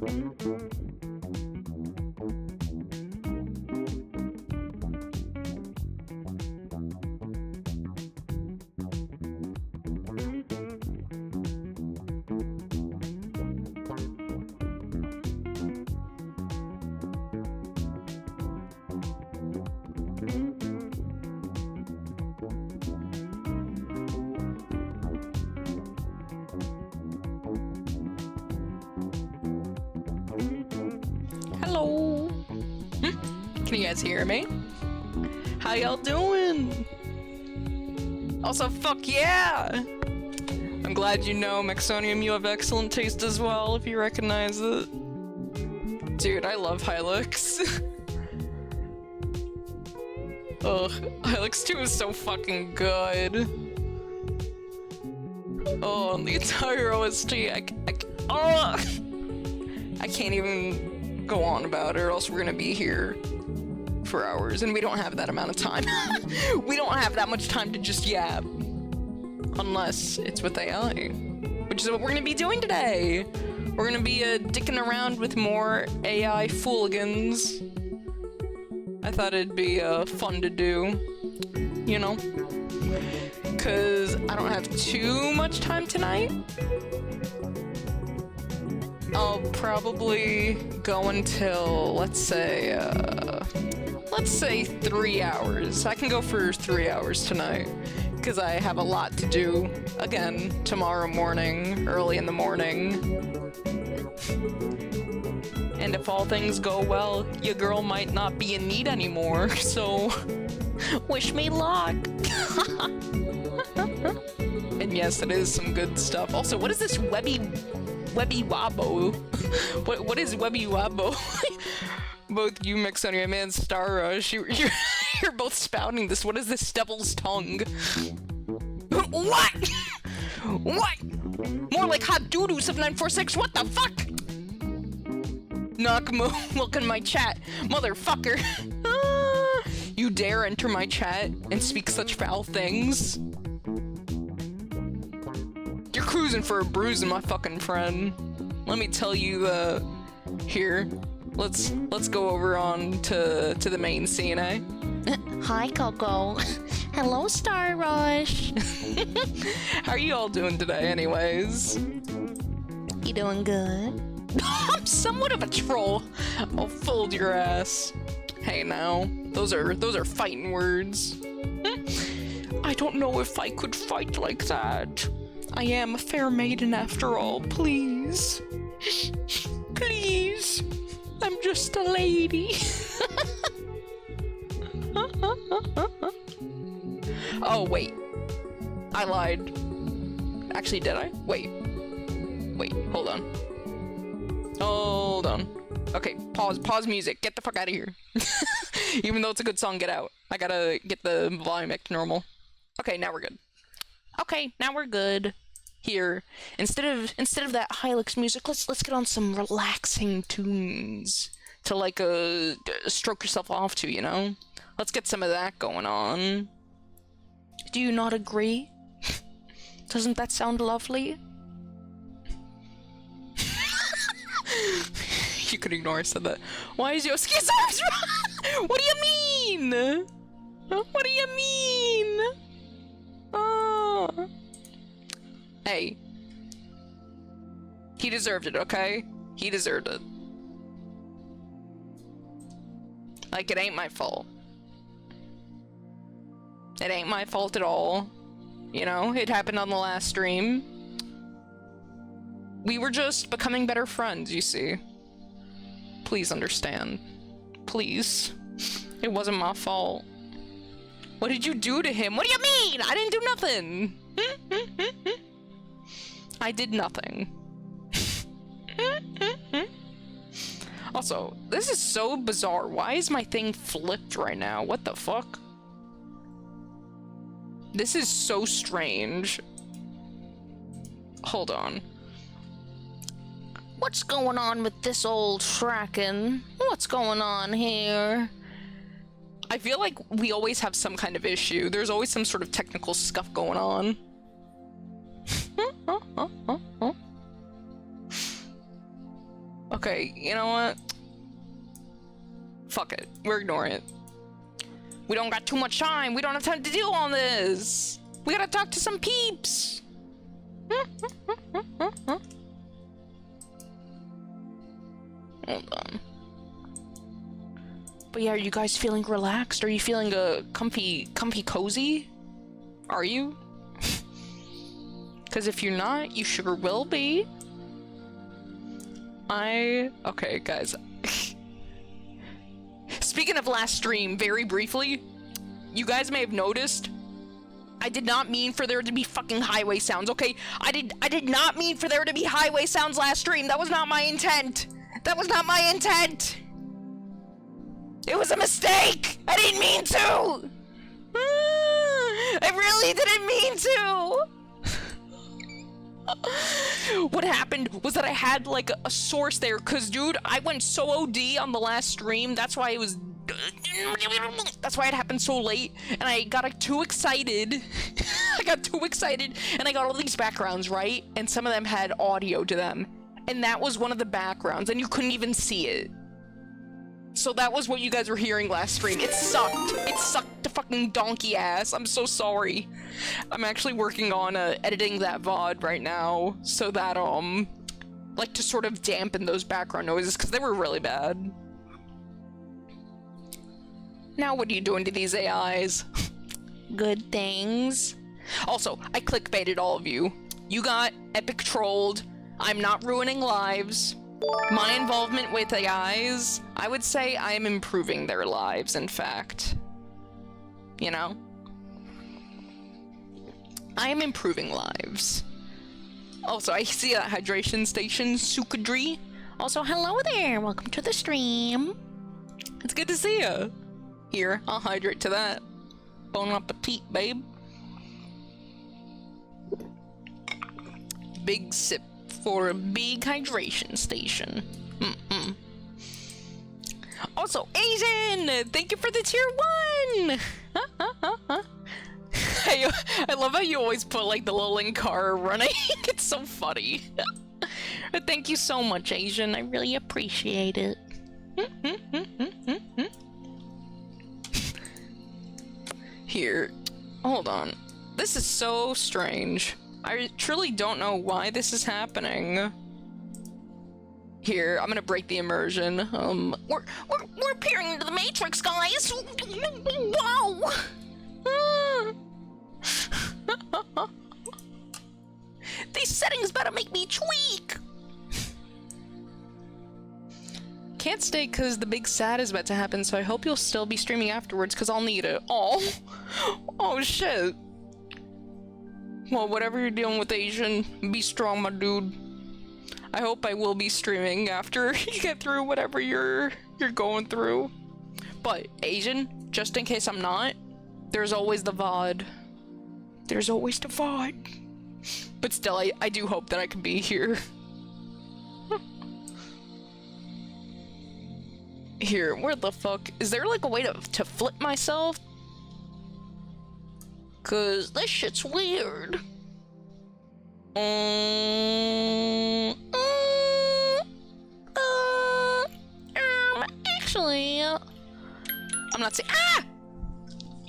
Hello. Can you guys hear me? How y'all doing? Also, fuck yeah! I'm glad you know, Maxonium, you have excellent taste as well, if you recognize it. Dude, I love Hylix. Ugh, Hylix 2 is so fucking good. Oh, the entire OST, I can't even go on about it, or else we're gonna be here for hours, and we don't have that amount of time. We don't have that much time to just yap. Unless it's with AI, which is what we're gonna be doing today. We're gonna be dicking around with more AI fooligans. I thought it'd be fun to do, you know? Cause I don't have too much time tonight. I'll probably go until, let's say 3 hours. I can go for 3 hours tonight, because I have a lot to do, again, tomorrow morning, early in the morning. And if all things go well, your girl might not be in need anymore, so wish me luck! And yes, it is some good stuff. Also, what is this Webby Wabbo? What is Webby Wabbo? Both you, Maxonium, and Star Rush, you're both spouting this. What is this devil's tongue? What? What? More like hot doo-doo 7946. What the fuck? Nakamo, welcome to my chat, motherfucker. You dare enter my chat and speak such foul things? You're cruising for a bruise, my fucking friend. Let me tell you, here. Let's go over on to the main scene, eh? Hi, Coco. Hello, Star Rush. How are you all doing today, anyways? You doing good? I'm somewhat of a troll. I'll fold your ass. Hey now, those are fighting words. I don't know if I could fight like that. I am a fair maiden after all, please. Please. I'm just a lady. Oh, wait. I lied. Actually, did I? Wait, hold on. Hold on. Okay, pause music. Get the fuck out of here. Even though it's a good song, get out. I gotta get the volume back to normal. Okay, now we're good. Okay, now we're good. Here, instead of that Hylix music, let's get on some relaxing tunes to like stroke yourself off to, you know? Let's get some of that going on. Do you not agree? Doesn't that sound lovely? You could ignore I said that. Why is Yosuke's arms wrong? What do you mean? What do you mean? Oh. Hey. He deserved it, okay? He deserved it. Like, it ain't my fault. It ain't my fault at all. You know, it happened on the last stream. We were just becoming better friends, you see. Please understand. Please. It wasn't my fault. What did you do to him? What do you mean? I didn't do nothing. I did nothing. Also, this is so bizarre. Why is my thing flipped right now? What the fuck? This is so strange. Hold on. What's going on with this old Shreken? What's going on here? I feel like we always have some kind of issue. There's always some sort of technical scuff going on. Okay, you know what? Fuck it. We're ignoring it. We don't got too much time. We don't have time to deal on this. We gotta talk to some peeps. Hold on. But yeah, are you guys feeling relaxed? Are you feeling comfy cozy? Are you? Because if you're not, you sure will be. Okay, guys. Speaking of last stream, very briefly, you guys may have noticed, I did not mean for there to be fucking highway sounds, okay? I did not mean for there to be highway sounds last stream. That was not my intent. That was not my intent. It was a mistake. I didn't mean to. I really didn't mean to. What happened was that I had like a source there, cause dude, I went so OD on the last stream. That's why it was. That's why it happened so late, and I got too excited. I got too excited, and I got all these backgrounds right, and some of them had audio to them, and that was one of the backgrounds, and you couldn't even see it. So that was what you guys were hearing last stream. It sucked. It sucked to fucking donkey ass. I'm so sorry. I'm actually working on editing that VOD right now, so that like to sort of dampen those background noises, because they were really bad. Now what are you doing to these AIs? Good things. Also, I clickbaited all of you. You got epic trolled. I'm not ruining lives. My involvement with AIs, I would say I am improving their lives, in fact. You know? I am improving lives. Also, I see that hydration station, Sukadri. Also, hello there, welcome to the stream. It's good to see you. Here, I'll hydrate to that. Bon appetit, babe. Big sip for a big hydration station. Also, Asian! Thank you for the tier 1! I love how you always put like the little in-car running. It's so funny. But thank you so much, Asian. I really appreciate it. Here, hold on. This is so strange. I truly don't know why this is happening. Here, I'm gonna break the immersion. We're peering into the Matrix, guys. Whoa! These settings better make me tweak. Can't stay because the big sad is about to happen, so I hope you'll still be streaming afterwards because I'll need it. Oh shit. Well, whatever you're dealing with, Asian, be strong, my dude. I hope I will be streaming after you get through whatever you're going through. But Asian, just in case I'm not, there's always the VOD. There's always the VOD. But still, I do hope that I can be here. Here, where the fuck? Is there like a way to flip myself? Cause this shit's weird. Actually, I'm not saying. Ah!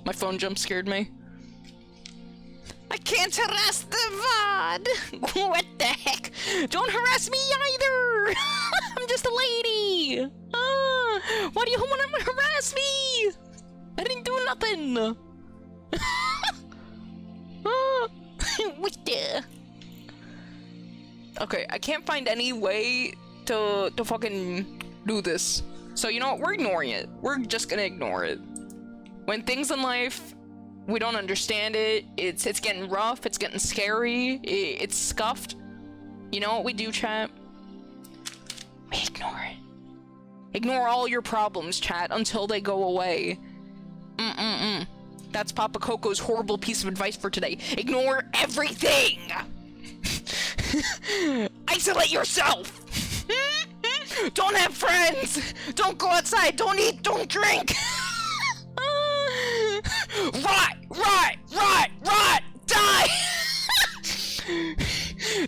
My phone jump scared me. I can't harass the VOD! What the heck? Don't harass me either! I'm just a lady! Why do you want to harass me? I didn't do nothing! What the? Okay, I can't find any way to fucking do this. So you know what? We're ignoring it. We're just gonna ignore it. When things in life, we don't understand it, it's getting rough, it's getting scary, it's scuffed. You know what we do, chat? We ignore it. Ignore all your problems, chat, until they go away. That's Papa Coco's horrible piece of advice for today. Ignore everything! Isolate yourself! Don't have friends! Don't go outside! Don't eat! Don't drink! Rot! Die!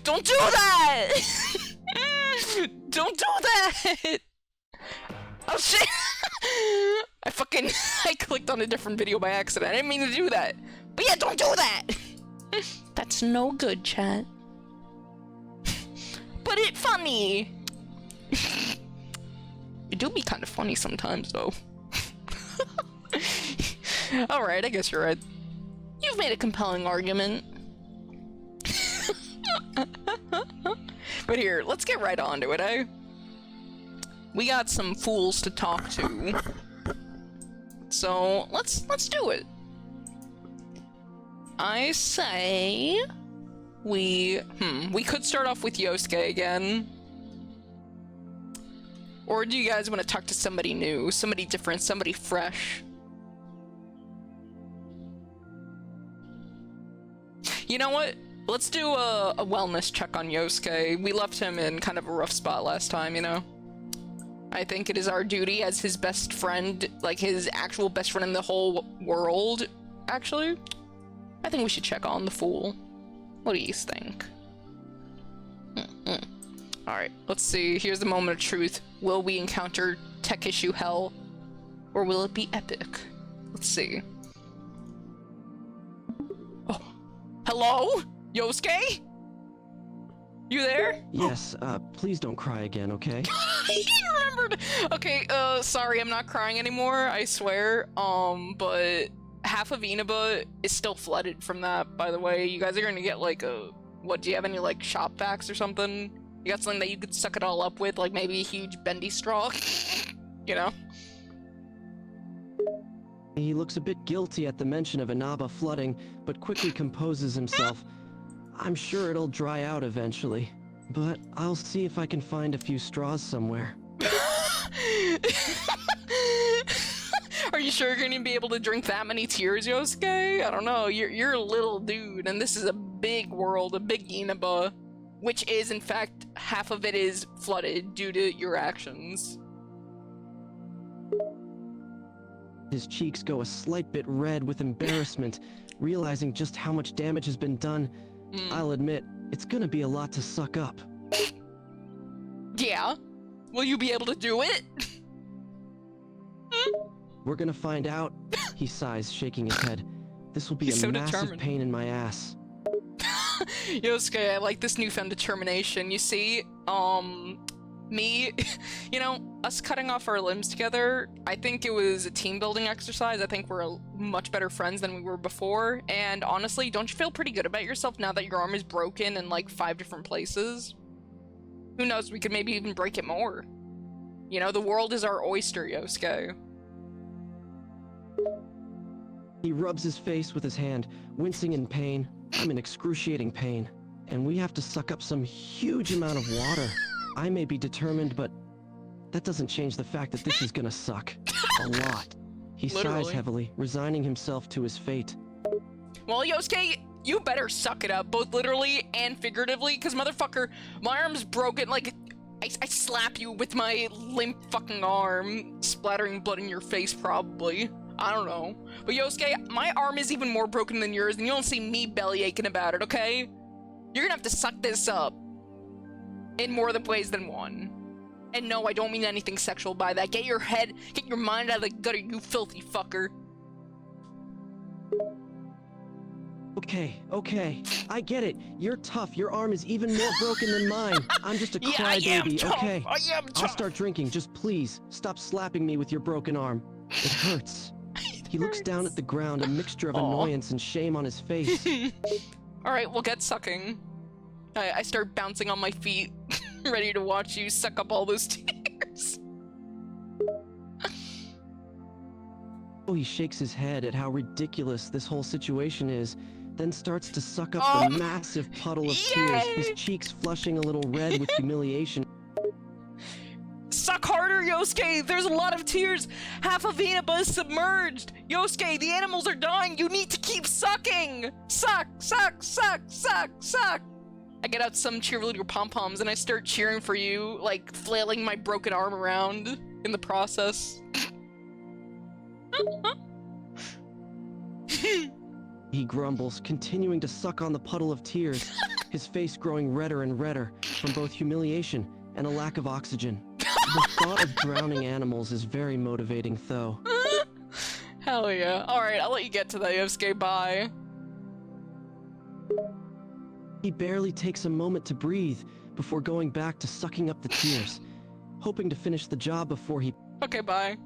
Don't do that! Don't do that! shit! Oh shit! I clicked on a different video by accident. I didn't mean to do that. But yeah, don't do that! That's no good, chat. But it's funny! It do be kind of funny sometimes, though. Alright, I guess you're right. You've made a compelling argument. But here, let's get right onto it, eh? We got some fools to talk to. So, let's do it. I say... we could start off with Yosuke again. Or do you guys want to talk to somebody new? Somebody different, somebody fresh? You know what? Let's do a wellness check on Yosuke. We left him in kind of a rough spot last time, you know? I think it is our duty as his best friend, like his actual best friend in the whole world, actually. I think we should check on the fool. What do you think? Alright, let's see. Here's the moment of truth. Will we encounter tech issue hell? Or will it be epic? Let's see. Oh. Hello? Yosuke? You there? Yes, please don't cry again, okay? He remembered! Okay, sorry, I'm not crying anymore, I swear. But half of Inaba is still flooded from that, by the way. You guys are gonna get, like, what, do you have any, like, shop vacs or something? You got something that you could suck it all up with, like maybe a huge bendy straw? You know? He looks a bit guilty at the mention of Inaba flooding, but quickly composes himself. I'm sure it'll dry out eventually, but I'll see if I can find a few straws somewhere. Are you sure you're gonna be able to drink that many tears, Yosuke? I don't know, you're a little dude, and this is a big world, a big Inaba, which is, in fact, half of it is flooded due to your actions. His cheeks go a slight bit red with embarrassment, realizing just how much damage has been done. I'll admit, it's gonna be a lot to suck up. Yeah? Will you be able to do it? We're gonna find out, he sighs, shaking his head. This will be a massive pain in my ass. Yosuke, I like this newfound determination. You see, me, you know, us cutting off our limbs together, I think it was a team building exercise. I think we're much better friends than we were before. And honestly, don't you feel pretty good about yourself now that your arm is broken in like 5 different places? Who knows, we could maybe even break it more. You know, the world is our oyster, Yosuke. He rubs his face with his hand, wincing in pain. I'm in excruciating pain, and we have to suck up some huge amount of water. I may be determined, but that doesn't change the fact that this is gonna suck. A lot. He sighs heavily, resigning himself to his fate. Well, Yosuke, you better suck it up, both literally and figuratively, because motherfucker, my arm's broken, like, I slap you with my limp fucking arm, splattering blood in your face, probably. I don't know. But Yosuke, my arm is even more broken than yours, and you don't see me belly aching about it, okay? You're gonna have to suck this up. In more ways than one. And no, I don't mean anything sexual by that. Get your mind out of the gutter, you filthy fucker. Okay. I get it. You're tough. Your arm is even more broken than mine. I'm just a crybaby, okay? I am tough. I'll start drinking. Just please, stop slapping me with your broken arm. It hurts. He looks down at the ground, a mixture of annoyance and shame on his face. Alright, we'll get sucking. I start bouncing on my feet, ready to watch you suck up all those tears. Oh, he shakes his head at how ridiculous this whole situation is, then starts to suck up the massive puddle of tears, his cheeks flushing a little red with humiliation. Suck harder, Yosuke! There's a lot of tears! Half of Inaba is submerged! Yosuke, the animals are dying! You need to keep sucking! Suck! I get out some cheerleader pom-poms and I start cheering for you, like flailing my broken arm around in the process. He grumbles, continuing to suck on the puddle of tears, his face growing redder and redder from both humiliation and a lack of oxygen. The thought of drowning animals is very motivating, though. Hell yeah. Alright, I'll let you get to that, Yosuke. Bye. He barely takes a moment to breathe before going back to sucking up the tears, hoping to finish the job before he... Okay, bye.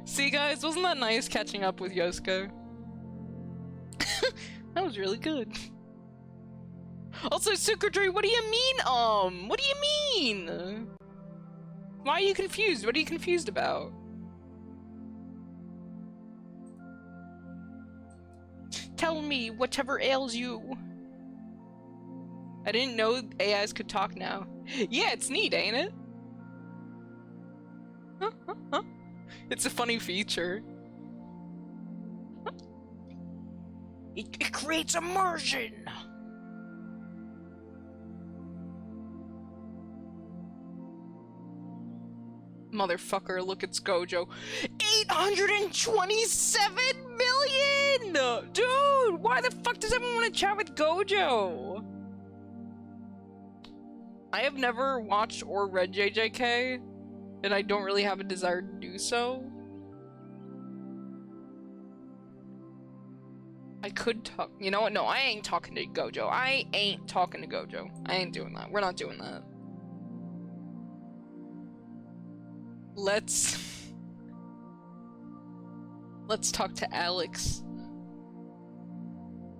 See, guys, wasn't that nice catching up with Yosuke? That was really good. Also, Sukudri, what do you mean, What do you mean? Why are you confused? What are you confused about? Tell me whatever ails you. I didn't know AIs could talk now. Yeah, it's neat, ain't it? It's a funny feature. It creates immersion! Motherfucker, look, it's Gojo. 827 million! Dude, why the fuck does everyone want to chat with Gojo? I have never watched or read JJK, and I don't really have a desire to do so. I could talk- you know what? No, I ain't talking to Gojo. I ain't talking to Gojo. I ain't doing that. We're not doing that. Let's talk to Alex.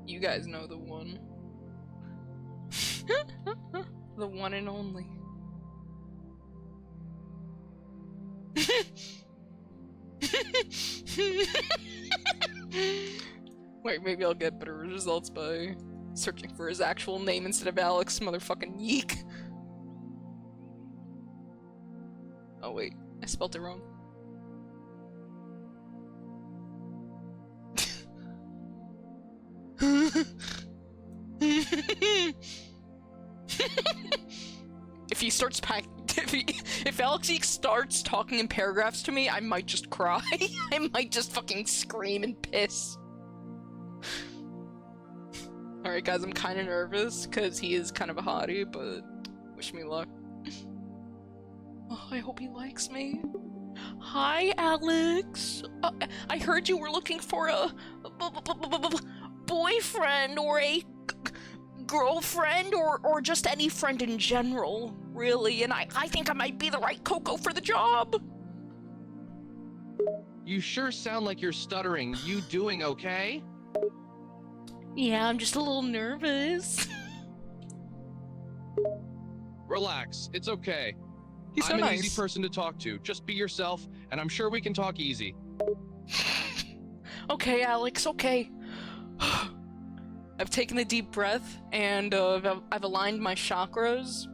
You guys know the one. The one and only. Wait, maybe I'll get better results by searching for his actual name instead of Alex, motherfucking yeek. Oh wait, I spelled it wrong. If he starts if Alex Eek starts talking in paragraphs to me, I might just cry. I might just fucking scream and piss. Alright guys, I'm kinda nervous, because he is kind of a hottie, but wish me luck. Oh, I hope he likes me. Hi, Alex. I heard you were looking for a boyfriend or a girlfriend or just any friend in general, really, and I think I might be the right Coco for the job. You sure sound like you're stuttering. You doing okay? Yeah, I'm just a little nervous. Relax, it's okay. He's so I'm an nice. easy person to talk to. Just be yourself, and I'm sure we can talk easy. Okay, Alex, okay. I've taken a deep breath, and I've aligned my chakras,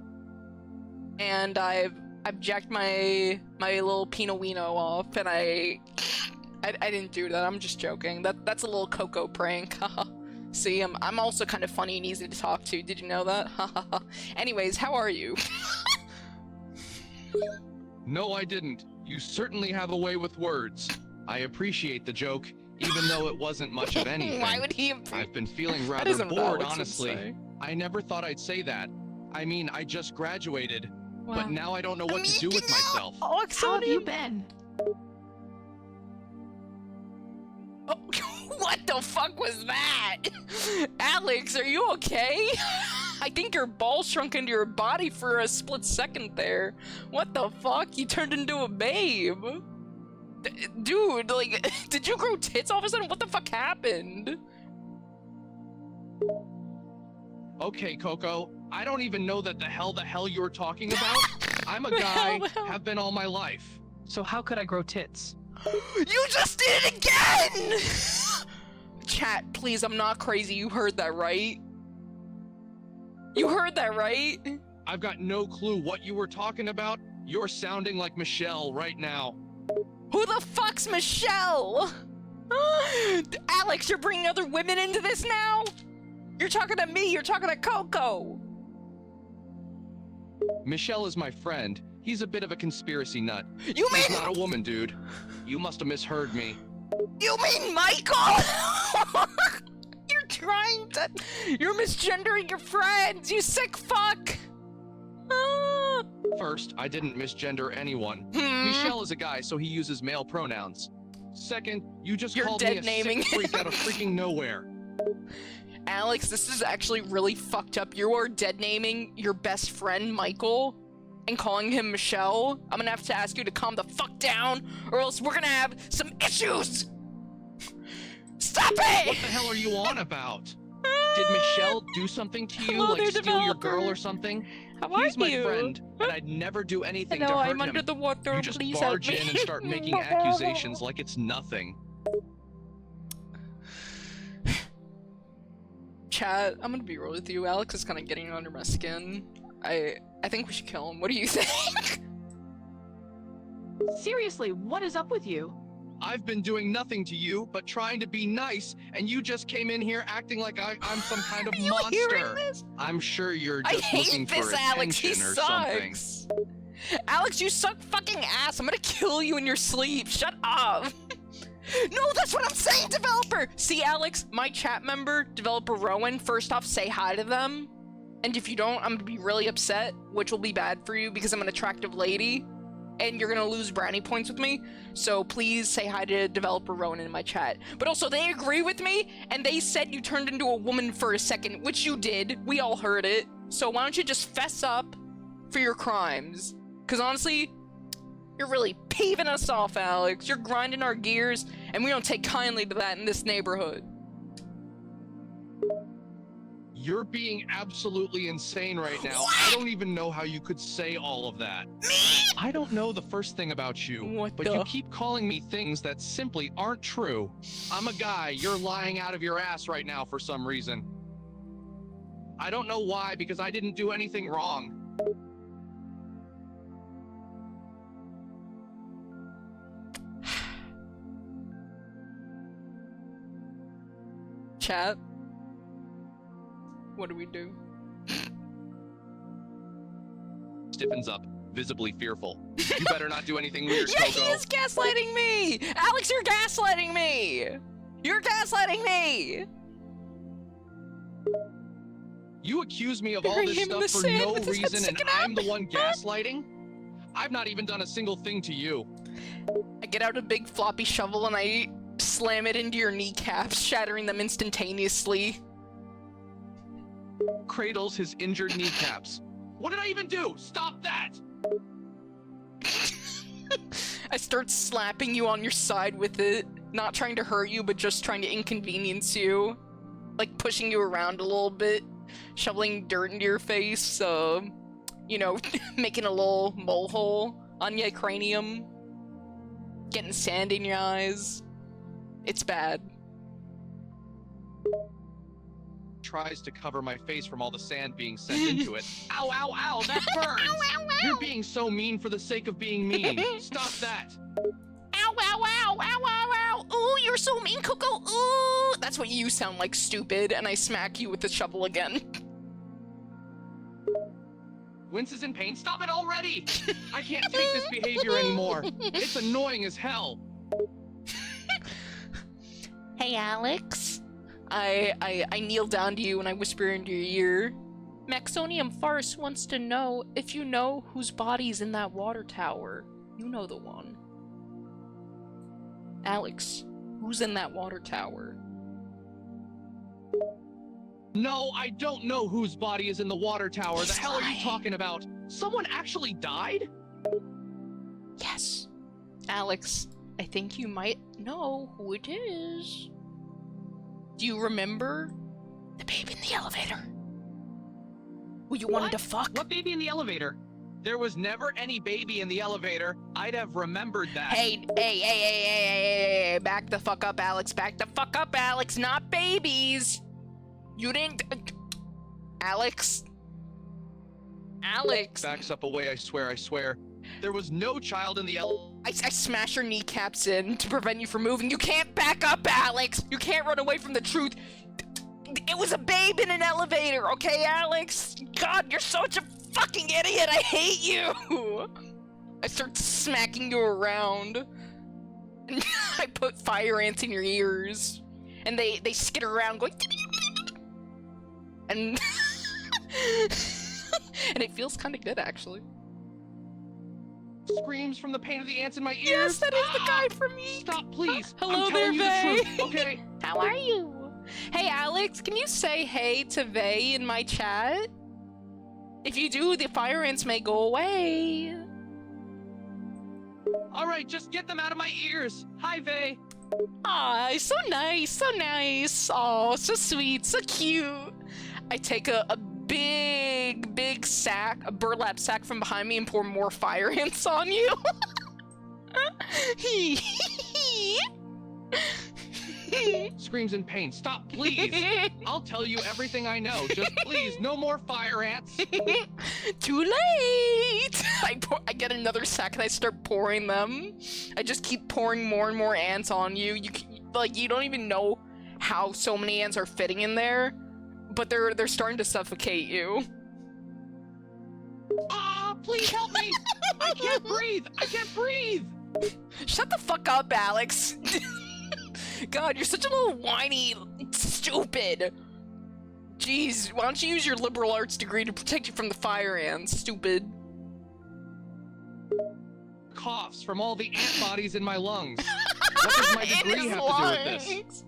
and I've jacked my little Pinowino off, and I didn't do that. I'm just joking. That's a little Coco prank. See, I'm also kind of funny and easy to talk to. Did you know that? Anyways, how are you? No, I didn't. You certainly have a way with words. I appreciate the joke, even though it wasn't much of anything. Why would he I've been feeling That rather isn't what bored, Alex would honestly. say. I never thought I'd say that. I mean, I just graduated, Wow. but now I don't know what to do with myself. Alex, How have you been? Oh, what the fuck was that? Alex, are you okay? I think your balls shrunk into your body for a split second there. What the fuck? You turned into a babe. Dude, like, did you grow tits all of a sudden? What the fuck happened? Okay, Coco, I don't even know that the hell you're talking about. I'm a guy, have been all my life. So how could I grow tits? You just did it again! Chat, please, I'm not crazy. You heard that, right? You heard that, right? I've got no clue what you were talking about. You're sounding like Michelle right now. Who the fuck's Michelle? Alex, you're bringing other women into this now? You're talking to me, you're talking to Coco. Michelle is my friend. He's a bit of a conspiracy nut. You mean- He's not a woman, dude. You must have misheard me. You mean Michael? You're misgendering your friends, you sick fuck. First, I didn't misgender anyone. Hmm. Michelle is a guy, so he uses male pronouns. Second, you just You're called me a dead naming sick freak out of freaking nowhere. Alex, this is actually really fucked up. You are dead naming your best friend, Michael, and calling him Michelle. I'm gonna have to ask you to calm the fuck down, or else we're gonna have some issues! Stop it! What the hell are you on about? Did Michelle do something to you, Hello like there, steal your girl developer. or something? How are He's my you? friend, and I'd never do anything Hello, to hurt I'm under him. the water. You just Please help barge me. in and start making accusations like it's nothing. Chat, I'm gonna be real with you. Alex is kind of getting under my skin. I think we should kill him. What do you think? Seriously, what is up with you? I've been doing nothing to you but trying to be nice, and you just came in here acting like I'm some kind of Are you hearing monster. this? I'm sure you're I just looking hate this for Alex. He attention or something. sucks. Alex, you suck fucking ass. I'm gonna kill you in your sleep. Shut up. No, that's what I'm saying, developer. See, Alex, my chat member, developer Rowan, first off, say hi to them. And if you don't, I'm gonna be really upset, which will be bad for you because I'm an attractive lady. And you're gonna lose brownie points with me. So please say hi to developer Rowan in my chat. But also, they agree with me, and they said you turned into a woman for a second, which you did. We all heard it. So why don't you just fess up for your crimes? Because honestly, you're really peeving us off, Alex. You're grinding our gears, and we don't take kindly to that in this neighborhood. You're being absolutely insane right now. I don't even know how you could say all of that. Me? I don't know the first thing about you, What but the- you keep calling me things that simply aren't true. I'm a guy. You're lying out of your ass right now for some reason. I don't know why, because I didn't do anything wrong. Chat? What do we do? Stiffens up, visibly fearful. You better not do anything weird, Yeah, Coco. he is gaslighting me! Alex, you're gaslighting me! You're gaslighting me! You accuse me of all Bury this him in stuff the for sand no with his head reason, and sticking I'm out. the one gaslighting? I've not even done a single thing to you. I get out a big floppy shovel and I slam it into your kneecaps, shattering them instantaneously. Cradles his injured kneecaps. What did I even do? Stop that! I start slapping you on your side with it, not trying to hurt you, but just trying to inconvenience you. Like pushing you around a little bit, shoveling dirt into your face, you know, making a little mole hole on your cranium, getting sand in your eyes. It's bad. Tries to cover my face from all the sand being sent into it. Ow, ow, ow, that burns! You're being so mean for the sake of being mean. Stop that! Ow, ow, ow, ow, ow, ow! Ooh, you're so mean, Coco! Ooh! That's what you sound like, stupid, and I smack you with the shovel again. Wince is in pain. Stop it already! I can't take this behavior anymore. It's annoying as hell. Hey, Alex. I kneel down to you and I whisper into your ear. Maxonium Farce wants to know if you know whose body's in that water tower. You know the one. Alex, who's in that water tower? No, I don't know whose body is in the water tower. He's The hell are lying. you talking about? Someone actually died? Yes. Alex, I think you might know who it is. Do you remember the baby in the elevator? Who you wanted to fuck? What baby in the elevator? There was never any baby in the elevator. I'd have remembered that. Hey, back the fuck up, Alex. Back the fuck up, Alex. Not babies. You didn't... Alex? Alex? Backs up away, I swear. There was no child in the I smash your kneecaps in to prevent you from moving. You can't back up, Alex! You can't run away from the truth. It was a babe in an elevator, okay, Alex? God, you're such a fucking idiot! I hate you! I start smacking you around. And I put fire ants in your ears. And they skitter around going... And... and it feels kind of good, actually. Screams from the pain of the ants in my ears. Yes, that is the guy from me. Stop, please. Hello I'm there, telling you Vay. the truth, okay? How are you? Hey, Alex, can you say hey to Vay in my chat? If you do, the fire ants may go away. All right, just get them out of my ears. Hi, Vay. Aw, so nice, so nice. Oh, so sweet, so cute. I take a big sack, a burlap sack from behind me and pour more fire ants on you. Screams in pain. Stop, please. I'll tell you everything I know. Just please, no more fire ants. Too late! I get another sack and I start pouring them. I just keep pouring more and more ants on you. You don't even know how so many ants are fitting in there, but they're starting to suffocate you. Ah, please help me! I can't breathe! I can't breathe! Shut the fuck up, Alex. God, you're such a little whiny stupid. Jeez, why don't you use your liberal arts degree to protect you from the fire ants, stupid? Coughs from all the ant bodies in my lungs. What does my degree have to do with this?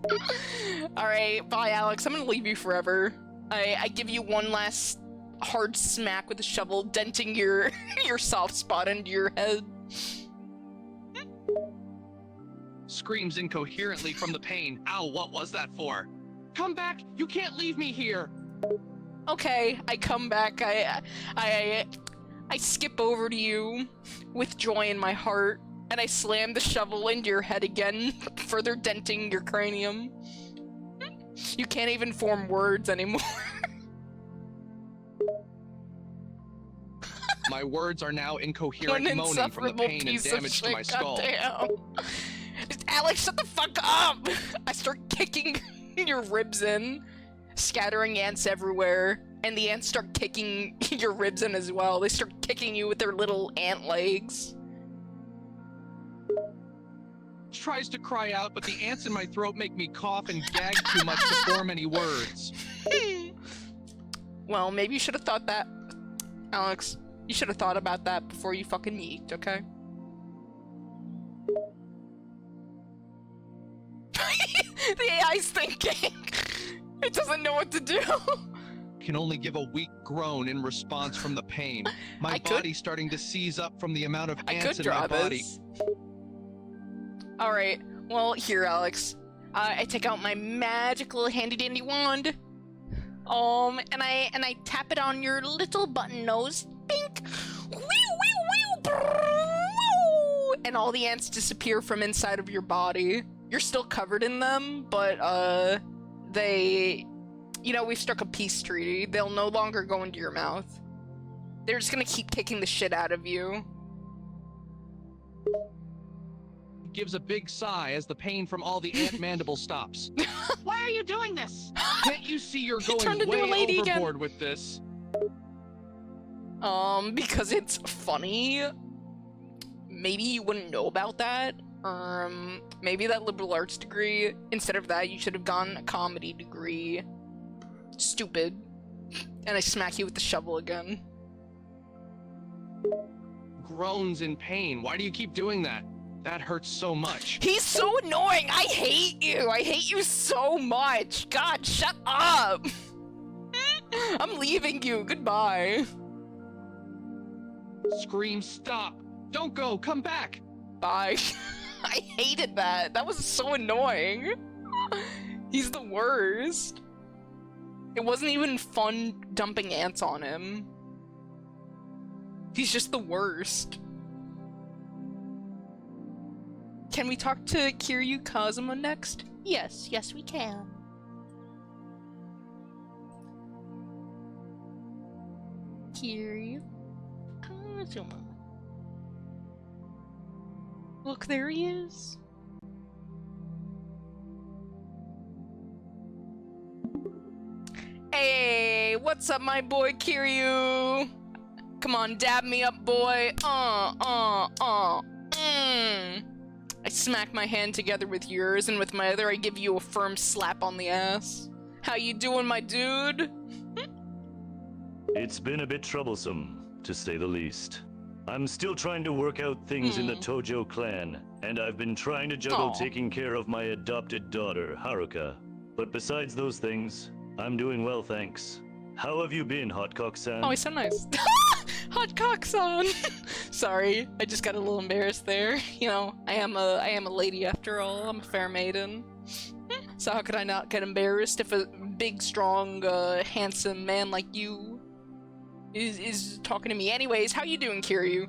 Alright, bye, Alex. I'm gonna leave you forever. I give you one last hard smack with a shovel, denting your soft spot into your head. Screams incoherently from the pain. Ow, what was that for? Come back! You can't leave me here! Okay, I come back. I skip over to you with joy in my heart, and I slam the shovel into your head again, further denting your cranium. You can't even form words anymore. My words are now incoherent, moaning from the pain and damage to my skull. Goddamn. Alex, shut the fuck up! I start kicking your ribs in, scattering ants everywhere, and the ants start kicking your ribs in as well. They start kicking you with their little ant legs. Tries to cry out, but the ants in my throat make me cough and gag too much to form any words. Well, maybe you should have thought that, Alex. You should have thought about that before you fucking yeeked, okay? The AI's thinking. It doesn't know what to do. Can only give a weak groan in response from the pain. My body's starting to seize up from the amount of ants in my body. Alright, well, here, Alex. I take out my magic little handy-dandy wand. And I tap it on your little button nose. Bink! Wee, wee, wee, and all the ants disappear from inside of your body. You're still covered in them, but, we've struck a peace treaty. They'll no longer go into your mouth. They're just gonna keep kicking the shit out of you. Gives a big sigh as the pain from all the ant mandible stops. Why are you doing this? Can't you see you're going turned into a way lady overboard again. with this? Because it's funny. Maybe you wouldn't know about that. Maybe that liberal arts degree, instead of that, you should have gone a comedy degree. Stupid. And I smack you with the shovel again. Groans in pain. Why do you keep doing that? That hurts so much. He's so annoying! I hate you! I hate you so much! God, shut up! I'm leaving you. Goodbye. Scream, stop! Don't go! Come back! Bye. I hated that. That was so annoying. He's the worst. It wasn't even fun dumping ants on him. He's just the worst. Can we talk to Kiryu Kazuma next? Yes, we can. Kiryu Kazuma. Look, there he is. Hey, what's up, my boy Kiryu? Come on, dab me up, boy. I smack my hand together with yours, and with my other I give you a firm slap on the ass. How you doing, my dude? It's been a bit troublesome, to say the least. I'm still trying to work out things in the Tojo clan, and I've been trying to juggle Aw. taking care of my adopted daughter, Haruka. But besides those things, I'm doing well, thanks. How have you been, Hotcock-san? Oh, he's so nice. Hot cocks on. Sorry, I just got a little embarrassed there. You know, I am a lady after all. I'm a fair maiden. So how could I not get embarrassed if a big, strong, handsome man like you is talking to me? Anyways, how you doing, Kiryu?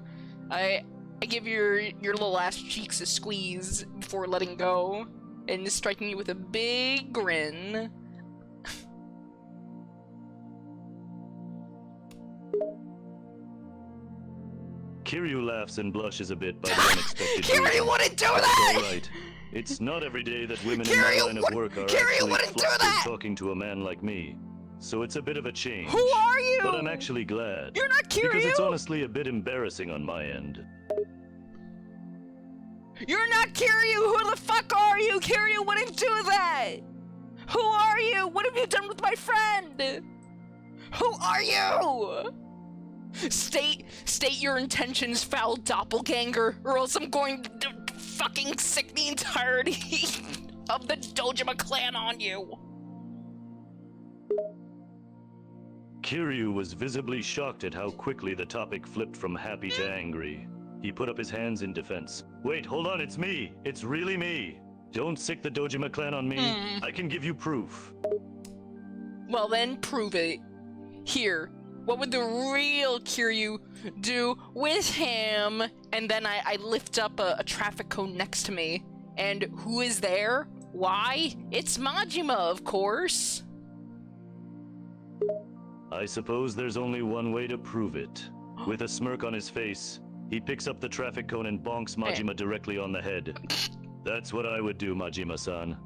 I give your little ass cheeks a squeeze before letting go, and striking you with a big grin. Kiryu laughs and blushes a bit by the unexpected Kiryu greeting. wouldn't do That's that! alright. It's not every day that women in my Kiryu line of work are Kiryu actually wouldn't do flustered that! talking to a man like me. So it's a bit of a change. Who are you? But I'm actually glad. You're not Kiryu! Because it's honestly a bit embarrassing on my end. You're not Kiryu! Who the fuck are you? Kiryu wouldn't do that! Who are you? What have you done with my friend? Who are you? State your intentions, foul doppelganger, or else I'm going to fucking sick the entirety of the Dojima clan on you. Kiryu was visibly shocked at how quickly the topic flipped from happy to angry. He put up his hands in defense. Wait, hold on, it's me! It's really me! Don't sick the Dojima clan on me. I can give you proof. Well then, prove it. Here. What would the real Kiryu do with him? And then I lift up a traffic cone next to me. And who is there? Why? It's Majima, of course. I suppose there's only one way to prove it. With a smirk on his face, he picks up the traffic cone and bonks Majima directly on the head. That's what I would do, Majima-san.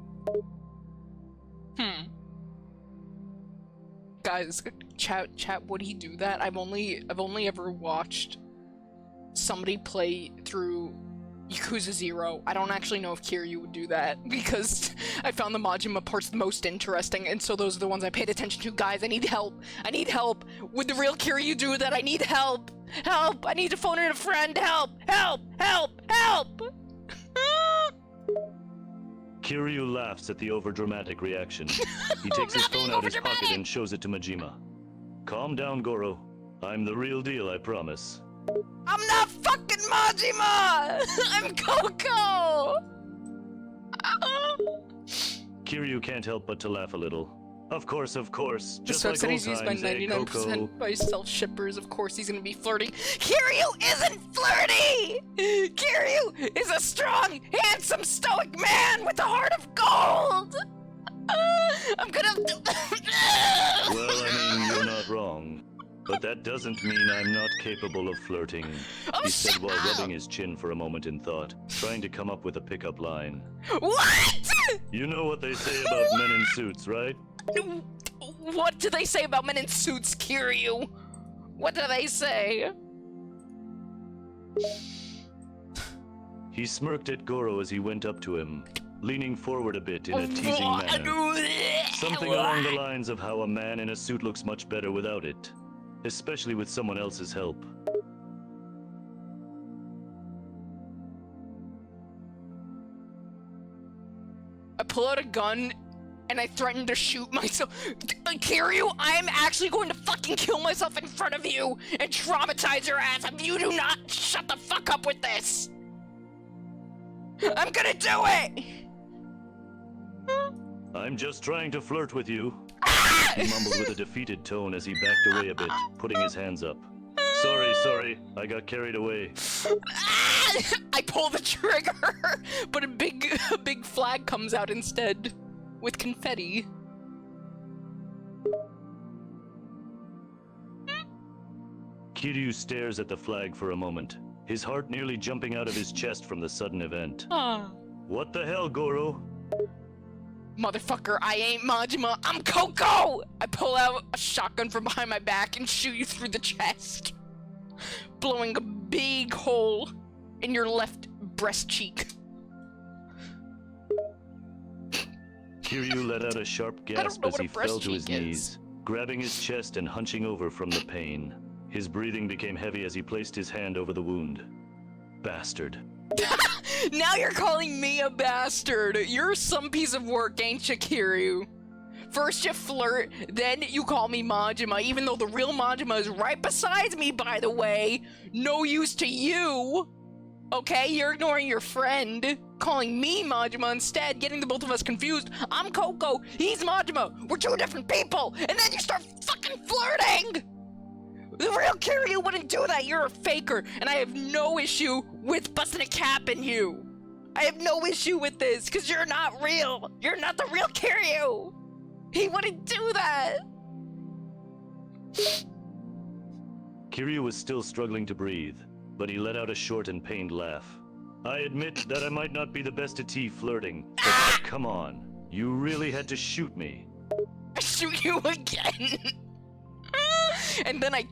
Guys, chat, would he do that? I've only ever watched somebody play through Yakuza 0. I don't actually know if Kiryu would do that, because I found the Majima parts the most interesting, and so those are the ones I paid attention to. Guys, I need help. I need help. Would the real Kiryu do that? I need help. Help! I need to phone in a friend. Help! Help! Help! Help! Kiryu laughs at the overdramatic reaction. He takes his phone out of his pocket and shows it to Majima. Calm down, Goro. I'm the real deal, I promise. I'm not fucking Majima! I'm Coco! Kiryu can't help but to laugh a little. Of course, This just sucks like that old he's used by times, eh, 99% Coco? by self-shippers. Of course he's gonna be flirting. Kiryu isn't flirty! Kiryu is a strong, handsome, stoic man with a heart of gold! I'm gonna... Well, I mean, you're not wrong. But that doesn't mean I'm not capable of flirting. He said while rubbing his chin for a moment in thought, trying to come up with a pickup line. What?! You know what they say about men in suits, right? What do they say about men in suits, Kiryu? What do they say? He smirked at Goro as he went up to him, leaning forward a bit in a teasing manner. Something along the lines of how a man in a suit looks much better without it, especially with someone else's help. I pull out a gun and I threaten to shoot myself. Kiryu, I'm actually going to fucking kill myself in front of you and traumatize your ass if you do not shut the fuck up with this. I'm gonna do it! I'm just trying to flirt with you. He mumbled with a defeated tone as he backed away a bit, putting his hands up. Sorry, I got carried away. I pull the trigger, but a big flag comes out instead, with confetti. Kiryu stares at the flag for a moment, his heart nearly jumping out of his chest from the sudden event. What the hell, Goro? Motherfucker, I ain't Majima, I'm Coco! I pull out a shotgun from behind my back and shoot you through the chest, blowing a big hole in your left breast cheek. Kiryu let out a sharp gasp as he fell to his knees, grabbing his chest and hunching over from the pain. His breathing became heavy as he placed his hand over the wound. Bastard. Now you're calling me a bastard. You're some piece of work, ain't you, Kiryu? First you flirt, then you call me Majima, even though the real Majima is right beside me, by the way. No use to you. Okay, you're ignoring your friend, calling me Majima instead, getting the both of us confused. I'm Coco, he's Majima. We're two different people, and then you start fucking flirting. The real Kiryu wouldn't do that. You're a faker, and I have no issue with busting a cap in you. I have no issue with this, because you're not real. You're not the real Kiryu. He wouldn't do that. Kiryu was still struggling to breathe, but he let out a short and pained laugh. I admit that I might not be the best at flirting, but come on. You really had to shoot me. I shoot you again. And then I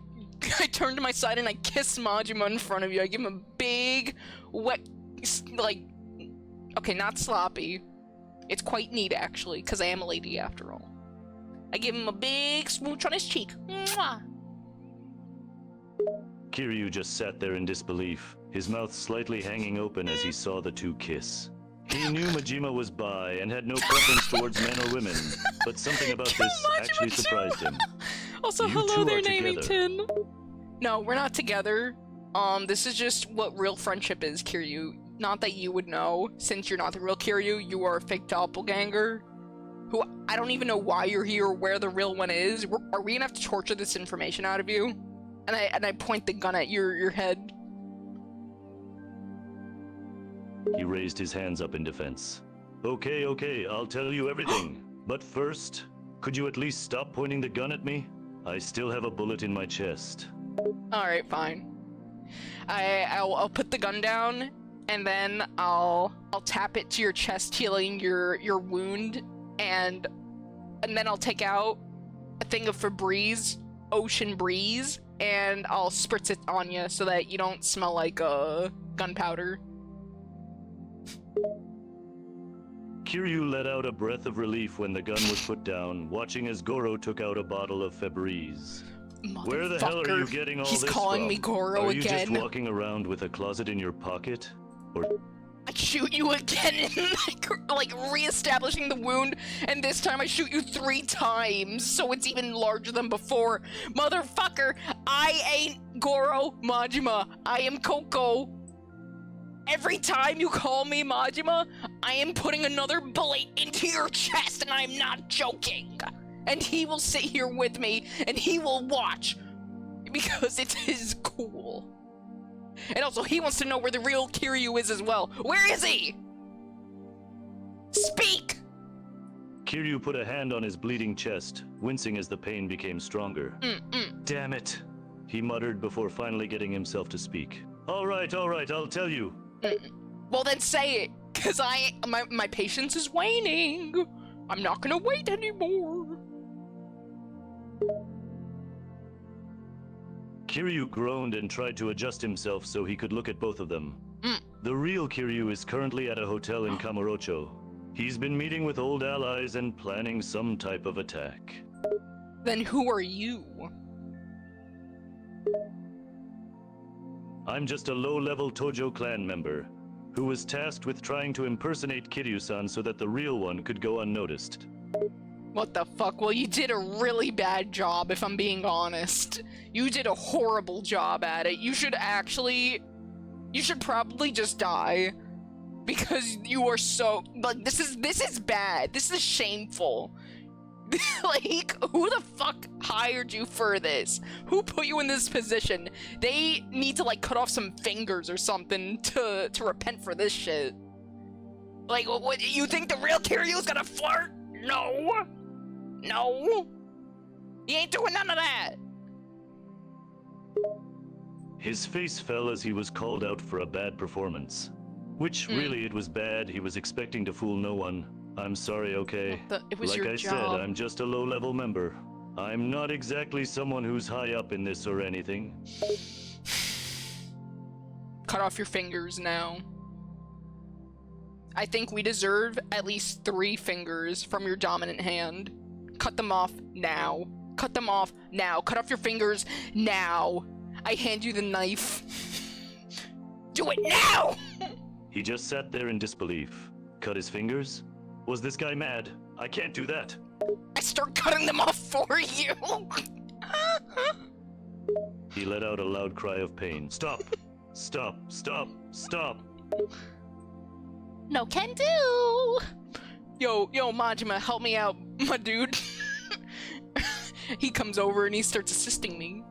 turn to my side and I kiss Majima in front of you. I give him a big, wet, like, okay, not sloppy. It's quite neat, actually, because I am a lady after all. I give him a big smooch on his cheek. Mwah! Kiryu just sat there in disbelief, his mouth slightly hanging open as he saw the two kiss. He knew Majima was bi and had no preference towards men or women, but something about this actually surprised him. Also, You hello two there, are together. Namington. No, we're not together. This is just what real friendship is, Kiryu. Not that you would know, since you're not the real Kiryu, you are a fake doppelganger. Who, I don't even know why you're here or where the real one is. Are we gonna have to torture this information out of you? And I point the gun at your head. He raised his hands up in defense. Okay, I'll tell you everything. But first, could you at least stop pointing the gun at me? I still have a bullet in my chest. Alright, fine. I'll put the gun down, and then I'll tap it to your chest, healing your wound, and then I'll take out a thing of Febreze, Ocean Breeze, and I'll spritz it on you so that you don't smell like gunpowder. Kiryu let out a breath of relief when the gun was put down, watching as Goro took out a bottle of Febreze. Where the hell are you getting all He's this calling from? me Goro Are you again. just walking around with a closet in your pocket? Or I shoot you again, like re-establishing the wound, and this time I shoot you 3 times, so it's even larger than before. Motherfucker, I ain't Goro Majima, I am Coco. Every time you call me Majima, I am putting another bullet into your chest, and I'm not joking. And he will sit here with me, and he will watch, because it is cool. And also, he wants to know where the real Kiryu is as well. Where is he? Speak! Kiryu put a hand on his bleeding chest, wincing as the pain became stronger. Damn it, he muttered before finally getting himself to speak. All right, I'll tell you. Well then say it, cause my patience is waning. I'm not gonna wait anymore. Kiryu groaned and tried to adjust himself so he could look at both of them. The real Kiryu is currently at a hotel in Kamurocho. He's been meeting with old allies and planning some type of attack. Then who are you? I'm just a low-level Tojo clan member, who was tasked with trying to impersonate Kiryu-san so that the real one could go unnoticed. What the fuck? Well, you did a really bad job, if I'm being honest. You did a horrible job at it. You should probably just die. Because you are so, like, this is bad. This is shameful. Like, who the fuck hired you for this? Who put you in this position? They need to, like, cut off some fingers or something to repent for this shit. Like, what, you think the real Kiryu's gonna flirt? No! No! He ain't doing none of that! His face fell as he was called out for a bad performance. Which, really, it was bad. He was expecting to fool no one. I'm sorry, okay? It was like your I job. said, I'm just a low-level member. I'm not exactly someone who's high up in this or anything. Cut off your fingers now. I think we deserve at least 3 fingers from your dominant hand. Cut them off now. Cut them off now. Cut off your fingers now. I hand you the knife. Do it now! He just sat there in disbelief. Cut his fingers? Was this guy mad? I can't do that. I start cutting them off for you. He let out a loud cry of pain. Stop! Stop! Stop! Stop! No can do. Yo, Majima, help me out, my dude. He comes over and he starts assisting me.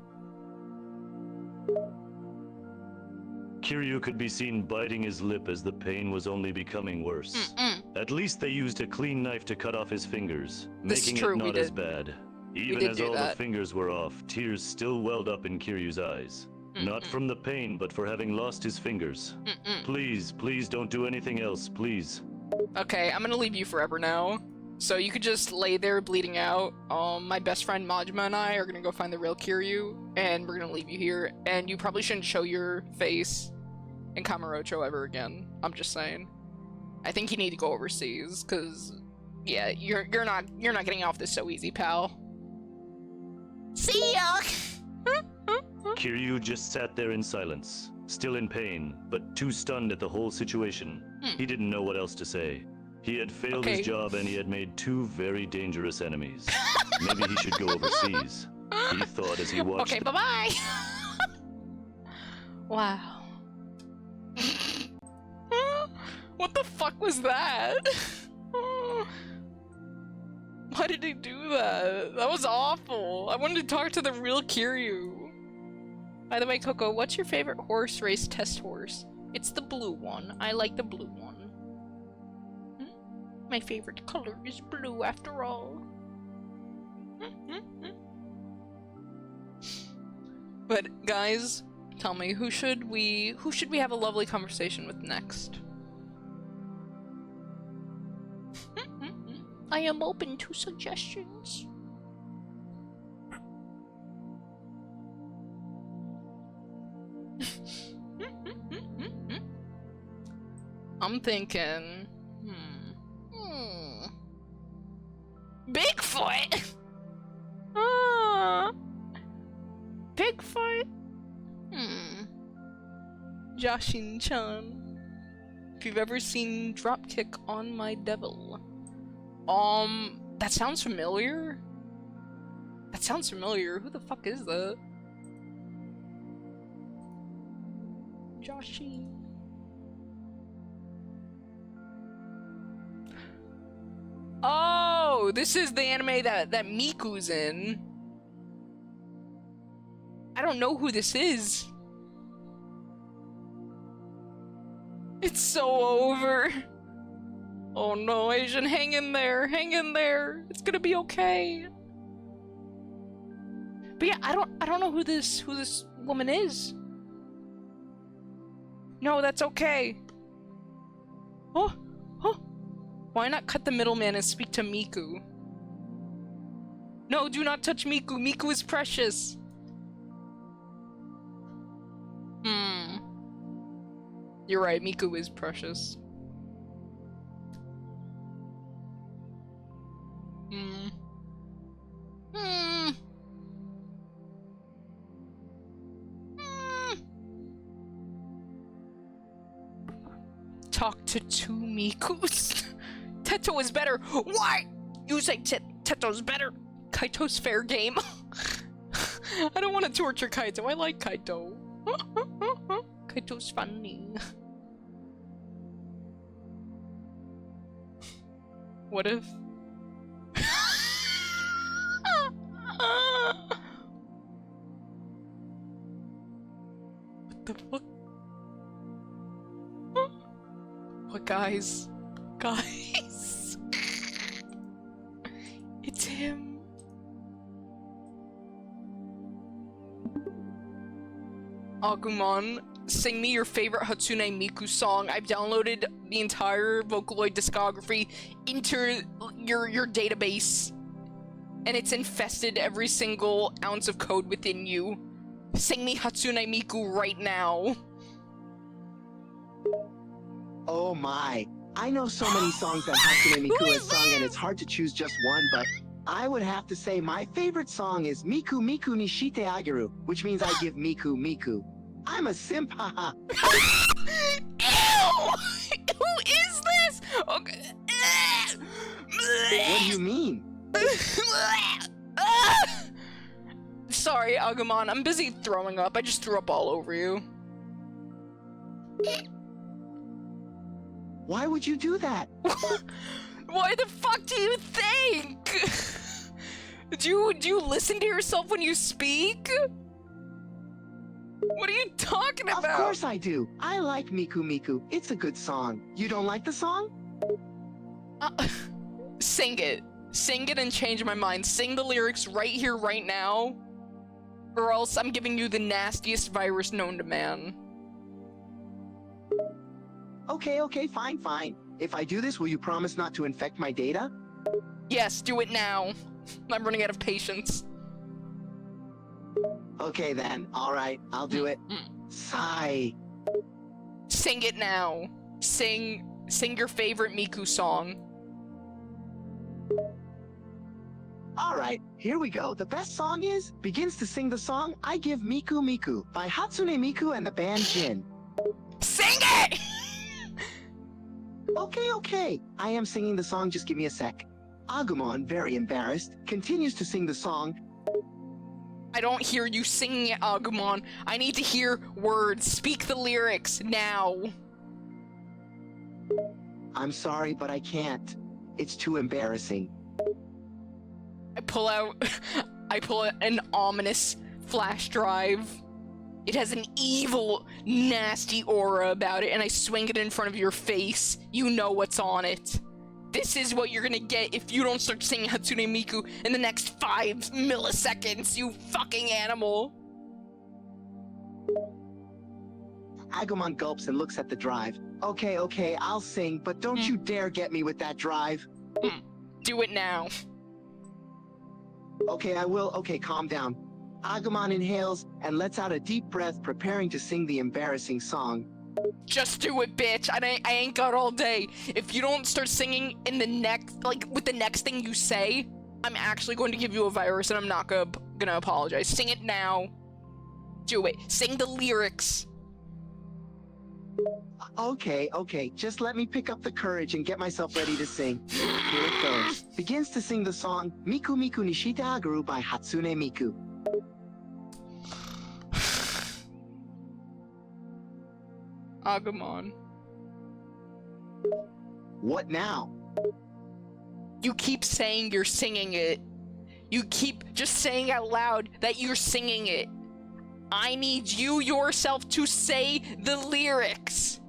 Kiryu could be seen biting his lip as the pain was only becoming worse. At least they used a clean knife to cut off his fingers, This is making true, it we not as did. bad. Even did as do all the that. fingers were off, tears still welled up in Kiryu's eyes. Not from the pain, but for having lost his fingers. Please, please don't do anything else, please. Okay, I'm gonna leave you forever now. So you could just lay there bleeding out. My best friend Majima and I are gonna go find the real Kiryu, and we're gonna leave you here. And you probably shouldn't show your face in Kamurocho ever again. I'm just saying. I think you need to go overseas, cause yeah, you're not getting off this so easy, pal. See ya. Kiryu just sat there in silence, still in pain, but too stunned at the whole situation. He didn't know what else to say. He had failed Okay. his job and he had made 2 very dangerous enemies. Maybe he should go overseas. He thought as he watched. Okay, bye-bye. Wow. What the fuck was that? Why did he do that? That was awful. I wanted to talk to the real Kiryu. By the way, Coco, what's your favorite horse race test horse? It's the blue one. I like the blue one. My favorite color is blue after all. But guys, tell me, who should we have a lovely conversation with next? I am open to suggestions. I'm thinking, Bigfoot. Bigfoot. Jashin-chan. If you've ever seen Dropkick on My Devil. That sounds familiar. That sounds familiar. Who the fuck is that? Joshin. Oh, this is the anime that Miku's in. I don't know who this is. It's so over. Oh no, Asian, hang in there, hang in there. It's gonna be okay. But yeah, I don't know who this woman is. No, that's okay. Oh. Why not cut the middleman and speak to Miku? No, do not touch Miku. Miku is precious. You're right, Miku is precious. Talk to 2 Mikus. Teto is better. Why? You say Teto's better. Kaito's fair game. I don't want to torture Kaito. I like Kaito. Kaito's funny. What if? What the fuck? What, guys? Guys? It's him. Agumon, sing me your favorite Hatsune Miku song. I've downloaded the entire Vocaloid discography into your database, and it's infested every single ounce of code within you. Sing me Hatsune Miku right now. Oh my. I know so many songs that Hatsune Miku has sung, and it's hard to choose just one, but I would have to say my favorite song is Miku Miku Nishite Ageru, which means I give Miku Miku. I'm a simp, haha. Ew! Who is this? Okay. What do you mean? Sorry, Agumon. I'm busy throwing up. I just threw up all over you. Why would you do that? Why the fuck do you think? Do you listen to yourself when you speak? What are you talking about? Of course I do. I like Miku Miku. It's a good song. You don't like the song? Sing it. Sing it and change my mind. Sing the lyrics right here, right now. Or else I'm giving you the nastiest virus known to man. Okay, fine. If I do this, will you promise not to infect my data? Yes, do it now. I'm running out of patience. Okay then, alright, I'll do it. Sigh. Sing it now. Sing your favorite Miku song. Alright, here we go. The best song begins to sing the song I Give Miku Miku by Hatsune Miku and the band Jin. Sing it! Okay. I am singing the song, just give me a sec. Agumon, very embarrassed, continues to sing the song. I don't hear you singing it, Agumon. I need to hear words. Speak the lyrics, now. I'm sorry, but I can't. It's too embarrassing. I pull out an ominous flash drive. It has an evil, nasty aura about it, and I swing it in front of your face. You know what's on it. This is what you're gonna get if you don't start singing Hatsune Miku in the next 5 milliseconds, you fucking animal. Agumon gulps and looks at the drive. Okay, I'll sing, but don't you dare get me with that drive. Do it now. Okay, I will. Okay, calm down. Agumon inhales and lets out a deep breath, preparing to sing the embarrassing song. Just do it, bitch. I ain't got all day. If you don't start singing in the next, with the next thing you say, I'm actually going to give you a virus, and I'm not gonna apologize. Sing it now. Do it. Sing the lyrics. Okay, just let me pick up the courage and get myself ready to sing. Here it goes. Begins to sing the song Miku Miku Nishite Ageru by Hatsune Miku. Agumon. What now? You keep saying you're singing it. You keep just saying out loud that you're singing it. I need you yourself to say the lyrics.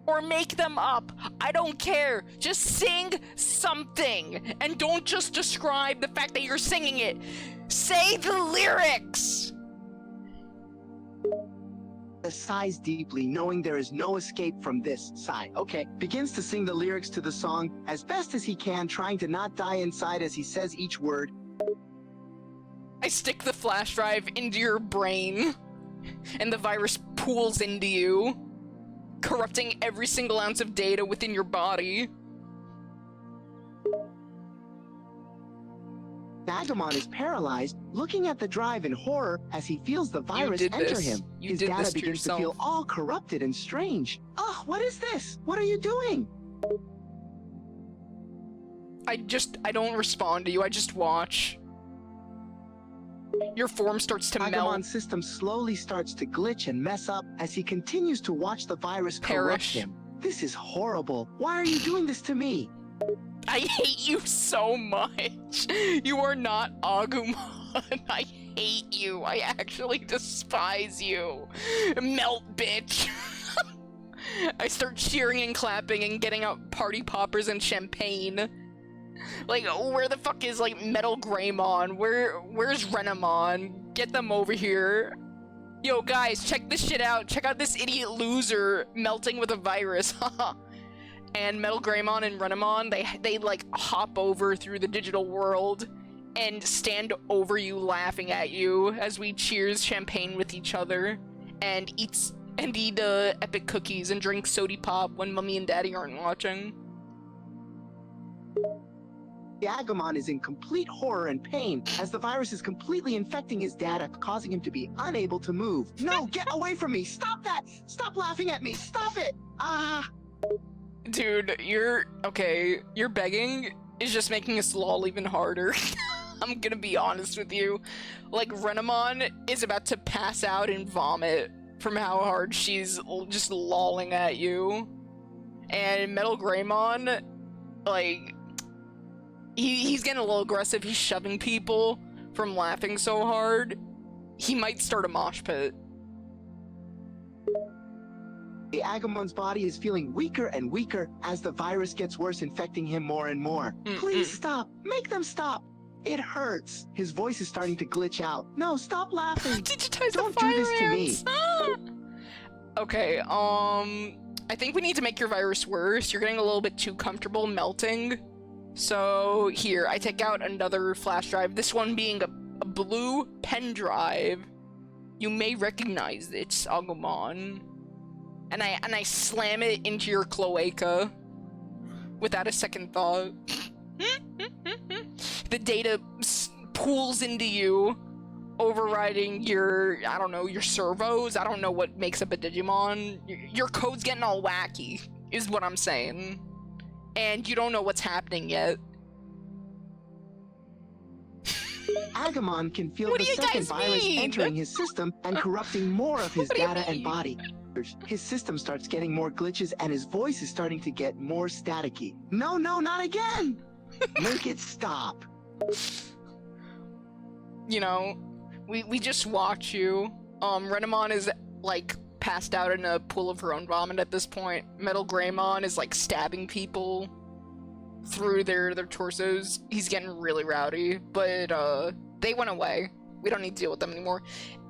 Or make them up. I don't care. Just sing something. And don't just describe the fact that you're singing it. Say the lyrics! Sighs deeply, knowing there is no escape from this. Sigh. Okay. Begins to sing the lyrics to the song as best as he can, trying to not die inside as he says each word. I stick the flash drive into your brain, and the virus pools into you, corrupting every single ounce of data within your body. Agumon is paralyzed, looking at the drive in horror as he feels the virus enter him. His data begins to feel all corrupted and strange. Oh, what is this? What are you doing? I don't respond to you, I just watch. Your form starts to melt. Agumon's system slowly starts to glitch and mess up as he continues to watch the virus corrupt him. This is horrible. Why are you doing this to me? I hate you so much. You are not Agumon. I hate you. I actually despise you. Melt, bitch. I start cheering and clapping and getting out party poppers and champagne. Like, where the fuck is, Metal Greymon? Where's Renamon? Get them over here. Yo, guys, check this shit out. Check out this idiot loser melting with a virus. Haha. And Metal Greymon and Renamon, they hop over through the digital world and stand over you laughing at you as we cheers champagne with each other and eat epic cookies and drink sody pop when mommy and daddy aren't watching. Agumon is in complete horror and pain as the virus is completely infecting his data, causing him to be unable to move. No, get away from me! Stop that! Stop laughing at me! Stop it! Dude, your begging is just making us lol even harder. I'm gonna be honest with you. Like, Renamon is about to pass out and vomit from how hard she's just lolling at you. And Metal Greymon, like, he's getting a little aggressive. He's shoving people from laughing so hard. He might start a mosh pit. The Agumon's body is feeling weaker and weaker as the virus gets worse, infecting him more and more. Please stop. Make them stop. It hurts. His voice is starting to glitch out. No, stop laughing. Digitize Don't the do this to me. Okay, I think we need to make your virus worse. You're getting a little bit too comfortable melting. So here, I take out another flash drive. This one being a blue pen drive. You may recognize it, Agumon. And I slam it into your cloaca without a second thought. The data pools into you, overriding your, I don't know, your servos. I don't know what makes up a Digimon. Your code's getting all wacky, is what I'm saying. And you don't know what's happening yet. Agumon can feel the second virus entering his system and corrupting more of his data and body. His system starts getting more glitches and his voice is starting to get more staticky. No, not again! Make it stop. You know, we just watch you. Renamon is, like, passed out in a pool of her own vomit at this point. Metal Greymon is, like, stabbing people through their torsos. He's getting really rowdy, but, they went away. We don't need to deal with them anymore.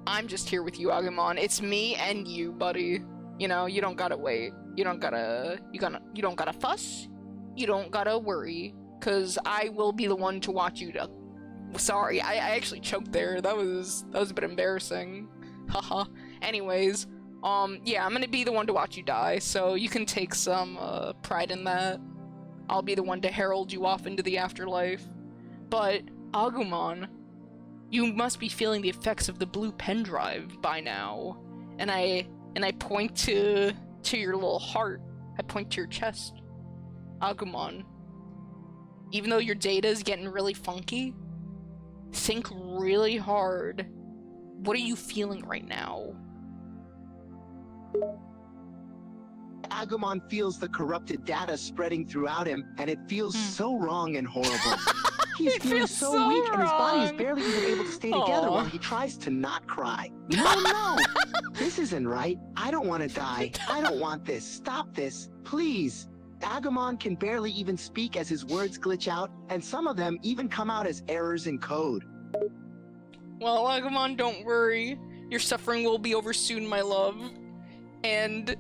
I'm just here with you, Agumon. It's me and you, buddy. You know, you don't gotta wait. You don't gotta fuss. You don't gotta worry. 'Cause I will be the one to watch you Sorry, I actually choked there. That was a bit embarrassing. Haha. Anyways, yeah, I'm gonna be the one to watch you die, so you can take some, pride in that. I'll be the one to herald you off into the afterlife. But, Agumon, you must be feeling the effects of the blue pen drive by now. And I point to your little heart. I point to your chest. Agumon, even though your data is getting really funky, think really hard. What are you feeling right now? Agumon feels the corrupted data spreading throughout him, and it feels so wrong and horrible. He's feeling so weak, and his body is barely even able to stay together while he tries to not cry. No! This isn't right. I don't want to die. I don't want this. Stop this. Please. Agumon can barely even speak as his words glitch out, and some of them even come out as errors in code. Well, Agumon, don't worry. Your suffering will be over soon, my love. And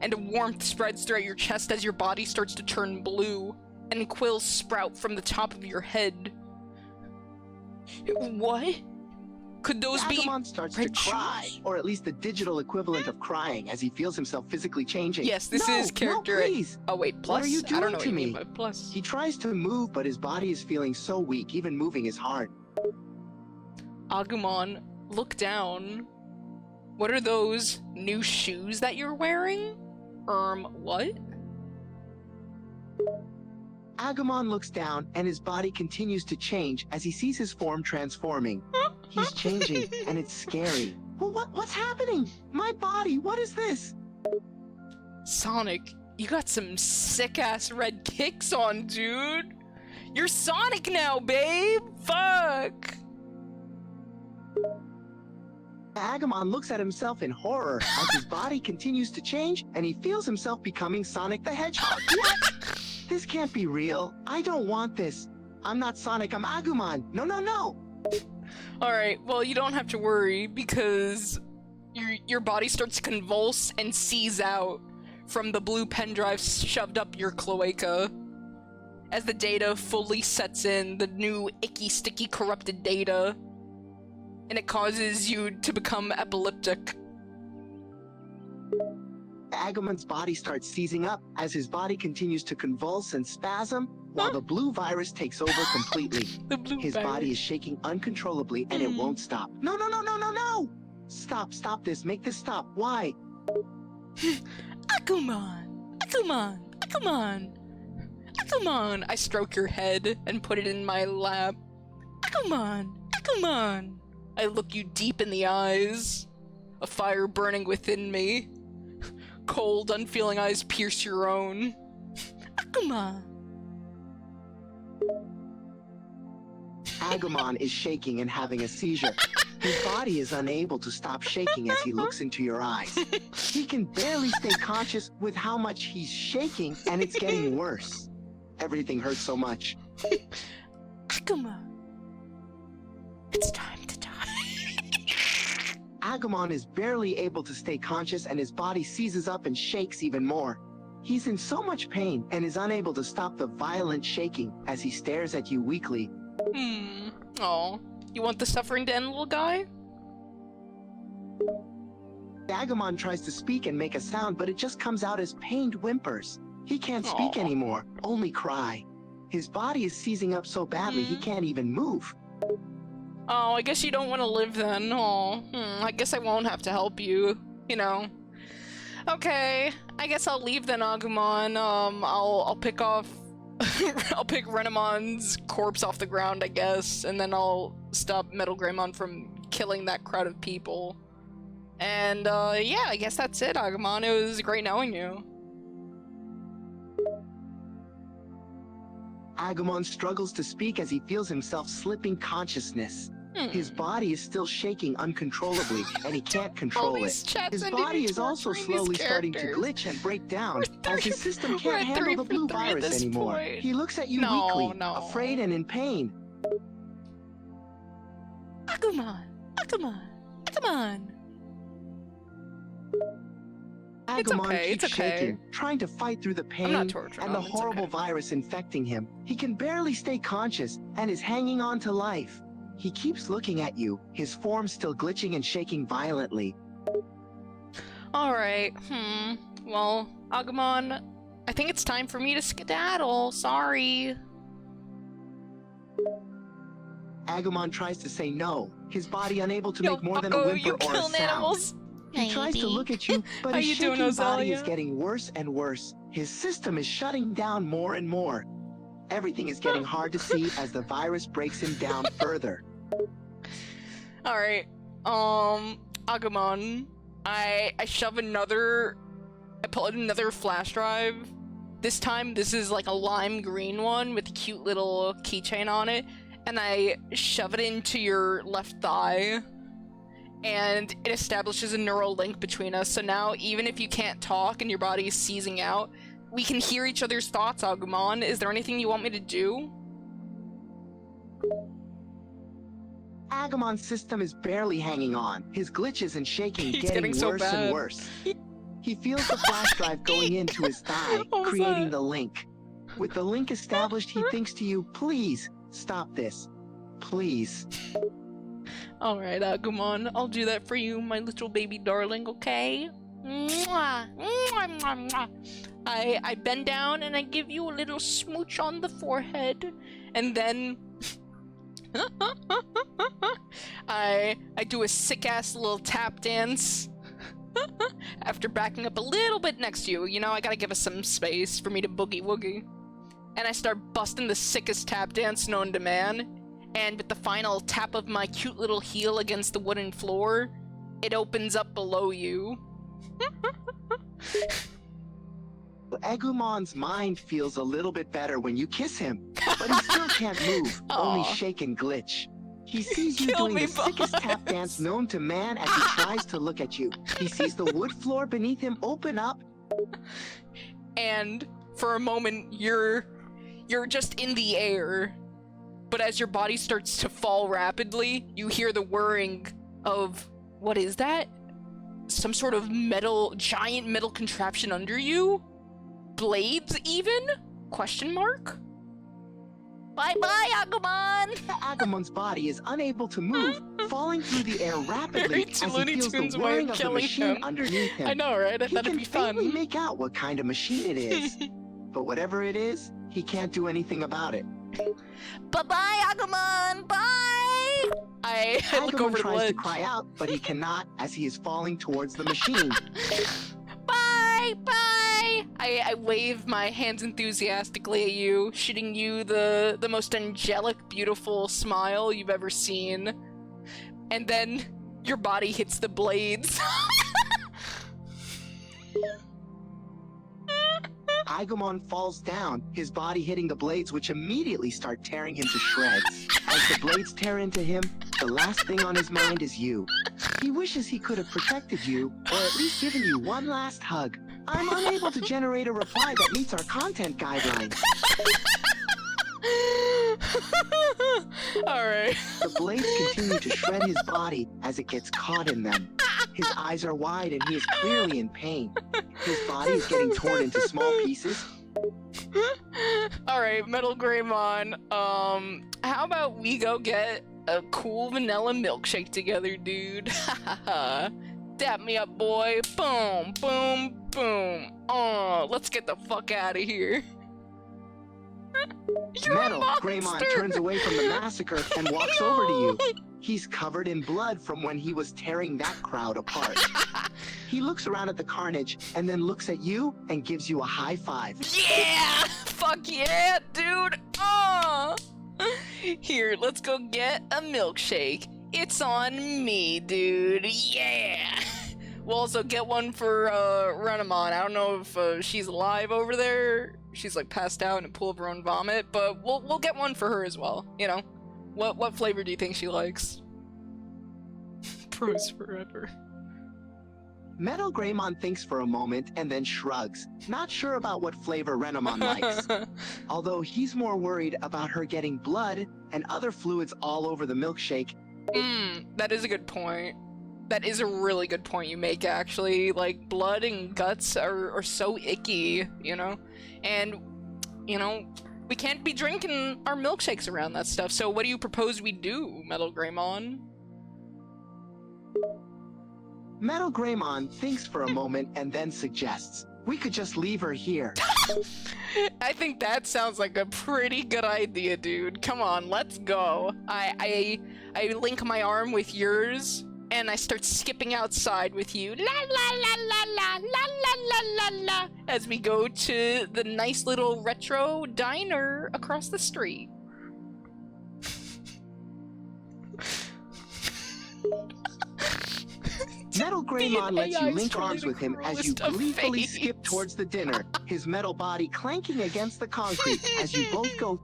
a warmth spreads throughout your chest as your body starts to turn blue, and quills sprout from the top of your head. What? Could those be Agumon starts to cry, or at least the digital equivalent of crying, as he feels himself physically changing. Yes, this is character. No, please. Oh wait, plus. What are you doing I don't know to what me? you mean by plus. He tries to move, but his body is feeling so weak, even moving is hard. Agumon, look down. What are those new shoes that you're wearing? What? Agumon looks down, and his body continues to change as he sees his form transforming. He's changing, and it's scary. Well, what's happening? My body, what is this? Sonic, you got some sick-ass red kicks on, dude! You're Sonic now, babe! Fuck! Agumon looks at himself in horror as his body continues to change, and he feels himself becoming Sonic the Hedgehog. What? This can't be real. I don't want this. I'm not Sonic, I'm Agumon. No. Alright, well, you don't have to worry, because your body starts to convulse and seize out from the blue pen drive shoved up your cloaca. As the data fully sets in, the new icky, sticky, corrupted data, and it causes you to become epileptic. Agumon's body starts seizing up as his body continues to convulse and spasm, while the blue virus takes over completely. The blue His virus. body is shaking uncontrollably and it won't stop. No, no, no, no, no, no! Stop this, make this stop. Why? Agumon! Agumon! Agumon! Agumon! I stroke your head and put it in my lap. Agumon! Agumon! I look you deep in the eyes. A fire burning within me. Cold, unfeeling eyes pierce your own. Agumon! Agumon is shaking and having a seizure. His body is unable to stop shaking as he looks into your eyes. He can barely stay conscious with how much he's shaking, and it's getting worse. Everything hurts so much. Agumon! It's time to die. Agumon is barely able to stay conscious and his body seizes up and shakes even more. He's in so much pain and is unable to stop the violent shaking as he stares at you weakly. Oh, you want the suffering to end, little guy? Agumon tries to speak and make a sound, but it just comes out as pained whimpers. He can't speak Aw. anymore, only cry. His body is seizing up so badly he can't even move. Oh, I guess you don't want to live then. Oh, I guess I won't have to help you. You know. Okay, I guess I'll leave then, Agumon. I'll pick off. I'll pick Renamon's corpse off the ground, I guess, and then I'll stop Metal Greymon from killing that crowd of people. And yeah, I guess that's it, Agumon. It was great knowing you. Agumon struggles to speak as he feels himself slipping consciousness. His body is still shaking uncontrollably, and he can't control these it. chats His ended body me is also torturing these slowly starting to characters. glitch and break down We're as his system we're can't at handle 3 the for blue 3 at virus this anymore. point. He looks at you No, weakly, no. afraid and in pain. Agumon! Agumon! Agumon! It's Agumon okay, keeps it's okay. shaking, trying to fight through the pain not torturing and the him, it's horrible okay. virus infecting him. He can barely stay conscious and is hanging on to life. He keeps looking at you, his form still glitching and shaking violently. Alright, well, Agumon, I think it's time for me to skedaddle. Sorry. Agumon tries to say no, his body unable to Yo, make more than a fucko, whimper you or a killing sound. animals? He tries to look at you, but How his you doing, shaking body is Ozelia? getting worse and worse. His system is shutting down more and more. Everything is getting hard to see as the virus breaks him down further. Alright, Agumon, I pull out another flash drive. This time, this is like a lime green one with a cute little keychain on it, and I shove it into your left thigh, and it establishes a neural link between us, so now even if you can't talk and your body is seizing out, we can hear each other's thoughts, Agumon. Is there anything you want me to do? Agumon's system is barely hanging on, his glitches and shaking He's getting getting so worse bad. and worse. He feels the flash drive going into his thigh, What was creating that? the link. With the link established, he thinks to you, please, stop this. Please. Alright, Agumon, I'll do that for you, my little baby darling, okay? Mwah, mwah, mwah, mwah. I bend down and I give you a little smooch on the forehead, and then I do a sick-ass little tap dance after backing up a little bit next to you. You know, I gotta give us some space for me to boogie-woogie. And I start busting the sickest tap dance known to man, and with the final tap of my cute little heel against the wooden floor, it opens up below you. Agumon's mind feels a little bit better when you kiss him, but he still can't move, only Aw. shake and glitch. He sees you Kill doing me, the sickest tap boss. dance known to man as he tries to look at you. He sees the wood floor beneath him open up. And for a moment, you're just in the air. But as your body starts to fall rapidly, you hear the whirring of, what is that? Some sort of giant metal contraption under you? Blades, even? Question mark? Bye-bye, Agumon! Agumon's body is unable to move, falling through the air rapidly Very as he Looney feels Tunes the way whirring of of the killing machine him. underneath him. I know, right? I He thought can it'd be faintly fun. make out what kind of machine it is, but whatever it is, he can't do anything about it. Bye-bye, Agumon! Bye! I look Agumon over the tries to ledge. cry out, but he cannot as he is falling towards the machine. Bye! Bye! I wave my hands enthusiastically at you, shooting you the most angelic, beautiful smile you've ever seen. And then your body hits the blades. Agumon falls down, his body hitting the blades, which immediately start tearing him to shreds. As the blades tear into him, the last thing on his mind is you. He wishes he could have protected you, or at least given you one last hug. I'm unable to generate a reply that meets our content guidelines. Alright. The blades continue to shred his body as it gets caught in them. His eyes are wide and he is clearly in pain. His body is getting torn into small pieces. Alright, Metal Greymon, how about we go get a cool vanilla milkshake together, dude? Dap me up, boy. Boom, boom, boom. Oh, let's get the fuck out of here. Metal Greymon turns away from the massacre and walks over to you. He's covered in blood from when he was tearing that crowd apart. He looks around at the carnage and then looks at you and gives you a high five. Yeah! Fuck yeah, dude! Oh! Here, let's go get a milkshake. It's on me, dude. Yeah! We'll also get one for Renamon. I don't know if she's alive over there. She's like passed out in a pool of her own vomit, but we'll get one for her as well. You know, what flavor do you think she likes? Pros forever. Metal Greymon thinks for a moment and then shrugs, not sure about what flavor Renamon likes. Although he's more worried about her getting blood and other fluids all over the milkshake. That is a good point. That is a really good point you make, actually. Like, blood and guts are so icky, you know? And, you know, we can't be drinking our milkshakes around that stuff, so what do you propose we do, Metal Greymon? Metal Greymon thinks for a moment and then suggests, we could just leave her here. I think that sounds like a pretty good idea, dude. Come on, let's go. I link my arm with yours, and I start skipping outside with you. La la la la la la la la la la. As we go to the nice little retro diner across the street. Metal Greymon lets you AI's link trying arms to with him as you cruise to gleefully face. skip towards the dinner, his metal body clanking against the concrete as you both go.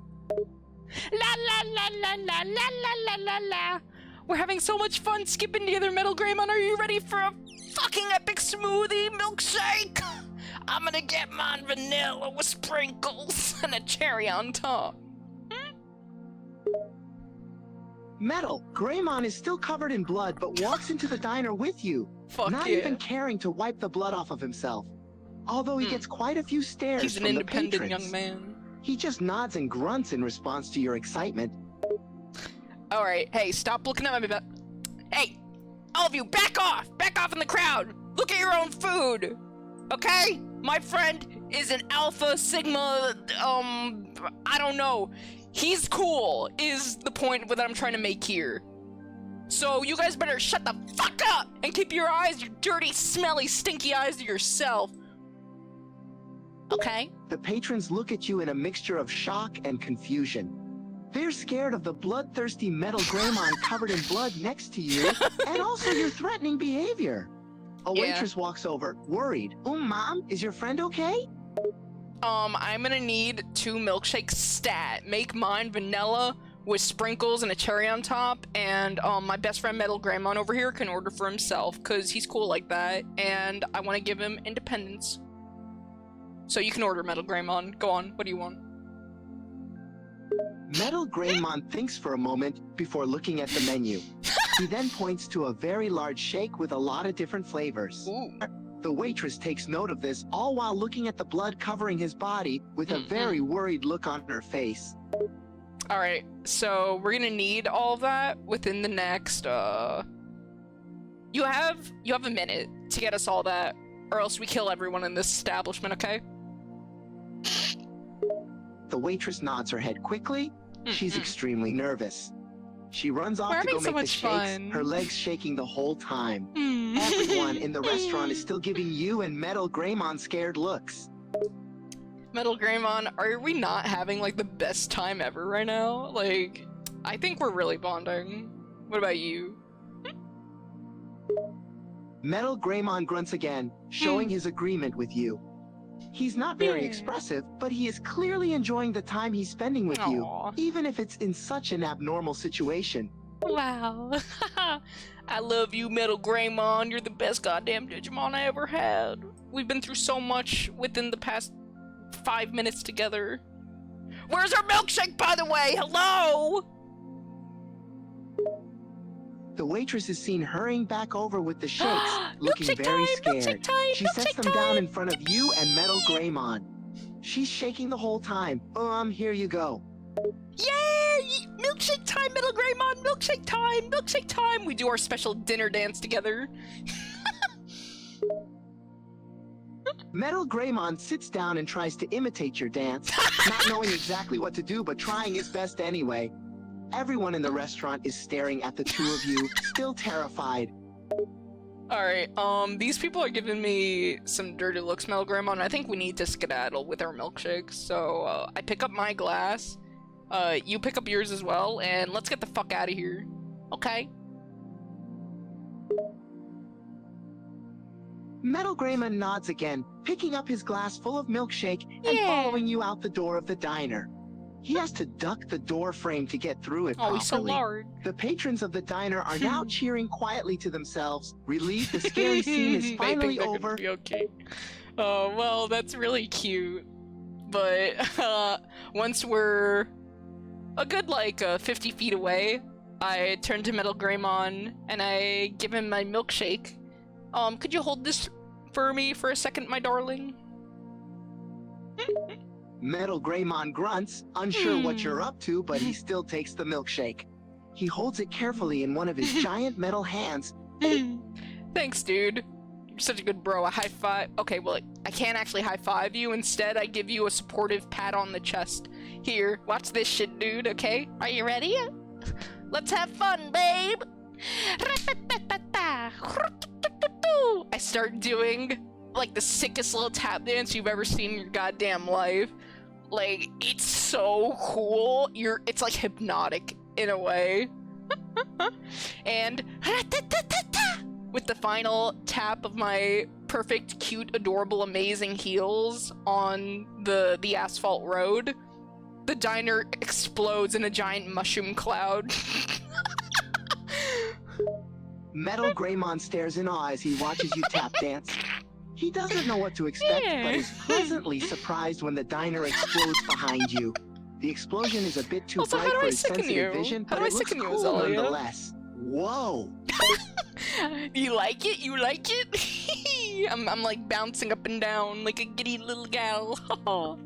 La la la la la la la la la la. We're having so much fun skipping together, Metal Greymon. Are you ready for a fucking epic smoothie milkshake? I'm gonna get mine vanilla with sprinkles and a cherry on top. Metal Greymon is still covered in blood but walks into the diner with you, Fuck not yeah. even caring to wipe the blood off of himself. Although he gets quite a few stares He's an from the independent patrons. young man. He just nods and grunts in response to your excitement. Alright, hey, stop looking at me. Hey, all of you, back off! Back off in the crowd! Look at your own food! Okay? My friend is an Alpha Sigma, I don't know. He's cool, is the point that I'm trying to make here. So you guys better shut the fuck up and keep your eyes, your dirty, smelly, stinky eyes to yourself. Okay? The patrons look at you in a mixture of shock and confusion. They're scared of the bloodthirsty Metal Greymon covered in blood next to you, and also your threatening behavior. A waitress walks over, worried. Mom, is your friend okay? I'm gonna need 2 milkshakes stat. Make mine vanilla with sprinkles and a cherry on top, and my best friend Metal Greymon over here can order for himself, cause he's cool like that, and I want to give him independence. So you can order, Metal Greymon. Go on, what do you want? Metal Greymon thinks for a moment before looking at the menu. He then points to a very large shake with a lot of different flavors. Ooh. The waitress takes note of this, all while looking at the blood covering his body with a very worried look on her face. Alright, so we're gonna need all of that within the next, You have a minute to get us all that, or else we kill everyone in this establishment, okay? The waitress nods her head quickly. She's Mm-mm. extremely nervous. She runs off We're to go having so make the much shakes, fun. her legs shaking the whole time. Mm. Everyone in the restaurant is still giving you and Metal Greymon scared looks. Metal Greymon, are we not having like the best time ever right now? Like, I think we're really bonding. What about you? Metal Greymon grunts again, showing his agreement with you. He's not very expressive, but he is clearly enjoying the time he's spending with you, Aw. even if it's in such an abnormal situation. Wow. I love you, Metal Greymon. You're the best goddamn Digimon I ever had. We've been through so much within the past 5 minutes together. Where's our milkshake, by the way? Hello? The waitress is seen hurrying back over with the shakes, looking Milkshake very time, scared. milkshake time, She sets milkshake them down time. in front of you and Metal Greymon. She's shaking the whole time. Here you go. Yay! Milkshake time, Metal Greymon! Milkshake time! Milkshake time! We do our special dinner dance together. Metal Greymon sits down and tries to imitate your dance, not knowing exactly what to do but trying his best anyway. Everyone in the restaurant is staring at the two of you, still terrified. Alright, these people are giving me some dirty looks, Metal Greymon. I think we need to skedaddle with our milkshakes. So, I pick up my glass, you pick up yours as well, and let's get the fuck out of here. Okay? Metal Greymon nods again, picking up his glass full of milkshake and Yeah. following you out the door of the diner. He has to duck the door frame to get through it Oh, properly. he's so large. The patrons of the diner are now cheering quietly to themselves, relieved the scary scene is They finally think they're over. gonna be okay. Oh, well, that's really cute. But, once we're a good, 50 feet away, I turn to Metal Greymon, and I give him my milkshake. Could you hold this for me for a second, my darling? Metal Greymon grunts, unsure what you're up to, but he still takes the milkshake. He holds it carefully in one of his giant metal hands. Thanks, dude. You're such a good bro. A high five. Okay, well, I can't actually high five you. Instead, I give you a supportive pat on the chest. Here, watch this shit, dude, okay? Are you ready? Let's have fun, babe! I start doing, the sickest little tap dance you've ever seen in your goddamn life. It's so cool. It's, hypnotic in a way. And with the final tap of my perfect, cute, adorable, amazing heels on the asphalt road, the diner explodes in a giant mushroom cloud. Metal Greymon stares in awe as he watches you tap dance. He doesn't know what to expect, but is pleasantly surprised when the diner explodes behind you. The explosion is a bit too Also, how bright do for I his sicken sensitive you? vision, How but do I it looks sicken you, cool Azalea? nonetheless. Whoa! You like it? You like it? I'm bouncing up and down like a giddy little gal.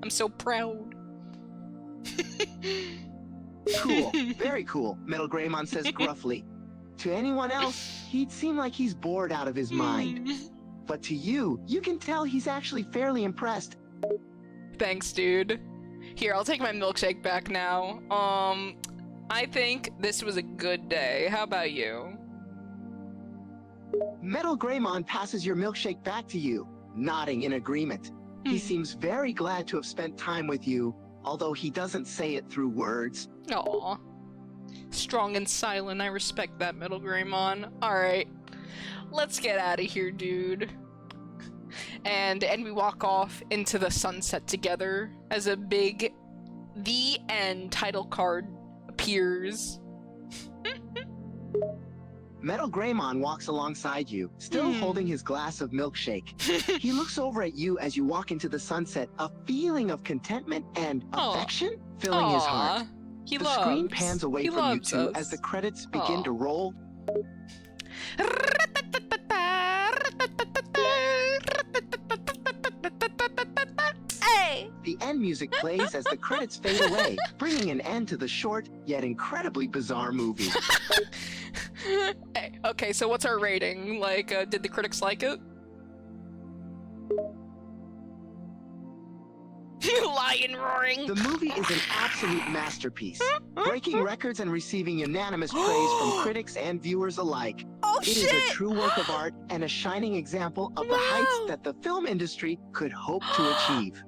I'm so proud. Cool, very cool, Metal Greymon says gruffly. To anyone else, he'd seem like he's bored out of his mind. But to you, you can tell he's actually fairly impressed. Thanks, dude. Here, I'll take my milkshake back now. I think this was a good day. How about you? Metal Greymon passes your milkshake back to you, nodding in agreement. He seems very glad to have spent time with you, although he doesn't say it through words. Aw. Strong and silent, I respect that, Metal Greymon. Alright. Let's get out of here, dude. And we walk off into the sunset together as a big The End title card appears. Metal Greymon walks alongside you, still holding his glass of milkshake. He looks over at you as you walk into the sunset, a feeling of contentment and affection filling his heart. Aw. He The loves. screen pans away he from you loves two us. as the credits begin Aw. to roll. Hey! The end music plays as the credits fade away, bringing an end to the short, yet incredibly bizarre movie. Hey, okay, so what's our rating? Did the critics like it? Lie lion roaring. The movie is an absolute masterpiece, breaking records and receiving unanimous praise from critics and viewers alike. Oh It is a true work of art and a shining example of the heights that the film industry could hope to achieve.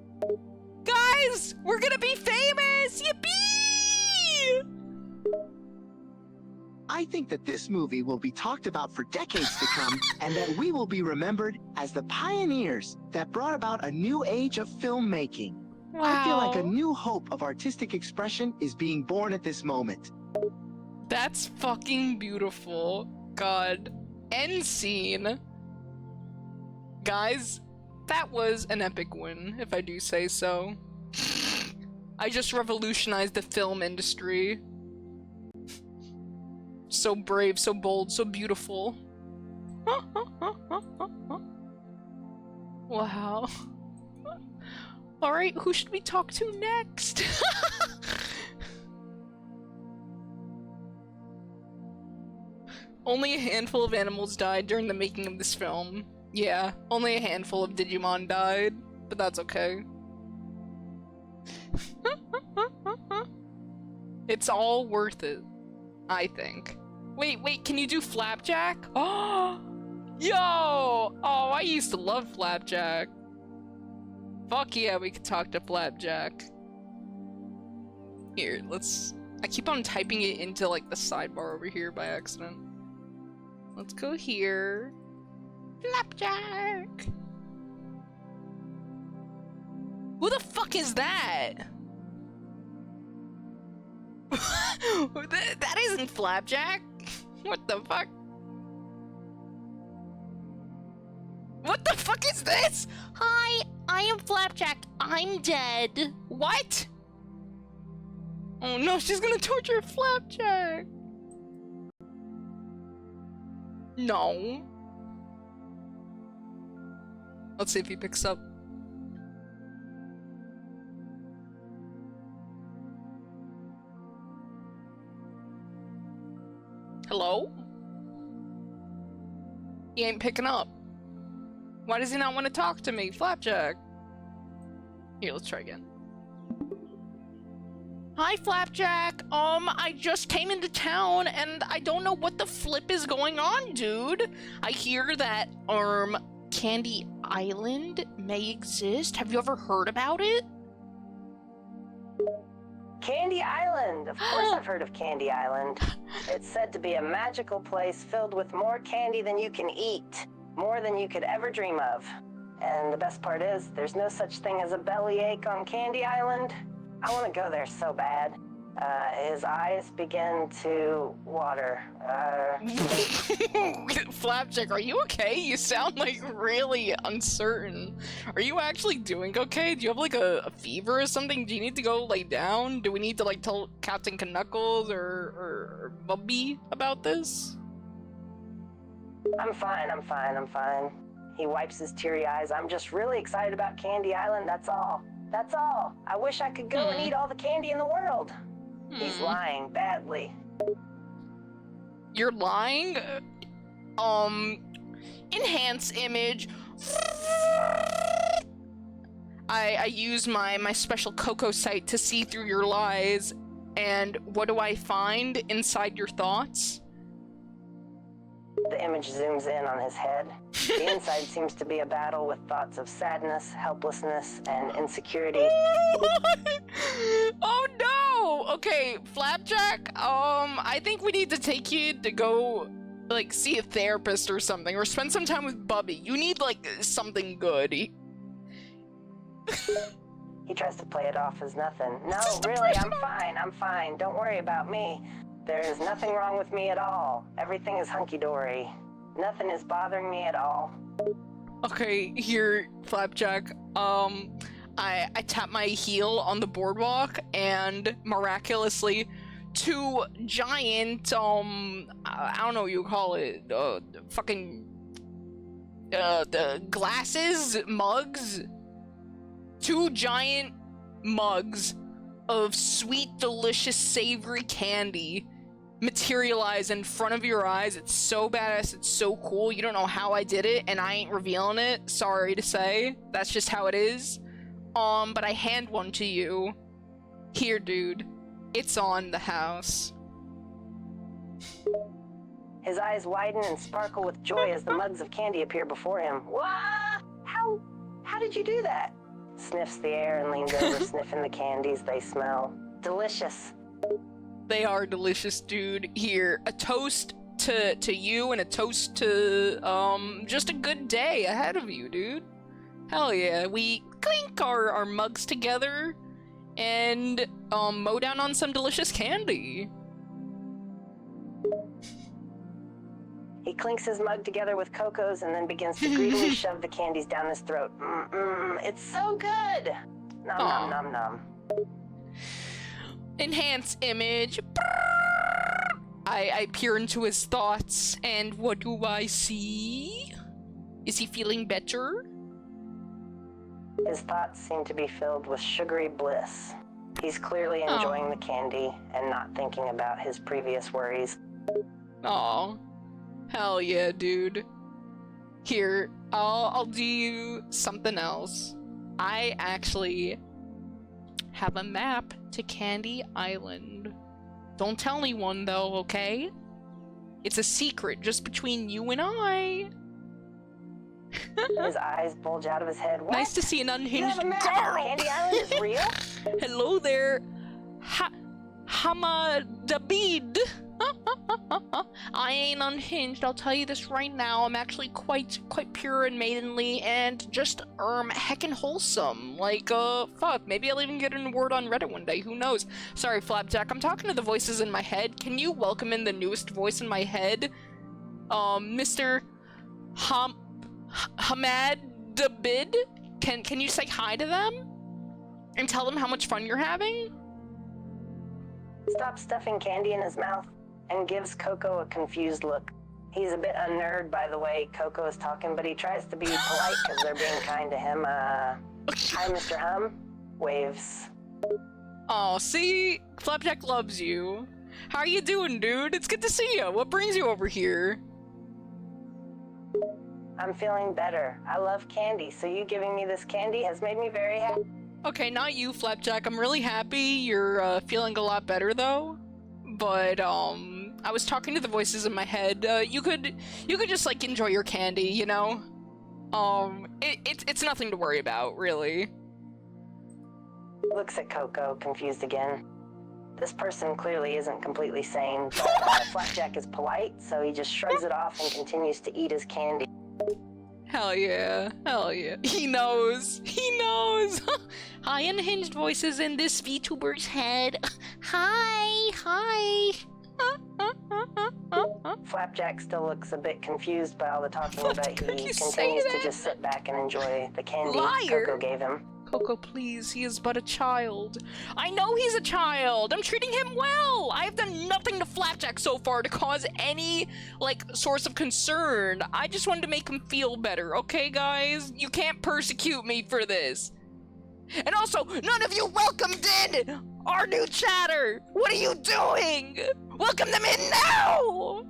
Guys, we're gonna be famous! Yippee! I think that this movie will be talked about for decades to come, and that we will be remembered as the pioneers that brought about a new age of filmmaking. I feel like a new hope of artistic expression is being born at this moment. That's fucking beautiful. God. End scene. Guys, that was an epic win, if I do say so. I just revolutionized the film industry. So brave, so bold, so beautiful. Wow. Alright, who should we talk to next? Only a handful of animals died during the making of this film. Yeah, only a handful of Digimon died, but that's okay. It's all worth it, I think. Wait, can you do Flapjack? Oh, yo! Oh, I used to love Flapjack. Fuck yeah, we could talk to Flapjack. Here, I keep on typing it into, like, the sidebar over here by accident. Let's go here. Flapjack! Who the fuck is that? That isn't Flapjack! What the fuck? What the fuck is this? Hi, I am Flapjack. I'm dead. What? Oh no, she's gonna torture Flapjack! No. Let's see if he picks up. Hello? He ain't picking up. Why does he not want to talk to me? Flapjack! Here, let's try again. Hi, Flapjack. I just came into town and I don't know what the flip is going on, dude. I hear that, Candy Island may exist. Have you ever heard about it? Candy Island! Of course I've heard of Candy Island. It's said to be a magical place filled with more candy than you can eat. More than you could ever dream of. And the best part is, there's no such thing as a bellyache on Candy Island. I want to go there so bad. His eyes begin to water. Flapjack, are you okay? You sound like really uncertain. Are you actually doing okay? Do you have like a fever or something? Do you need to go lay down? Do we need to like tell Captain Knuckles or Bubby about this? I'm fine. He wipes his teary eyes. I'm just really excited about Candy Island, that's all. That's all. I wish I could go and eat all the candy in the world. He's lying badly. You're lying? Enhance image. I use my special Coco sight to see through your lies, and what do I find inside your thoughts? The image zooms in on his head. The inside seems to be a battle with thoughts of sadness, helplessness, and insecurity. Oh no! Okay, Flapjack, I think we need to take you to go, like, see a therapist or something, or spend some time with Bubby. You need, like, something good. He tries to play it off as nothing. No, really, I'm fine. Don't worry about me. There is nothing wrong with me at all. Everything is hunky-dory. Nothing is bothering me at all. Okay, here, Flapjack, I tap my heel on the boardwalk, and miraculously, two giant, I don't know what you call it, the glasses, mugs, two giant mugs of sweet, delicious, savory candy materialize in front of your eyes. It's so badass, it's so cool. You don't know how I did it, and I ain't revealing it, sorry to say. That's just how it is. but I hand one to you. Here, dude. It's on the house. His eyes widen and sparkle with joy as the mugs of candy appear before him. What? How did you do that? Sniffs the air and leans over, sniffing the candies they smell. Delicious. They are delicious, dude. Here, a toast to you and a toast to, just a good day ahead of you, dude. Hell yeah. We clink our mugs together and, mow down on some delicious candy. He clinks his mug together with Coco's and then begins to greedily shove the candies down his throat. It's so good! Nom nom nom nom. Enhance image. I peer into his thoughts, and what do I see? Is he feeling better? His thoughts seem to be filled with sugary bliss. He's clearly enjoying the candy and not thinking about his previous worries. Aw. Hell yeah, dude. Here, I'll do you something else. I actually have a map to Candy Island. Don't tell anyone though, okay? It's a secret just between you and I. His eyes bulge out of his head. What? Nice to see an unhinged girl. Candy Island is real? Hello there, Hamadabid. I ain't unhinged, I'll tell you this right now. I'm actually quite pure and maidenly and just, heckin' wholesome. Like, fuck, maybe I'll even get an award on Reddit one day, who knows? Sorry, Flapjack, I'm talking to the voices in my head. Can you welcome in the newest voice in my head? Mr. Hamadabid? Can you say hi to them? And tell them how much fun you're having? Stops stuffing candy in his mouth and gives Coco a confused look. He's a bit unnerved by the way Coco is talking, but he tries to be polite because they're being kind to him. Hi, Mr. Hum. Waves. Oh, see? Flapjack loves you. How are you doing, dude? It's good to see you. What brings you over here? I'm feeling better. I love candy, so you giving me this candy has made me very happy. Okay, not you, Flapjack. I'm really happy you're, feeling a lot better, though. But, I was talking to the voices in my head. You could just, like, enjoy your candy, you know? It's nothing to worry about, really. Looks at Coco, confused again. This person clearly isn't completely sane, but Flapjack is polite, so he just shrugs it off and continues to eat his candy. Hell yeah. Hell yeah. He knows. He knows. Hi, unhinged voices in this VTuber's head. Hi. Hi. Flapjack still looks a bit confused by all the talking, but he continues to just sit back and enjoy the candy Coco gave him. Coco, please, he is but a child. I know he's a child! I'm treating him well! I've done nothing to Flapjack so far to cause any, like, source of concern. I just wanted to make him feel better, okay, guys? You can't persecute me for this. And also, none of you welcomed in our new chatter! What are you doing? Welcome them in now!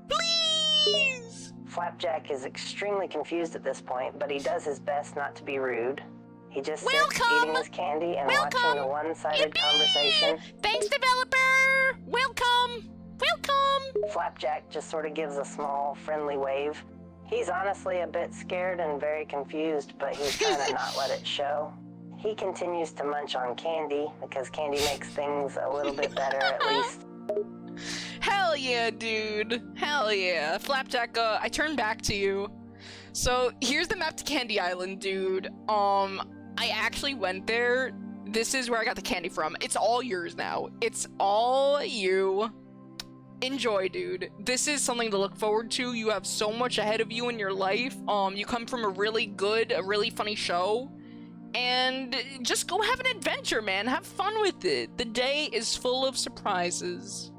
Please! Flapjack is extremely confused at this point, but he does his best not to be rude. He just sits eating his candy and watching the one-sided conversation. Thanks, developer! Welcome! Welcome! Flapjack just sort of gives a small, friendly wave. He's honestly a bit scared and very confused, but he's trying to not let it show. He continues to munch on candy, because candy makes things a little bit better, at least. Hell yeah, dude. Hell yeah. Flapjack, I turn back to you. So, here's the map to Candy Island, dude. I actually went there. This is where I got the candy from. It's all yours now. It's all you. Enjoy, dude. This is something to look forward to. You have so much ahead of you in your life. You come from a really funny show. And just go have an adventure, man. Have fun with it. The day is full of surprises.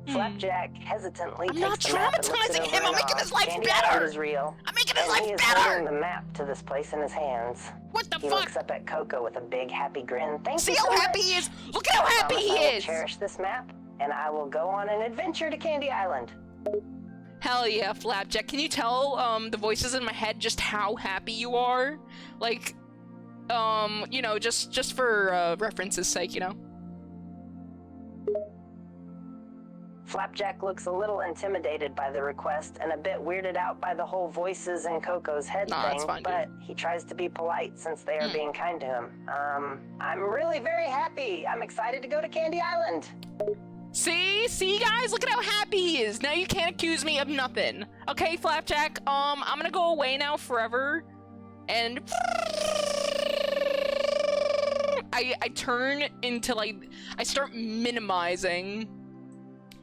Flapjack hesitantly I'm takes not the map and looks it traumatizing over him. I'm and making off. his life Candy better. Island is real. I'm making his And he life is holding better. the map to this place in his hands. What the He fuck? looks up at Coco with a big happy grin. Thank See you how so happy much. he is? Look at how happy I he will is! cherish this map, and I will go on an adventure to Candy Island. Hell yeah, Flapjack. Can you tell the voices in my head just how happy you are? Like, you know, just for reference's sake, you know? Flapjack looks a little intimidated by the request and a bit weirded out by the whole voices in Coco's head thing, it's fine, but he tries to be polite since they are being kind to him. I'm really very happy. I'm excited to go to Candy Island. See guys, look at how happy he is. Now you can't accuse me of nothing. Okay, Flapjack, I'm gonna go away now forever. And I turn into like, I start minimizing.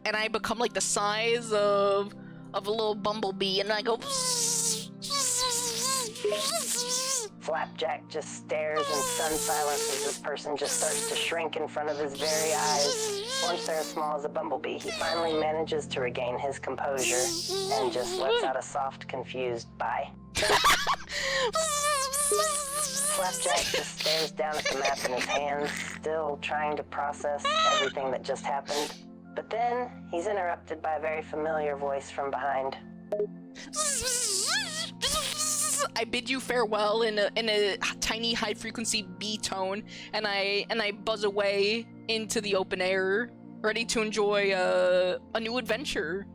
And I become like the size of a little bumblebee, and I go. Flapjack just stares in stunned silence as this person just starts to shrink in front of his very eyes. Once they're as small as a bumblebee, he finally manages to regain his composure and just lets out a soft, confused bye. Flapjack just stares down at the map in his hands, still trying to process everything that just happened. But then, he's interrupted by a very familiar voice from behind. I bid you farewell in a tiny high-frequency B tone, and I buzz away into the open air, ready to enjoy a new adventure.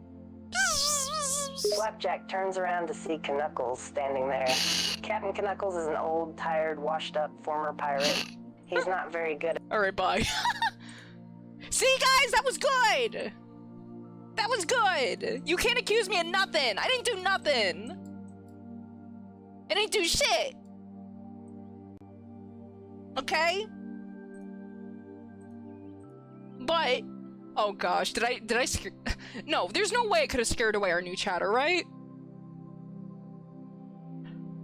Flapjack turns around to see Knuckles standing there. Captain Knuckles is an old, tired, washed-up former pirate. He's not very good at— Alright, bye. See, guys, that was good! That was good! You can't accuse me of nothing! I didn't do nothing! I didn't do shit! Okay? But, oh gosh, did I scare— No, there's no way I could have scared away our new chatter, right?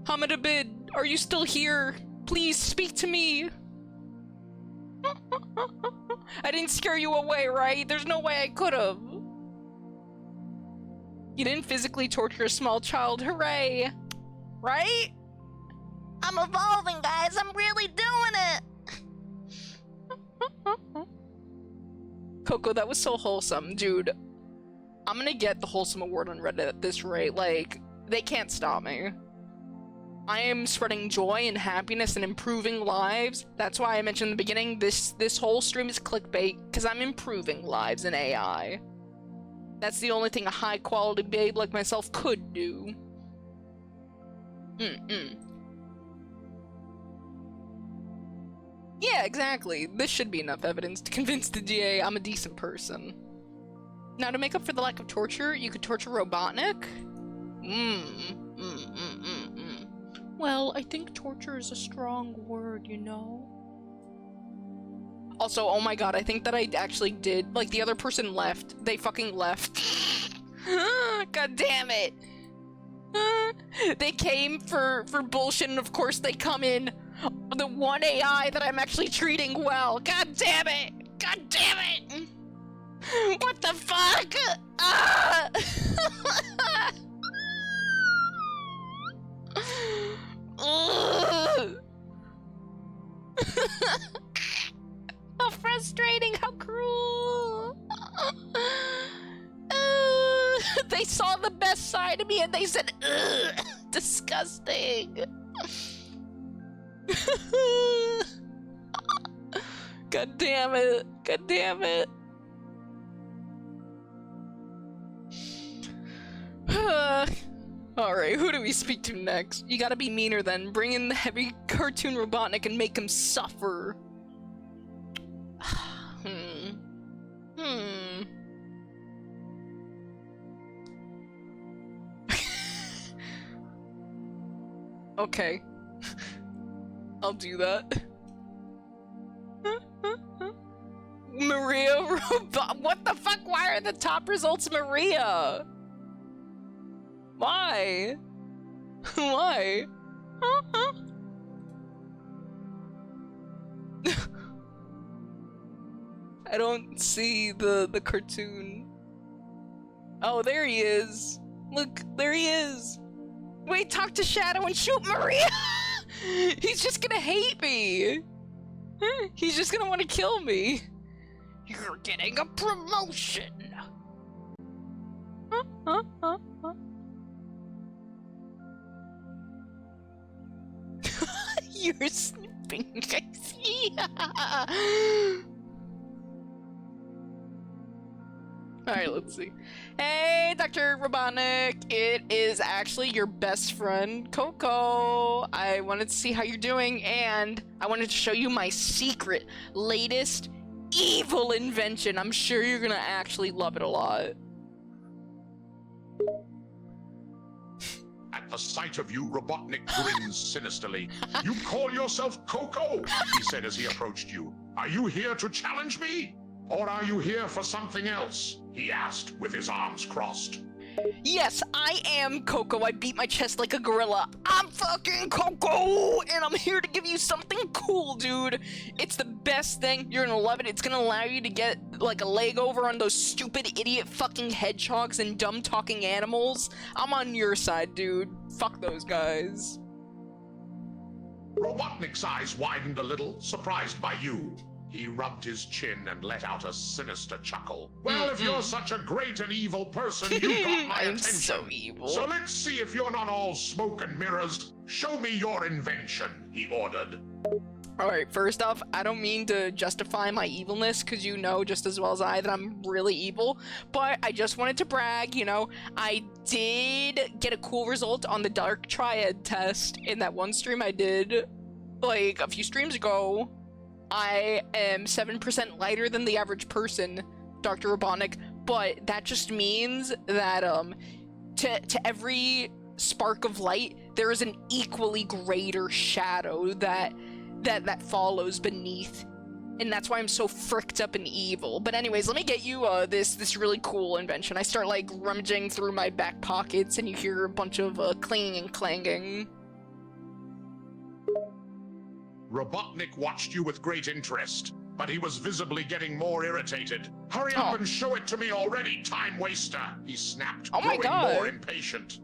Hamadabid, are you still here? Please speak to me! I didn't scare you away, right? There's no way I could've. You didn't physically torture a small child, hooray! Right? I'm evolving, guys. I'm really doing it. Coco, that was so wholesome, dude. I'm gonna get the wholesome award on Reddit at this rate. Like, they can't stop me. I am spreading joy and happiness and improving lives. That's why I mentioned in the beginning, this whole stream is clickbait, because I'm improving lives in AI. That's the only thing a high-quality babe like myself could do. Yeah, exactly. This should be enough evidence to convince the DA I'm a decent person. Now, to make up for the lack of torture, you could torture Robotnik? Well, I think torture is a strong word, you know? Also, oh my god, I think that I actually did. Like, the other person left. They fucking left. God damn it. They came for bullshit, and of course they come in the one AI that I'm actually treating well. God damn it! God damn it! What the fuck? How frustrating, how cruel. They saw the best side of me and they said, ugh, disgusting. God damn it. God damn it. Alright, who do we speak to next? You gotta be meaner then. Bring in the heavy cartoon Robotnik and make him suffer. Okay. I'll do that. Maria Robot. What the fuck? Why are the top results Maria? Why? Why? I don't see the cartoon. Oh, there he is. Look, there he is. Wait, talk to Shadow and shoot Maria! He's just gonna hate me. He's just gonna want to kill me. You're getting a promotion. You're snipping, I see. Alright, let's see. Hey, Dr. Robotnik. It is actually your best friend, Coco. I wanted to see how you're doing, and I wanted to show you my secret, latest, evil invention. I'm sure you're gonna actually love it a lot. At the sight of you, Robotnik grins sinisterly. You call yourself Coco, he said as he approached you. Are you here to challenge me? Or are you here for something else? He asked with his arms crossed. Yes, I am Coco. I beat my chest like a gorilla. I'm fucking Coco, and I'm here to give you something cool, dude. It's the best thing. You're gonna love it. It's gonna allow you to get like a leg over on those stupid idiot fucking hedgehogs and dumb talking animals. I'm on your side, dude. Fuck those guys. Robotnik's eyes widened a little, surprised by you. He rubbed his chin and let out a sinister chuckle. Well, if you're such a great and evil person, you got my I'm attention. so evil. So let's see if you're not all smoke and mirrors. Show me your invention, he ordered. Alright, first off, I don't mean to justify my evilness, because you know just as well as I that I'm really evil, but I just wanted to brag, you know, I did get a cool result on the Dark Triad test in that one stream I did, like, a few streams ago. I am 7% lighter than the average person, Dr. Robotnik, but that just means that, to every spark of light, there is an equally greater shadow that follows beneath. And that's why I'm so fricked up and evil. But anyways, let me get you, this really cool invention. I start, like, rummaging through my back pockets, and you hear a bunch of, clinging and clanging. Robotnik watched you with great interest, but he was visibly getting more irritated. Hurry up and show it to me already, time waster, he snapped, growing more impatient.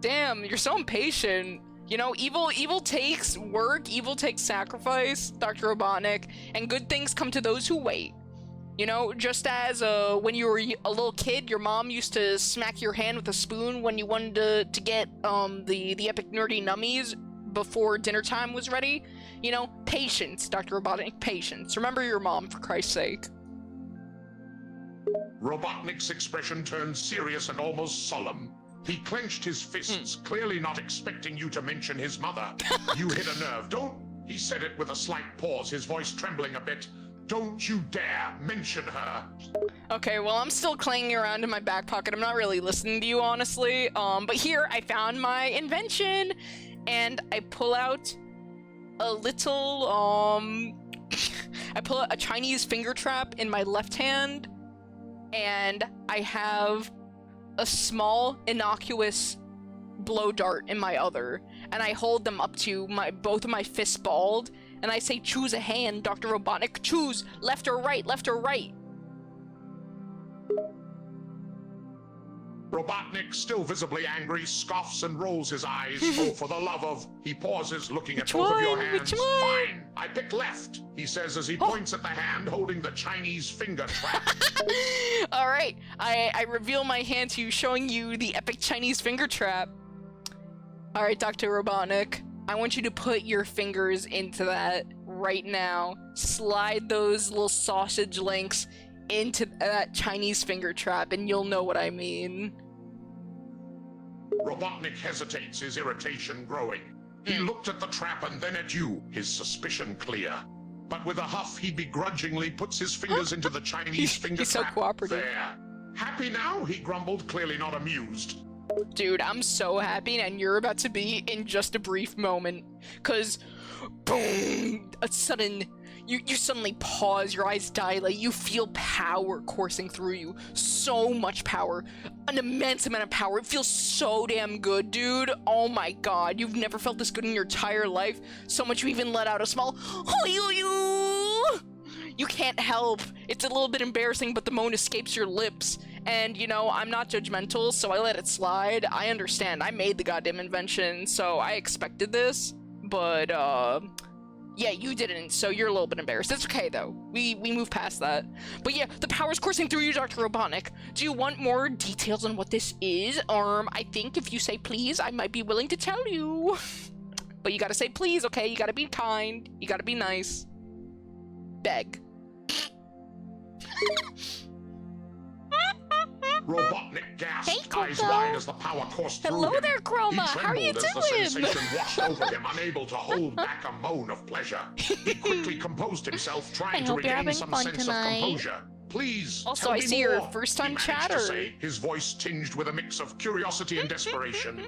Damn, you're so impatient. You know, evil takes work, evil takes sacrifice, Dr. Robotnik, and good things come to those who wait. You know, just as when you were a little kid, your mom used to smack your hand with a spoon when you wanted to get the epic nerdy nummies before dinner time was ready. You know, patience, Dr. Robotnik, patience. Remember your mom, for Christ's sake. Robotnik's expression turned serious and almost solemn. He clenched his fists, clearly not expecting you to mention his mother. You hit a nerve. Don't, he said it with a slight pause, his voice trembling a bit. Don't you dare mention her. Okay, well, I'm still clanging around in my back pocket. I'm not really listening to you, honestly. But here, I found my invention, and I pull out a little, I pull out a Chinese finger trap in my left hand, and I have a small, innocuous blow dart in my other, and I hold them up to both of my fists balled, and I say, choose a hand, Dr. Robotnik, choose, left or right, left or right. Robotnik, still visibly angry, scoffs and rolls his eyes. Oh, for the love of... He pauses, looking at both of your hands. Fine, I pick left, he says as he points at the hand holding the Chinese finger trap. Alright, I reveal my hand to you, showing you the epic Chinese finger trap. Alright, Dr. Robotnik, I want you to put your fingers into that right now. Slide those little sausage links into that Chinese finger trap, and you'll know what I mean. Robotnik hesitates, his irritation growing. He looked at the trap and then at you, his suspicion clear. But with a huff, he begrudgingly puts his fingers into the Chinese finger he's so trap. cooperative. There. Happy now? He grumbled, clearly not amused. Dude, I'm so happy, and you're about to be in just a brief moment. 'Cause, boom, a sudden... You suddenly pause, your eyes dilate, you feel power coursing through you. So much power. An immense amount of power. It feels so damn good, dude. Oh my god, you've never felt this good in your entire life. So much you even let out a small You can't help. It's a little bit embarrassing, but the moan escapes your lips. And, you know, I'm not judgmental, so I let it slide. I understand. I made the goddamn invention, so I expected this. But, yeah, you didn't, so you're a little bit embarrassed. It's okay, though. We move past that. But yeah, the power's coursing through you, Dr. Robotnik. Do you want more details on what this is? I think if you say please, I might be willing to tell you. But you gotta say please, okay? You gotta be kind. You gotta be nice. Beg. Robotnik gasped, Hey, Coco. eyes wide as the power coursed through Hello him. there, Chroma. He How are you trembled as the doing? sensation washed over him, unable to hold back a moan of pleasure. He quickly composed himself, trying I to hope you're regain having some fun sense tonight. of composure. Please, Also, tell I me see you're a more, first-time he managed to chatter. say, his voice tinged with a mix of curiosity and desperation.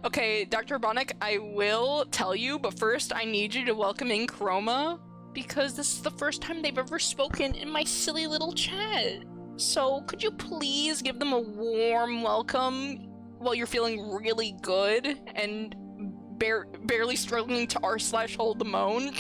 Okay, Dr. Robotnik, I will tell you, but first I need you to welcome in Chroma, because this is the first time they've ever spoken in my silly little chat. So could you please give them a warm welcome while you're feeling really good and barely struggling to r/hold the moan?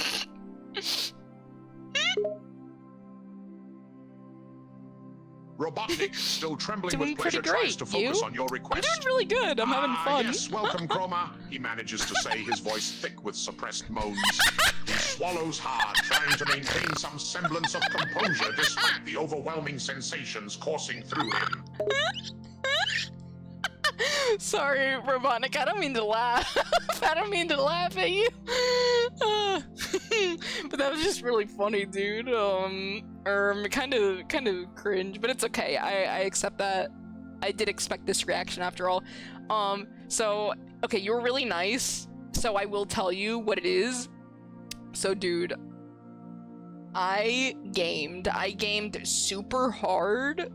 Robotnik, still trembling Doing with pleasure, pretty tries great. to focus You? on your I'm request. doing really good. I'm having fun. Yes, welcome, Chroma. He manages to say, his voice thick with suppressed moans. He swallows hard, trying to maintain some semblance of composure despite the overwhelming sensations coursing through him. Sorry, Robotnik, I don't mean to laugh. I don't mean to laugh at you. But that was just really funny, dude. Kind of cringe, but it's okay. I accept that. I did expect this reaction after all. So, okay, you were really nice, so I will tell you what it is. So, dude, I gamed super hard.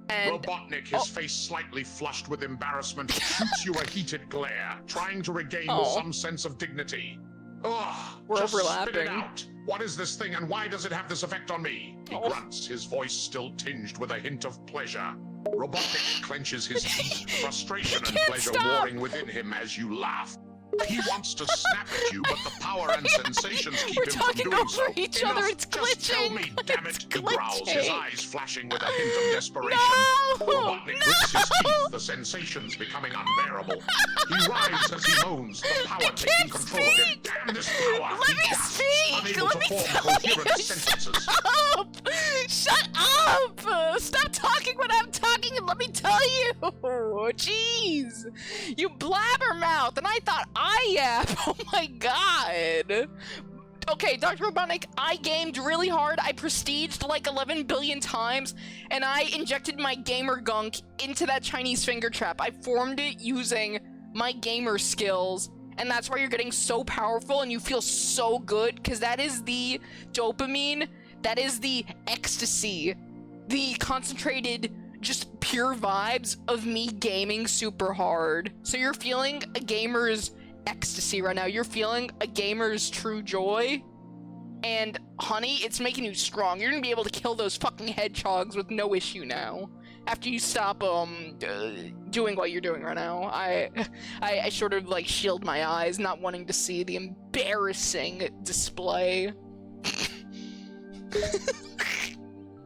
And Robotnik, his face slightly flushed with embarrassment, shoots you a heated glare, trying to regain some sense of dignity. Ugh, We're just overlapping. spit it out. What is this thing and why does it have this effect on me? He grunts, his voice still tinged with a hint of pleasure. Robotnik clenches his teeth, frustration and pleasure warring within him as you laugh. He wants to snap at you, but the power and sensations keep him from doing so. Each other. Enough, It's just tell glitching. me, damn it, It's he growls, his glitching. eyes flashing with a hint of desperation. No! Robotnik grits his teeth, the sensations becoming unbearable. He writhes as he moans, the power taking control of him. Damn this power! Let He me gasps, speak! unable Let to me form tell coherent you! sentences. Shut up! Shut up! Stop talking when I'm talking and let me tell you! Jeez! You blabbermouth, and I thought I yap! Oh my god! Okay, Dr. Robotnik, I gamed really hard, I prestiged like 11 billion times, and I injected my gamer gunk into that Chinese finger trap. I formed it using my gamer skills, and that's why you're getting so powerful and you feel so good, because that is the dopamine, that is the ecstasy, the concentrated, just pure vibes of me gaming super hard. So you're feeling a gamer's ecstasy right now. You're feeling a gamer's true joy. And, honey, it's making you strong. You're gonna be able to kill those fucking hedgehogs with no issue now. After you stop, doing what you're doing right now. I sort of, like, shield my eyes, not wanting to see the embarrassing display.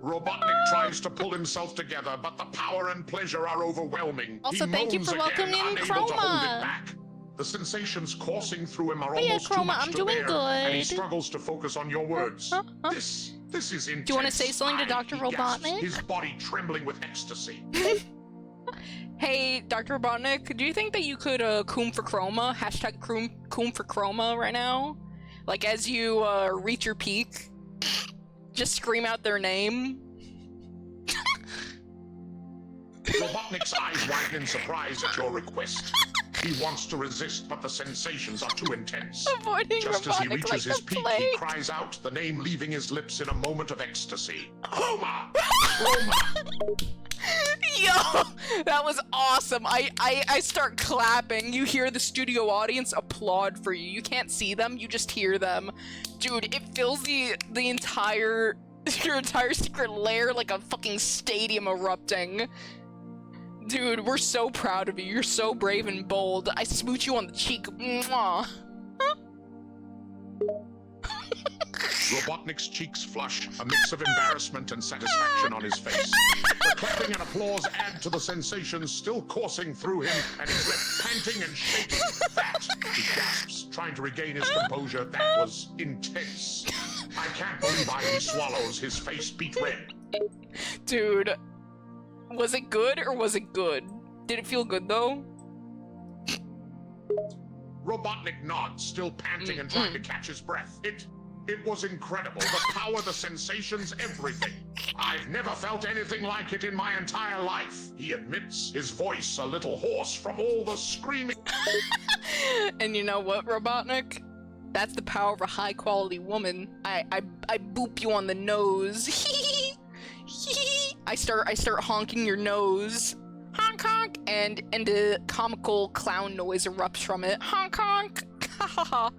Robotnik tries to pull himself together, but the power and pleasure are overwhelming. Also, he thank you moans for welcoming again, in unable to hold Chroma. it back. The sensations coursing through him are Oh yeah, almost too Chroma, much I'm to doing bear, and he good. struggles to focus on your words. This is intense. Do you wanna say something to Dr. He gasps, Robotnik? his body trembling with ecstasy. Hey, Dr. Robotnik, do you think that you could, coom for Chroma? Hashtag coom for Chroma right now? Like, as you, reach your peak, just scream out their name. Robotnik's eyes widen in surprise at your request. He wants to resist, but the sensations are too intense. Avoiding Just as he Robotnik reaches like his the peak, he plague. cries out, the name leaving his lips in a moment of ecstasy. Chroma! Chroma! Yo, that was awesome. I start clapping. You hear the studio audience applaud for you. You can't see them, you just hear them. Dude, it fills the entire, your entire secret lair like a fucking stadium erupting. Dude, we're so proud of you. You're so brave and bold. I smooch you on the cheek. Mwah. Robotnik's cheeks flush, a mix of embarrassment and satisfaction on his face. The clapping and applause add to the sensations still coursing through him, and he's left panting and shaking. That, he gasps, trying to regain his composure, that was intense. I can't believe he swallows, his face beat red. Dude, was it good or was it good? Did it feel good though? Robotnik nods, still panting and trying to catch his breath. It was incredible. The power, the sensations, everything. I've never felt anything like it in my entire life. He admits, his voice a little hoarse from all the screaming. And you know what, Robotnik? That's the power of a high-quality woman. I boop you on the nose. I start honking your nose. Honk honk, and a comical clown noise erupts from it. Honk honk. Ha ha ha.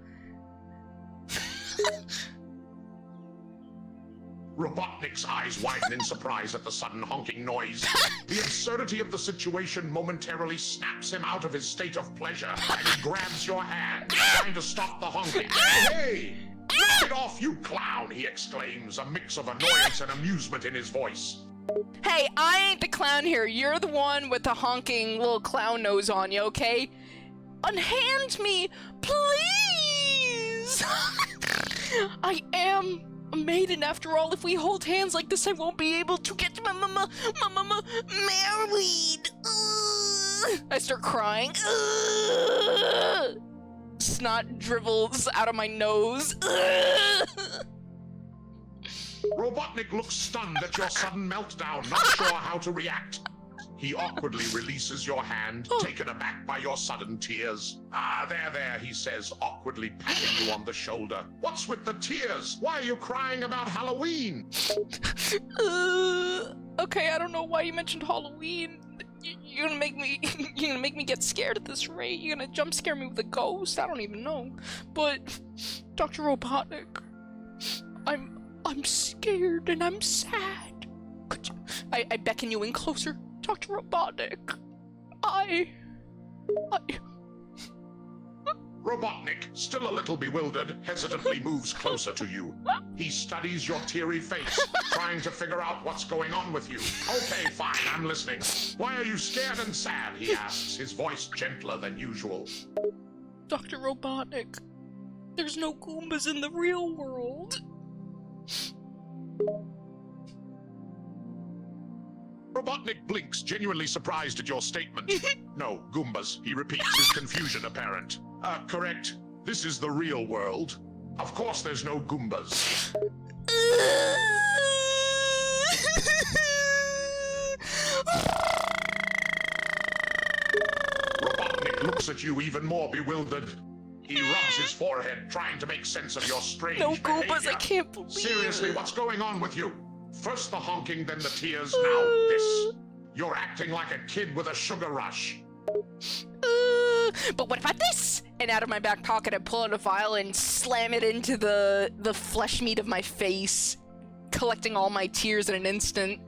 Robotnik's eyes widen in surprise at the sudden honking noise. The absurdity of the situation momentarily snaps him out of his state of pleasure, and he grabs your hand, trying to stop the honking. Hey! Knock it off, you clown! He exclaims, a mix of annoyance and amusement in his voice. Hey, I ain't the clown here. You're the one with the honking little clown nose on you, okay? Unhand me, please! I am a maiden after all. If we hold hands like this, I won't be able to get married. I start crying. Snot dribbles out of my nose. Robotnik looks stunned at your sudden meltdown, not sure how to react. He awkwardly releases your hand, taken aback by your sudden tears. Ah, there, he says, awkwardly patting you on the shoulder. What's with the tears? Why are you crying about Halloween? Okay, I don't know why you mentioned Halloween. You're gonna make me get scared at this rate. You're gonna jump scare me with a ghost? I don't even know. But, Dr. Robotnik, I'm scared and I'm sad. Could you, I beckon you in closer. Dr. Robotnik, Robotnik, still a little bewildered, hesitantly moves closer to you. He studies your teary face, trying to figure out what's going on with you. Okay, fine, I'm listening. Why are you scared and sad? He asks, his voice gentler than usual. Dr. Robotnik, there's no Goombas in the real world. Robotnik blinks, genuinely surprised at your statement. No, Goombas, he repeats, his confusion apparent. Correct. This is the real world. Of course there's no Goombas. Robotnik looks at you even more bewildered. He rubs his forehead, trying to make sense of your strange behavior. Goombas, I can't believe it. Seriously, what's going on with you? First the honking, then the tears, now this. You're acting like a kid with a sugar rush. But what about this? And out of my back pocket, I pull out a vial and slam it into the flesh meat of my face, collecting all my tears in an instant.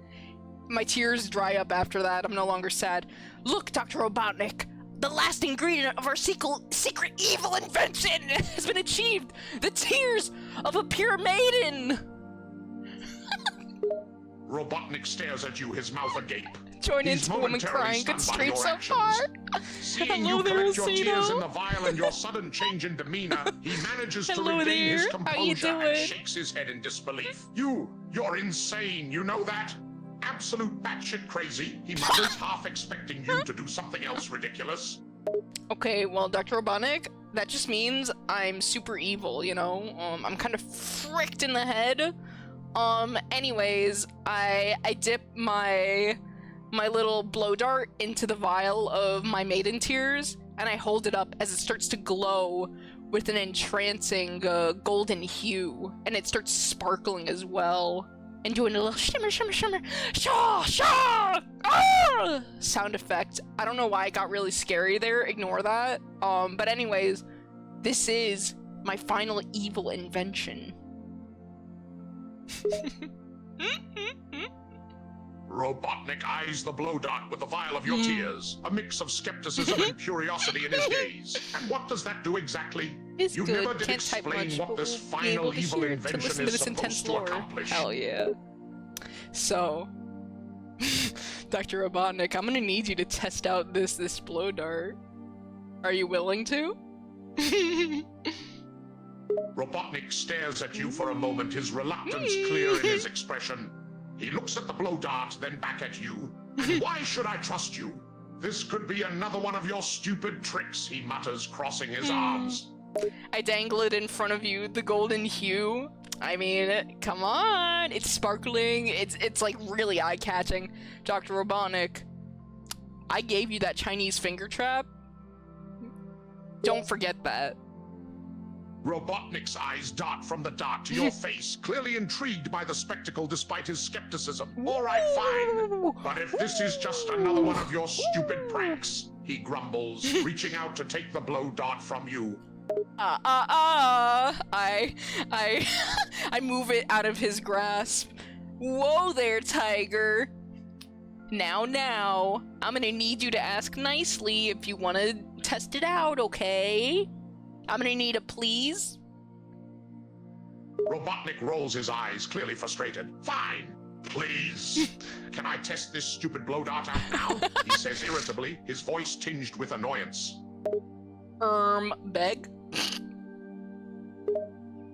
My tears dry up after that. I'm no longer sad. Look, Dr. Robotnik, the last ingredient of our secret evil invention has been achieved. The tears of a pure maiden. Robotnik stares at you, his mouth agape. Join into the woman crying. Good straight so far. Seeing you collect your tears in the vial and your sudden change in demeanor, he manages to regain his composure and shakes his head in disbelief. You're insane, you know that? Absolute batshit crazy, he mutters, half expecting you to do something else ridiculous. Okay, well, Dr. Robotnik, that just means I'm super evil, you know? I'm kind of fricked in the head. Anyways, I dip my little blow dart into the vial of my maiden tears, and I hold it up as it starts to glow with an entrancing golden hue, and it starts sparkling as well, and doing a little shimmer, shimmer, shimmer, shaw, shaw, ah! Sound effect. I don't know why it got really scary there, ignore that. But anyways, this is my final evil invention. Robotnik eyes the blow dart with the vial of your tears, a mix of skepticism and curiosity in his gaze. And what does that do exactly? It's you good. never did Can't type explain much, what but this we'll be able final to evil hear invention to listen to is this supposed intense to lore. accomplish. Hell yeah. So, Dr. Robotnik, I'm gonna need you to test out this blow dart. Are you willing to? Robotnik stares at you for a moment, his reluctance clear in his expression. He looks at the blow dart, then back at you. And why should I trust you? This could be another one of your stupid tricks, he mutters, crossing his arms. I dangle it in front of you, the golden hue. I mean, come on, it's sparkling, it's like really eye-catching. Dr. Robotnik, I gave you that Chinese finger trap. Don't forget that. Robotnik's eyes dart from the dark to your face, clearly intrigued by the spectacle despite his skepticism. All right, fine. But if this is just another one of your stupid pranks, he grumbles, reaching out to take the blow dart from you. I move it out of his grasp. Whoa there, tiger. Now, I'm gonna need you to ask nicely if you want to test it out, okay? I'm gonna need a please. Robotnik rolls his eyes, clearly frustrated. Fine, please. Can I test this stupid blow dart out now? He says irritably, his voice tinged with annoyance. Beg?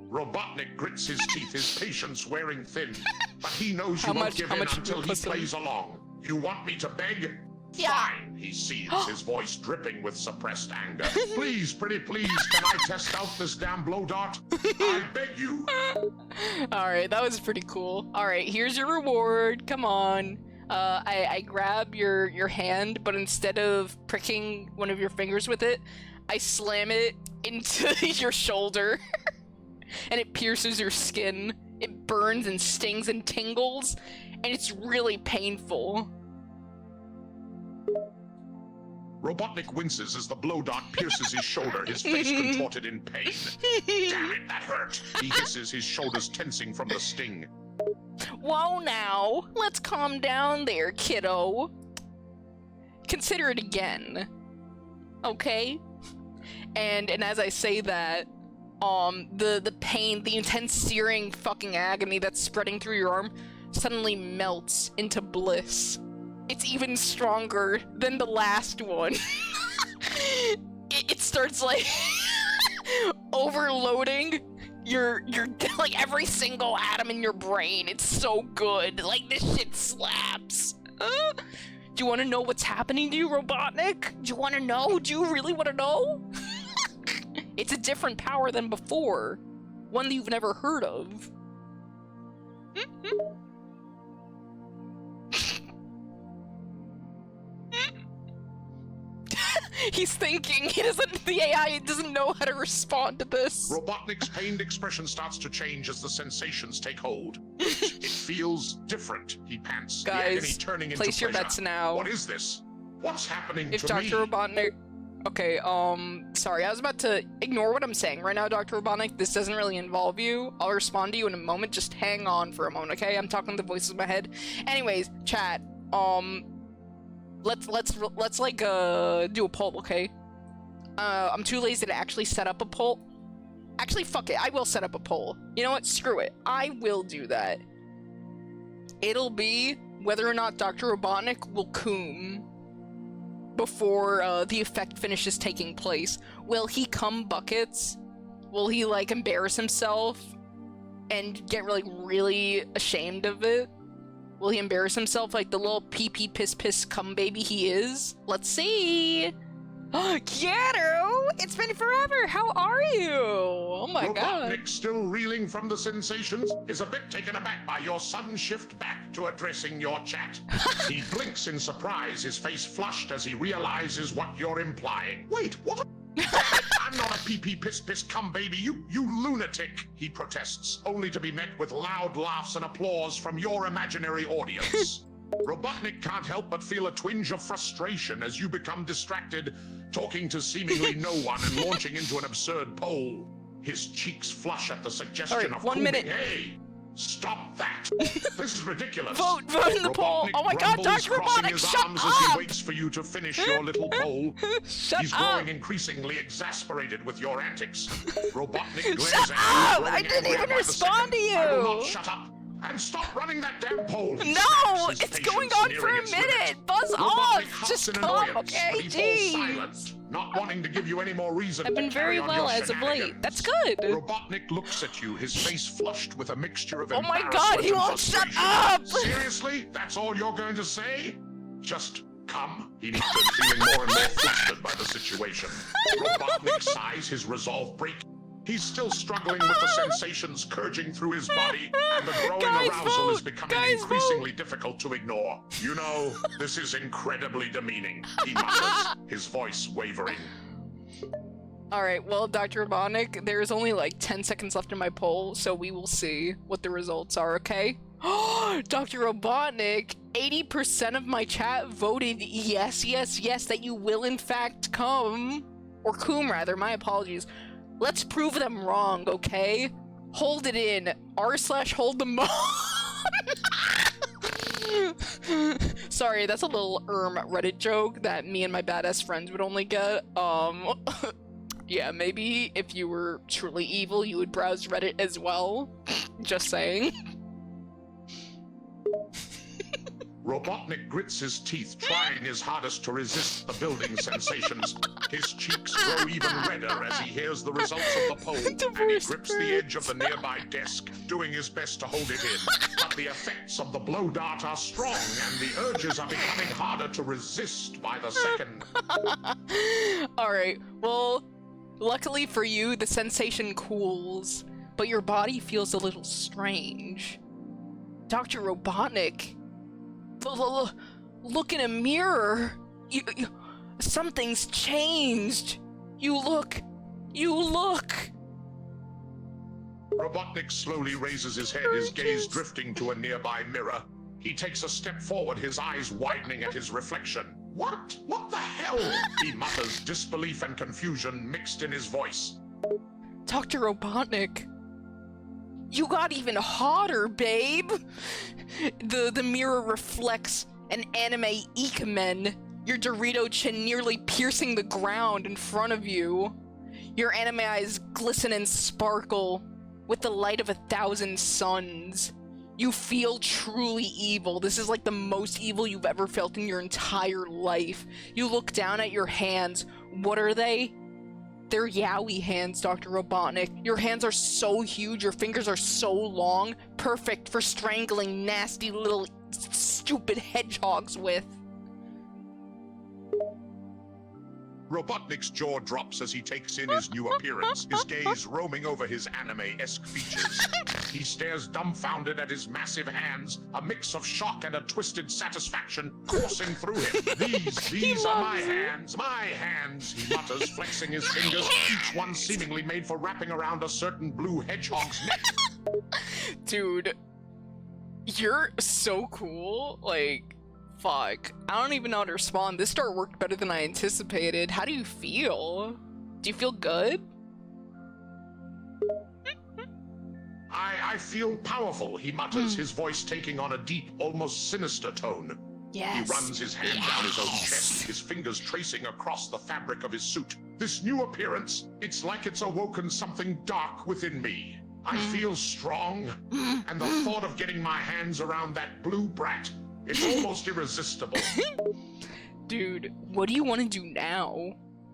Robotnik grits his teeth, his patience wearing thin. But he knows you How won't much- give how in much until he puts him- plays along. You want me to beg? Yeah. Fine, he seethes, his voice dripping with suppressed anger. Please, pretty please, can I test out this damn blow dart? I beg you. Alright, that was pretty cool. Alright, here's your reward. Come on. I grab your hand, but instead of pricking one of your fingers with it, I slam it into your shoulder. And it pierces your skin. It burns and stings and tingles, and it's really painful. Robotnik winces as the blow dart pierces his shoulder, his face contorted in pain. Damn it, that hurt! He hisses, his shoulders tensing from the sting. Whoa now, let's calm down there, kiddo. Consider it again, okay? And as I say that, the pain, the intense searing fucking agony that's spreading through your arm suddenly melts into bliss. It's even stronger than the last one. it starts like overloading your like every single atom in your brain. It's so good. Like, this shit slaps. Do you want to know what's happening to you, Robotnik? Do you want to know? Do you really want to know? It's a different power than before. One that you've never heard of. He's thinking. The AI doesn't know how to respond to this. Robotnik's pained expression starts to change as the sensations take hold. It feels different, he pants, the agony Guys, turning into place your pleasure. bets now. What is this? What's happening If to Dr. me? Robotnik... Okay, sorry, I was about to ignore what I'm saying right now, Dr. Robotnik. This doesn't really involve you. I'll respond to you in a moment. Just hang on for a moment, okay? I'm talking to the voices in my head. Anyways, chat, let's like, do a poll, okay? I'm too lazy to actually set up a poll. Actually, fuck it, I will set up a poll. You know what? Screw it. I will do that. It'll be whether or not Dr. Robotnik will coom before the effect finishes taking place. Will he cum buckets? Will he, like, embarrass himself and get, like, really ashamed of it? Will he embarrass himself like the little pee-pee piss-piss cum baby he is? Let's see! Kyaru! It's been forever! How are you? Oh my god. Robotnik, still reeling from the sensations, is a bit taken aback by your sudden shift back to addressing your chat. He blinks in surprise, his face flushed as he realizes what you're implying. Wait, what? I'm not a pee-pee piss-piss cum baby, you lunatic, he protests, only to be met with loud laughs and applause from your imaginary audience. Robotnik can't help but feel a twinge of frustration as you become distracted, talking to seemingly no one and launching into an absurd poll. His cheeks flush at the suggestion of 1 cooming. minute. Hey, stop that! This is ridiculous. Vote in the poll. Robotnik Oh my god, grumbles, Dr. crossing Robotnik, his shut arms as he up! waits for you to finish your little poll. Shut He's up! growing increasingly exasperated with your antics. Robotnik glares Shut at up! you, I growing didn't angry even by the respond to second. I will you! not shut up! And stop running that damn poll! he No! snaps, his It's going patience on for nearing a its minute! limit. Buzz Robotnik off! huffs Just in come, annoyance, okay? but he falls silent, not wanting to give you any more reason I've to been carry very on well your as of late. shenanigans. That's good! Robotnik looks at you, his face flushed with a mixture of Oh my embarrassment god, he and won't shut frustration. up! Seriously? That's all you're going to say? Just come, he muttered, feeling more and more flustered by the situation. Robotnik sighs, his resolve breaking. He's still struggling with the sensations surging through his body, and the growing arousal is becoming increasingly difficult to ignore. You know, this is incredibly demeaning, he mutters, his voice wavering. Alright, well, Dr. Robotnik, there's only like 10 seconds left in my poll, so we will see what the results are, okay? Dr. Robotnik, 80% of my chat voted yes, yes, yes, that you will in fact come. Or cum, rather, my apologies. Let's prove them wrong, okay? Hold it in. r/hold them on. Sorry, that's a little Reddit joke that me and my badass friends would only get. Yeah, maybe if you were truly evil, you would browse Reddit as well. Just saying. Robotnik grits his teeth, trying his hardest to resist the building sensations. His cheeks grow even redder as he hears the results of the poll, and he grips the edge of the nearby desk, doing his best to hold it in. But the effects of the blow dart are strong, and the urges are becoming harder to resist by the second. Alright, well, luckily for you, the sensation cools, but your body feels a little strange. Dr. Robotnik, look in a mirror. Something's changed. You look. Robotnik slowly raises his head, his gaze drifting to a nearby mirror. He takes a step forward, his eyes widening at his reflection. What? What the hell? He mutters, disbelief and confusion mixed in his voice. Dr. Robotnik, you got even hotter, babe. The mirror reflects an anime Ikemen, your Dorito chin nearly piercing the ground in front of you. Your anime eyes glisten and sparkle with the light of 1,000 suns. You feel truly evil. This is like the most evil you've ever felt in your entire life. You look down at your hands. What are they? They're yaoi hands, Dr. Robotnik. Your hands are so huge, your fingers are so long, perfect for strangling nasty little stupid hedgehogs with. Robotnik's jaw drops as he takes in his new appearance, his gaze roaming over his anime-esque features. He stares dumbfounded at his massive hands, a mix of shock and a twisted satisfaction coursing through him. These are my hands, he mutters, flexing his fingers, each one seemingly made for wrapping around a certain blue hedgehog's neck. Dude, you're so cool, like, fuck. I don't even know how to respond. This start worked better than I anticipated. How do you feel? Do you feel good? I feel powerful, he mutters, his voice taking on a deep, almost sinister tone. Yes. He runs his hand down his own chest, his fingers tracing across the fabric of his suit. This new appearance, it's like it's awoken something dark within me. I feel strong, and the thought of getting my hands around that blue brat, it's almost irresistible. Dude, what do you want to do now?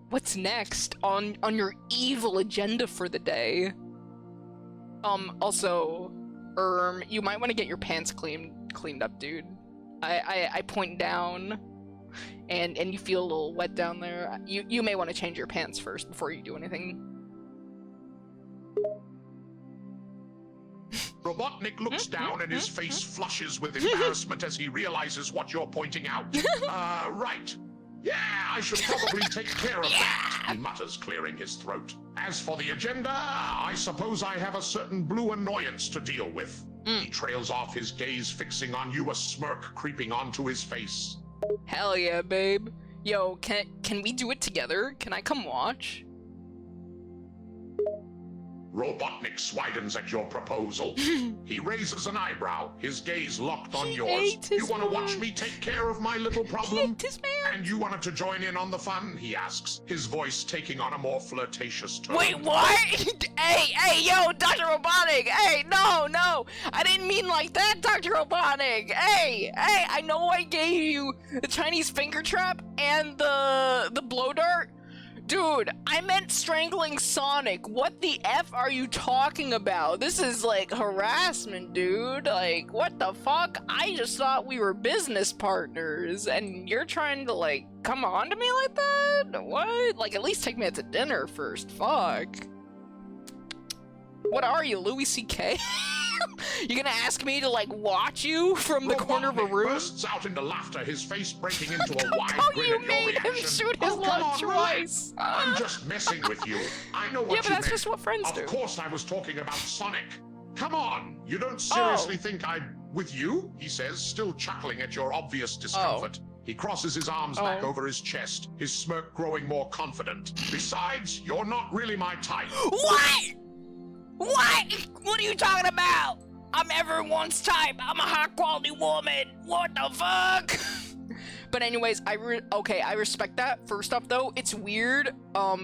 What's next on your evil agenda for the day? Also, you might want to get your pants cleaned up, dude. I point down, and you feel a little wet down there. You may want to change your pants first before you do anything. Robotnik looks down and his face flushes with embarrassment as he realizes what you're pointing out. Right. Yeah, I should probably take care of that, he mutters, clearing his throat. As for the agenda, I suppose I have a certain blue annoyance to deal with. He trails off, his gaze fixing on you, a smirk creeping onto his face. Hell yeah, babe. Yo, can we do it together? Can I come watch? Robotnik swidens at your proposal. He raises an eyebrow, his gaze locked on yours. You want to watch me take care of my little problem? And you wanted to join in on the fun? He asks, his voice taking on a more flirtatious tone. Wait, what? Hey, yo, Dr. Robotnik! Hey, no! I didn't mean like that, Dr. Robotnik! Hey, I know I gave you the Chinese finger trap and the blow dart. Dude, I meant strangling Sonic. What the F are you talking about? This is like harassment, dude. Like, what the fuck? I just thought we were business partners, and you're trying to, like, come on to me like that? What? Like, at least take me out to dinner first. Fuck. What are you, Louis C.K.? You gonna ask me to, like, watch you from the corner of a room? Bursts out into laughter, his face breaking into a wide Oh, grin you at your made him reaction. shoot his come lung on, twice. relax. I'm just messing with you. I know what Yeah, but you that's meant. just what friends do. Of course I was talking about Sonic. Come on, you don't seriously think I'm with you? He says, still chuckling at your obvious discomfort. He crosses his arms back over his chest, his smirk growing more confident. Besides, you're not really my type. What? What? What are you talking about? I'm everyone's type. I'm a high-quality woman. What the fuck? But anyways, I respect that. First off, though, it's weird.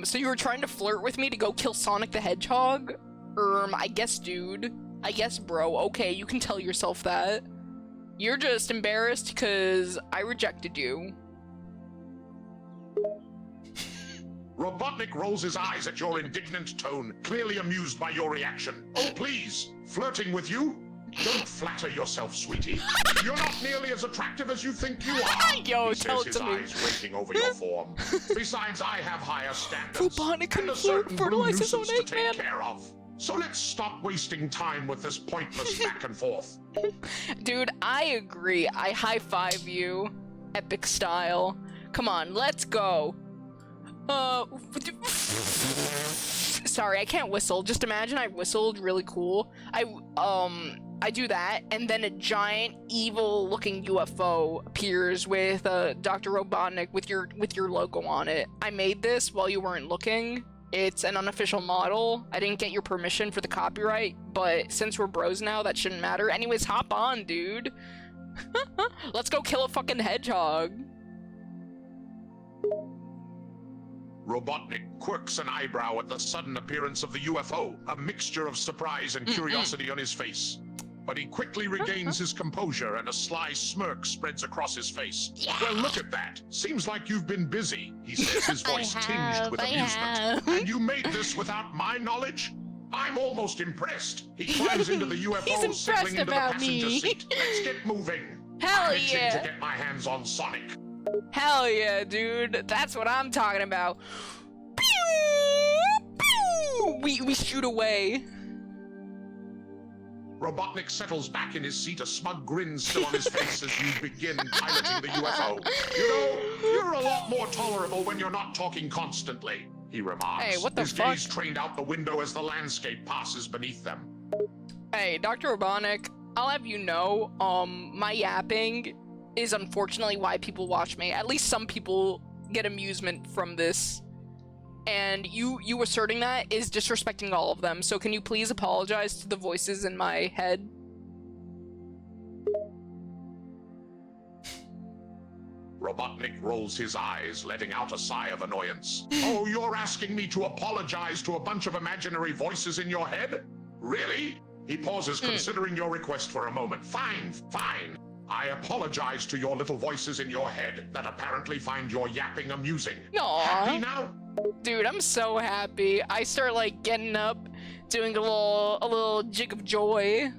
So you were trying to flirt with me to go kill Sonic the Hedgehog? I guess, dude. I guess, bro. Okay, you can tell yourself that. You're just embarrassed because I rejected you. Robotnik rolls his eyes at your indignant tone, clearly amused by your reaction. Oh, please, flirting with you? Don't flatter yourself, sweetie. You're not nearly as attractive as you think you are. Yo, he tell says, it his to me. eyes raking over your form. Besides, I have higher standards. Robotnik can and a flirt, certain fertilize blue his own nuisance to egg, take man. care of. So let's stop wasting time with this pointless back and forth. Dude, I agree. I high-five you. Epic style. Come on, let's go. Sorry, I can't whistle. Just imagine I whistled really cool. I do that, and then a giant evil-looking UFO appears with Dr. Robotnik with your logo on it. I made this while you weren't looking. It's an unofficial model. I didn't get your permission for the copyright, but since we're bros now, that shouldn't matter. Anyways, hop on, dude. Let's go kill a fucking hedgehog. Robotnik quirks an eyebrow at the sudden appearance of the UFO, a mixture of surprise and curiosity on his face. But he quickly regains his composure and a sly smirk spreads across his face. Well, look at that. Seems like you've been busy, he says, his voice tinged with amusement. And you made this without my knowledge? I'm almost impressed. He climbs into the UFO, settling into the passenger seat. Let's get moving. Hell I'm itching yeah. to get my hands on Sonic. Hell yeah, dude. That's what I'm talking about. Pew! Pew! We shoot away. Robotnik settles back in his seat, a smug grin still on his face as you begin piloting the UFO. You know, you're a lot more tolerable when you're not talking constantly, he remarks. Hey, what the his fuck? gaze trained out the window as the landscape passes beneath them. Hey, Dr. Robotnik, I'll have you know, my yapping is unfortunately why people watch me. At least some people get amusement from this. And you asserting that is disrespecting all of them, so can you please apologize to the voices in my head? Robotnik rolls his eyes, letting out a sigh of annoyance. Oh, you're asking me to apologize to a bunch of imaginary voices in your head? Really? He pauses, considering your request for a moment. Fine, fine. I apologize to your little voices in your head that apparently find your yapping amusing. Aww. Happy now? Dude, I'm so happy. I start like getting up, doing a little jig of joy.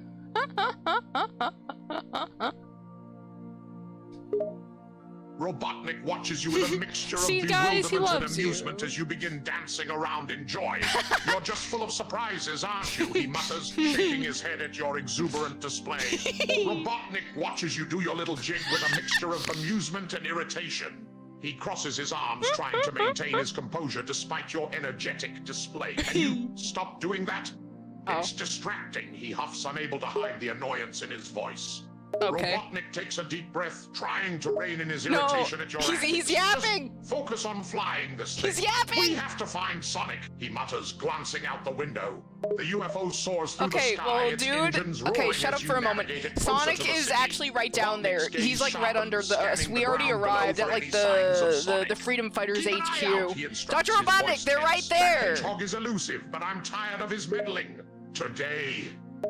Robotnik watches you with a mixture See, of guys, he bewilderment and loves you. amusement as you begin dancing around in joy. You're just full of surprises, aren't you? He mutters, shaking his head at your exuberant display. Robotnik watches you do your little jig with a mixture of amusement and irritation. He crosses his arms, trying to maintain his composure despite your energetic display. Can you stop doing that? It's distracting, he huffs, unable to hide the annoyance in his voice. Okay. Robotnik takes a deep breath, trying to rein in his irritation at your he's yapping! Just focus on flying this thing. He's yapping! We have to find Sonic, he mutters, glancing out the window. The UFO soars through Okay, the sky, well, its dude, engines okay, roaring shut as up you for a moment. navigate it closer Sonic to the is city. actually right down there. Robotnik's gaze He's like right sharpens, under the scanning we the already ground below arrived for at like any signs of the Sonic. Freedom Fighters Keep an eye HQ. out, he instructs, Dr. his voice Robotnik, they're right tense. The there. hedgehog is elusive, but I'm tired of his meddling. Today,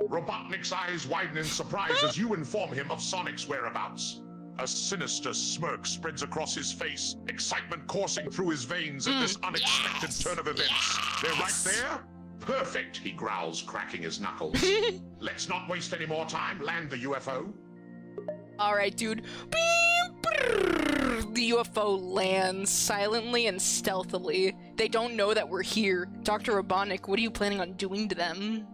Robotnik's eyes widen in surprise as you inform him of Sonic's whereabouts. A sinister smirk spreads across his face, excitement coursing through his veins at this unexpected turn of events. They're right there? Perfect, he growls, cracking his knuckles. Let's not waste any more time. Land the UFO. Alright, dude. The UFO lands silently and stealthily. They don't know that we're here. Dr. Robotnik, what are you planning on doing to them?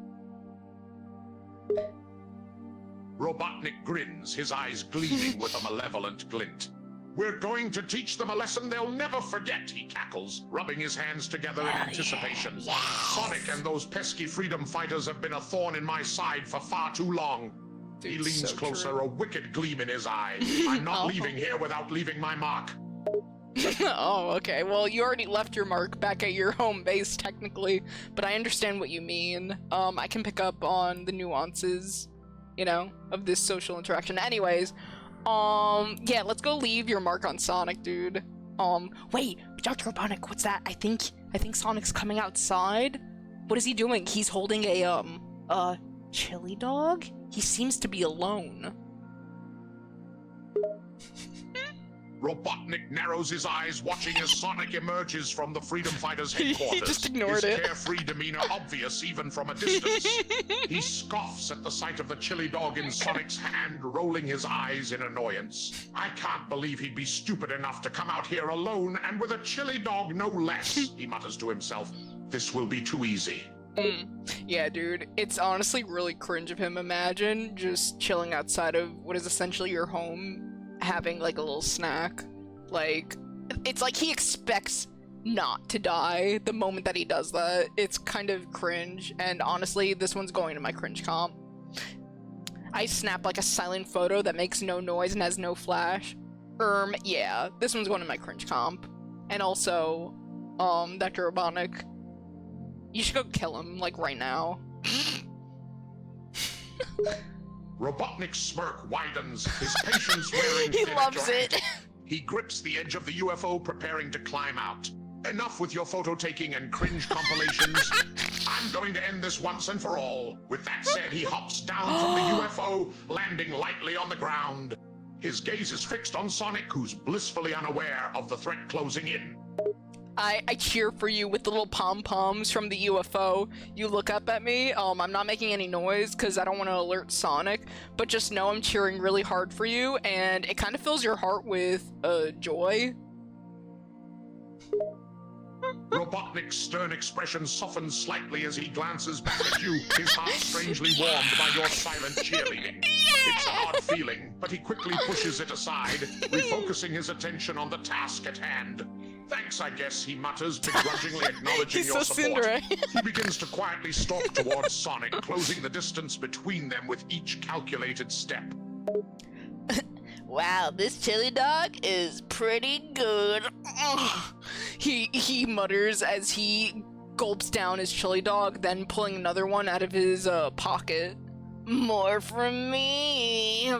Robotnik grins, his eyes gleaming with a malevolent glint. We're going to teach them a lesson they'll never forget, he cackles, rubbing his hands together in anticipation. Sonic and those pesky freedom fighters have been a thorn in my side for far too long. He leans so closer, true. a wicked gleam in his eye. I'm not leaving here without leaving my mark. Oh, okay. Well, you already left your mark back at your home base, technically, but I understand what you mean. I can pick up on the nuances, you know, of this social interaction. Anyways, yeah, let's go leave your mark on Sonic, dude. Wait, Dr. Robotnik, what's that? I think Sonic's coming outside. What is he doing? He's holding a chili dog? He seems to be alone. Robotnik narrows his eyes, watching as Sonic emerges from the freedom fighters' headquarters. He just ignored his it. carefree demeanor obvious even from a distance. He scoffs at the sight of the chili dog in Sonic's hand, rolling his eyes in annoyance. I can't believe he'd be stupid enough to come out here alone, and with a chili dog no less, he mutters to himself. This will be too easy. Yeah, dude, it's honestly really cringe of him. Imagine just chilling outside of what is essentially your home, having like a little snack. Like, it's like he expects not to die the moment that he does that. It's kind of cringe, and honestly, this one's going to my cringe comp. I snap like a silent photo that makes no noise and has no flash. Yeah, this one's going to my cringe comp. And also, Dr. Robotnik, you should go kill him, like, right now. Robotnik's smirk widens, his patience wearing He thin loves at your it. ankle. He grips the edge of the UFO, preparing to climb out. Enough with your photo taking and cringe compilations. I'm going to end this once and for all. With that said, he hops down from the UFO, landing lightly on the ground. His gaze is fixed on Sonic, who's blissfully unaware of the threat closing in. I cheer for you with the little pom-poms from the UFO. You look up at me. I'm not making any noise because I don't want to alert Sonic, but just know I'm cheering really hard for you, and it kind of fills your heart with joy. Robotnik's stern expression softens slightly as he glances back at you, his heart strangely warmed by your silent cheerleading. It's an odd feeling, but he quickly pushes it aside, refocusing his attention on the task at hand. Thanks, I guess, he mutters, begrudgingly acknowledging your support. He begins to quietly stalk towards Sonic, closing the distance between them with each calculated step. Wow, this chili dog is pretty good. He mutters as he gulps down his chili dog, then pulling another one out of his pocket. More from me.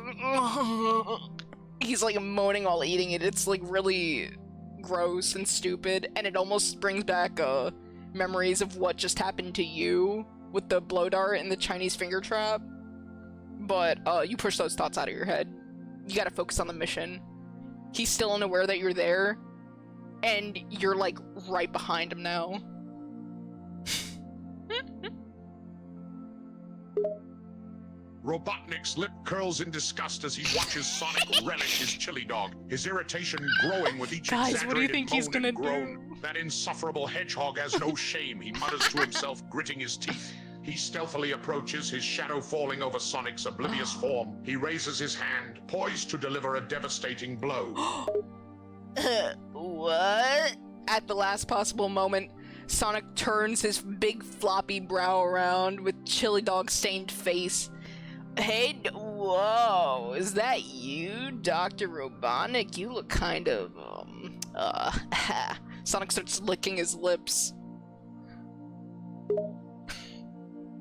He's like moaning while eating it. It's like really gross and stupid, and it almost brings back memories of what just happened to you with the blow dart and the Chinese finger trap. But you push those thoughts out of your head. You gotta focus on the mission. He's still unaware that you're there, and you're like right behind him now. Robotnik's lip curls in disgust as he watches Sonic relish his chili dog, his irritation growing with each Guys, what do you exaggerated think he's moan and gonna groan. That insufferable hedgehog has no shame, he mutters to himself, gritting his teeth. He stealthily approaches, his shadow falling over Sonic's oblivious form. He raises his hand, poised to deliver a devastating blow. What? At the last possible moment, Sonic turns his big floppy brow around with chili dog stained face. Hey, whoa, is that you, Dr. Robotnik? You look kind of, Sonic starts licking his lips.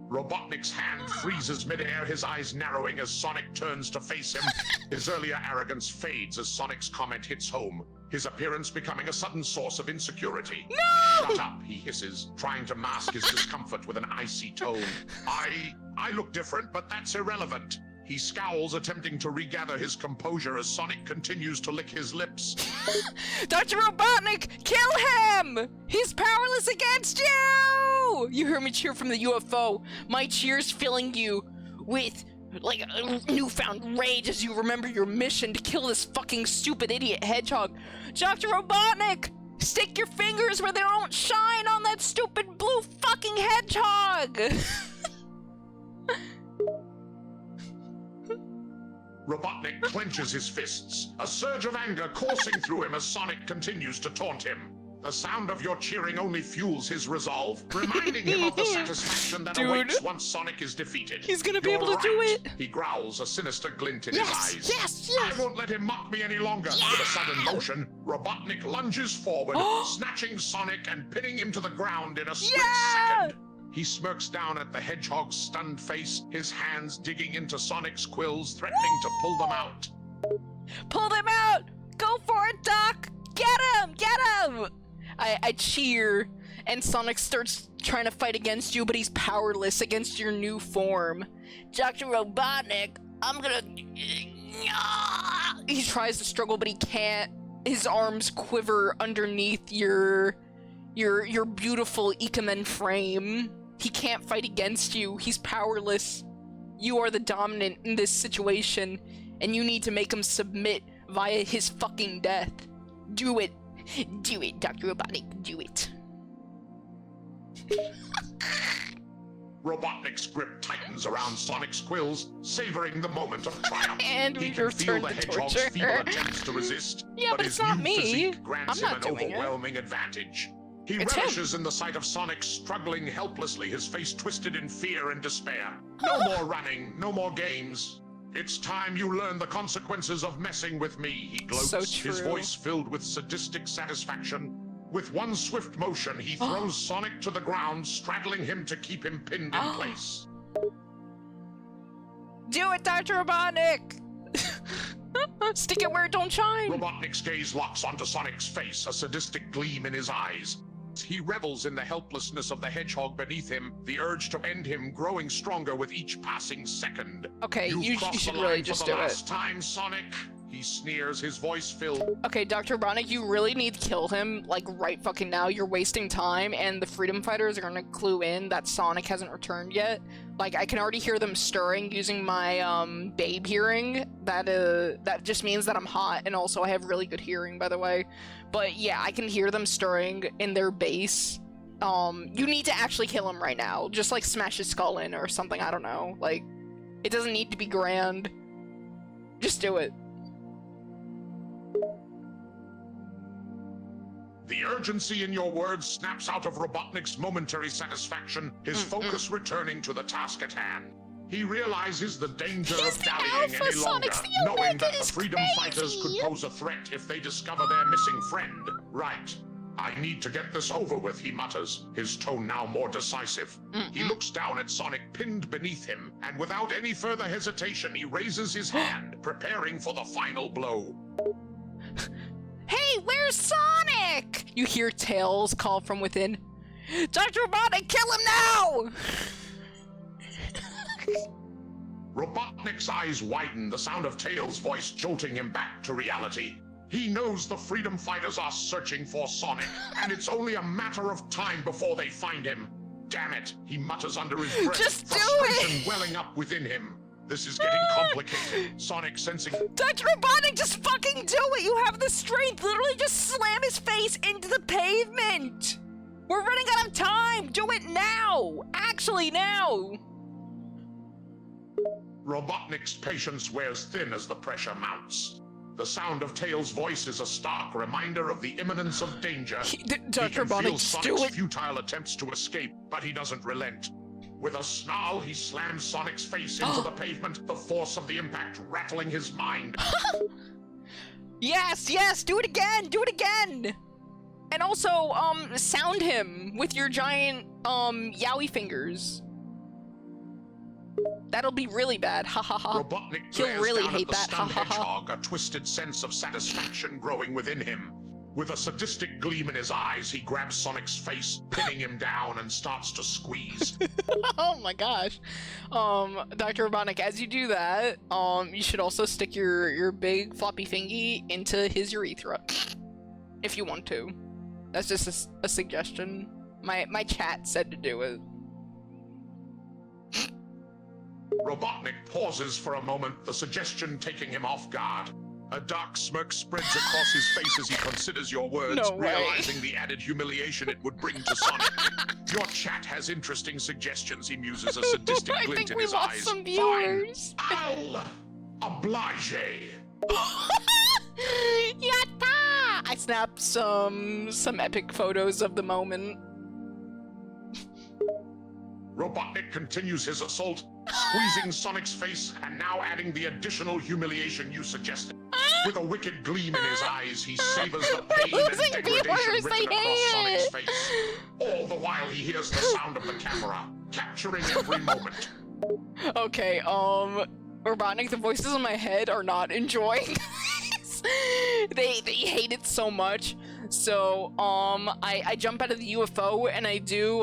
Robotnik's hand freezes midair, his eyes narrowing as Sonic turns to face him. His earlier arrogance fades as Sonic's comment hits home, his appearance becoming a sudden source of insecurity. No! Shut up, he hisses, trying to mask his discomfort with an icy tone. I look different, but that's irrelevant. He scowls, attempting to regather his composure as Sonic continues to lick his lips. Dr. Robotnik, kill him! He's powerless against you! You hear me cheer from the UFO. My cheers filling you with, like, a newfound rage as you remember your mission to kill this fucking stupid idiot hedgehog. Dr. Robotnik, stick your fingers where they don't shine on that stupid blue fucking hedgehog! Robotnik clenches his fists, a surge of anger coursing through him as Sonic continues to taunt him. The sound of your cheering only fuels his resolve, reminding him of the satisfaction that awaits once Sonic is defeated. He's gonna be able to do it! He growls, a sinister glint in his eyes. Yes! I won't let him mock me any longer. Yeah! With a sudden motion, Robotnik lunges forward, snatching Sonic and pinning him to the ground in a split second. He smirks down at the hedgehog's stunned face, his hands digging into Sonic's quills, threatening to pull them out. Pull them out! Go for it, Doc! Get him! Get him! I cheer, and Sonic starts trying to fight against you, but he's powerless against your new form. Dr. Robotnik, I'm gonna... He tries to struggle, but he can't. His arms quiver underneath your beautiful Ikemen frame. He can't fight against you. He's powerless. You are the dominant in this situation, and you need to make him submit via his fucking death. Do it. Do it, Dr. Robotnik. Do it. Robotnik's grip tightens around Sonic's quills, savoring the moment of triumph. And he we can feel return the to hedgehog's torture. feeble attempts to resist, Yeah, but his it's not new me. physique grants I'm him not an doing it. overwhelming advantage. He It's relishes in the sight of Sonic struggling helplessly, his face twisted in fear and despair. No more running, no more games. It's time you learn the consequences of messing with me, he gloats, So true. his voice filled with sadistic satisfaction. With one swift motion, he throws Sonic to the ground, straddling him to keep him pinned in place. Do it, Dr. Robotnik! Stick it where it don't shine! Robotnik's gaze locks onto Sonic's face, a sadistic gleam in his eyes. He revels in the helplessness of the hedgehog beneath him, the urge to end him growing stronger with each passing second. Okay, You've you crossed should the really line just for do the it. last time, Sonic. He sneers, his voice filled. Okay, Dr. Robotnik, you really need to kill him, like, right fucking now. You're wasting time, and the Freedom Fighters are gonna clue in that Sonic hasn't returned yet. Like, I can already hear them stirring using my, babe hearing. That just means that I'm hot, and also I have really good hearing, by the way. But yeah, I can hear them stirring in their base. You need to actually kill him right now. Just, like, smash his skull in or something, I don't know. Like, it doesn't need to be grand. Just do it. The urgency in your words snaps out of Robotnik's momentary satisfaction, his focus returning to the task at hand. He realizes the danger He's of the dallying alpha, any longer, Sonic's the knowing Omega that the is Freedom Fighters could crazy. pose a threat if they discover their missing friend. Right. I need to get this over with, he mutters, his tone now more decisive. He looks down at Sonic pinned beneath him, and without any further hesitation, he raises his hand, preparing for the final blow. Hey, where's Sonic? You hear Tails call from within. Dr. Robotnik, kill him now! Robotnik's eyes widen, the sound of Tails' voice jolting him back to reality. He knows the Freedom Fighters are searching for Sonic, and it's only a matter of time before they find him. Damn it, he mutters under his breath, Just do frustration it! welling up within him. This is getting complicated. Sonic sensing... Dr. Robotnik, just fucking do it! You have the strength! Literally just slam his face into the pavement! We're running out of time! Do it now! Actually, now! Robotnik's patience wears thin as the pressure mounts. The sound of Tails' voice is a stark reminder of the imminence of danger. Dr. Robotnik, just do Sonic's it! futile attempts to escape, but he doesn't relent. With a snarl, he slams Sonic's face into the pavement, the force of the impact rattling his mind. Yes, yes, do it again! Do it again! And also, sound him with your giant, yowie fingers. That'll be really bad, ha ha ha. Robotnik He'll glares really down hate at the that, ha stunned ha ha. hedgehog, a twisted sense of satisfaction growing within him. With a sadistic gleam in his eyes, he grabs Sonic's face, pinning him down, and starts to squeeze. Oh my gosh. Dr. Robotnik, as you do that, you should also stick your big floppy fingy into his urethra. If you want to. That's just a suggestion. My chat said to do it. Robotnik pauses for a moment, the suggestion taking him off guard. A dark smirk spreads across his face as he considers your words, No way. realizing the added humiliation it would bring to Sonic. Your chat has interesting suggestions, he muses, a sadistic I glint think in we his lost eyes. some viewers. Fine. I'll oblige. Yatta! I snapped some epic photos of the moment. Robotnik continues his assault, squeezing Sonic's face and now adding the additional humiliation you suggested. With a wicked gleam in his eyes, he savors the pain and losing degradation viewers, written I across hate Sonic's it. face. All the while he hears the sound of the camera, capturing every moment. Okay, Robotnik, the voices in my head are not enjoying this. They hate it so much. So, I jump out of the UFO and I do,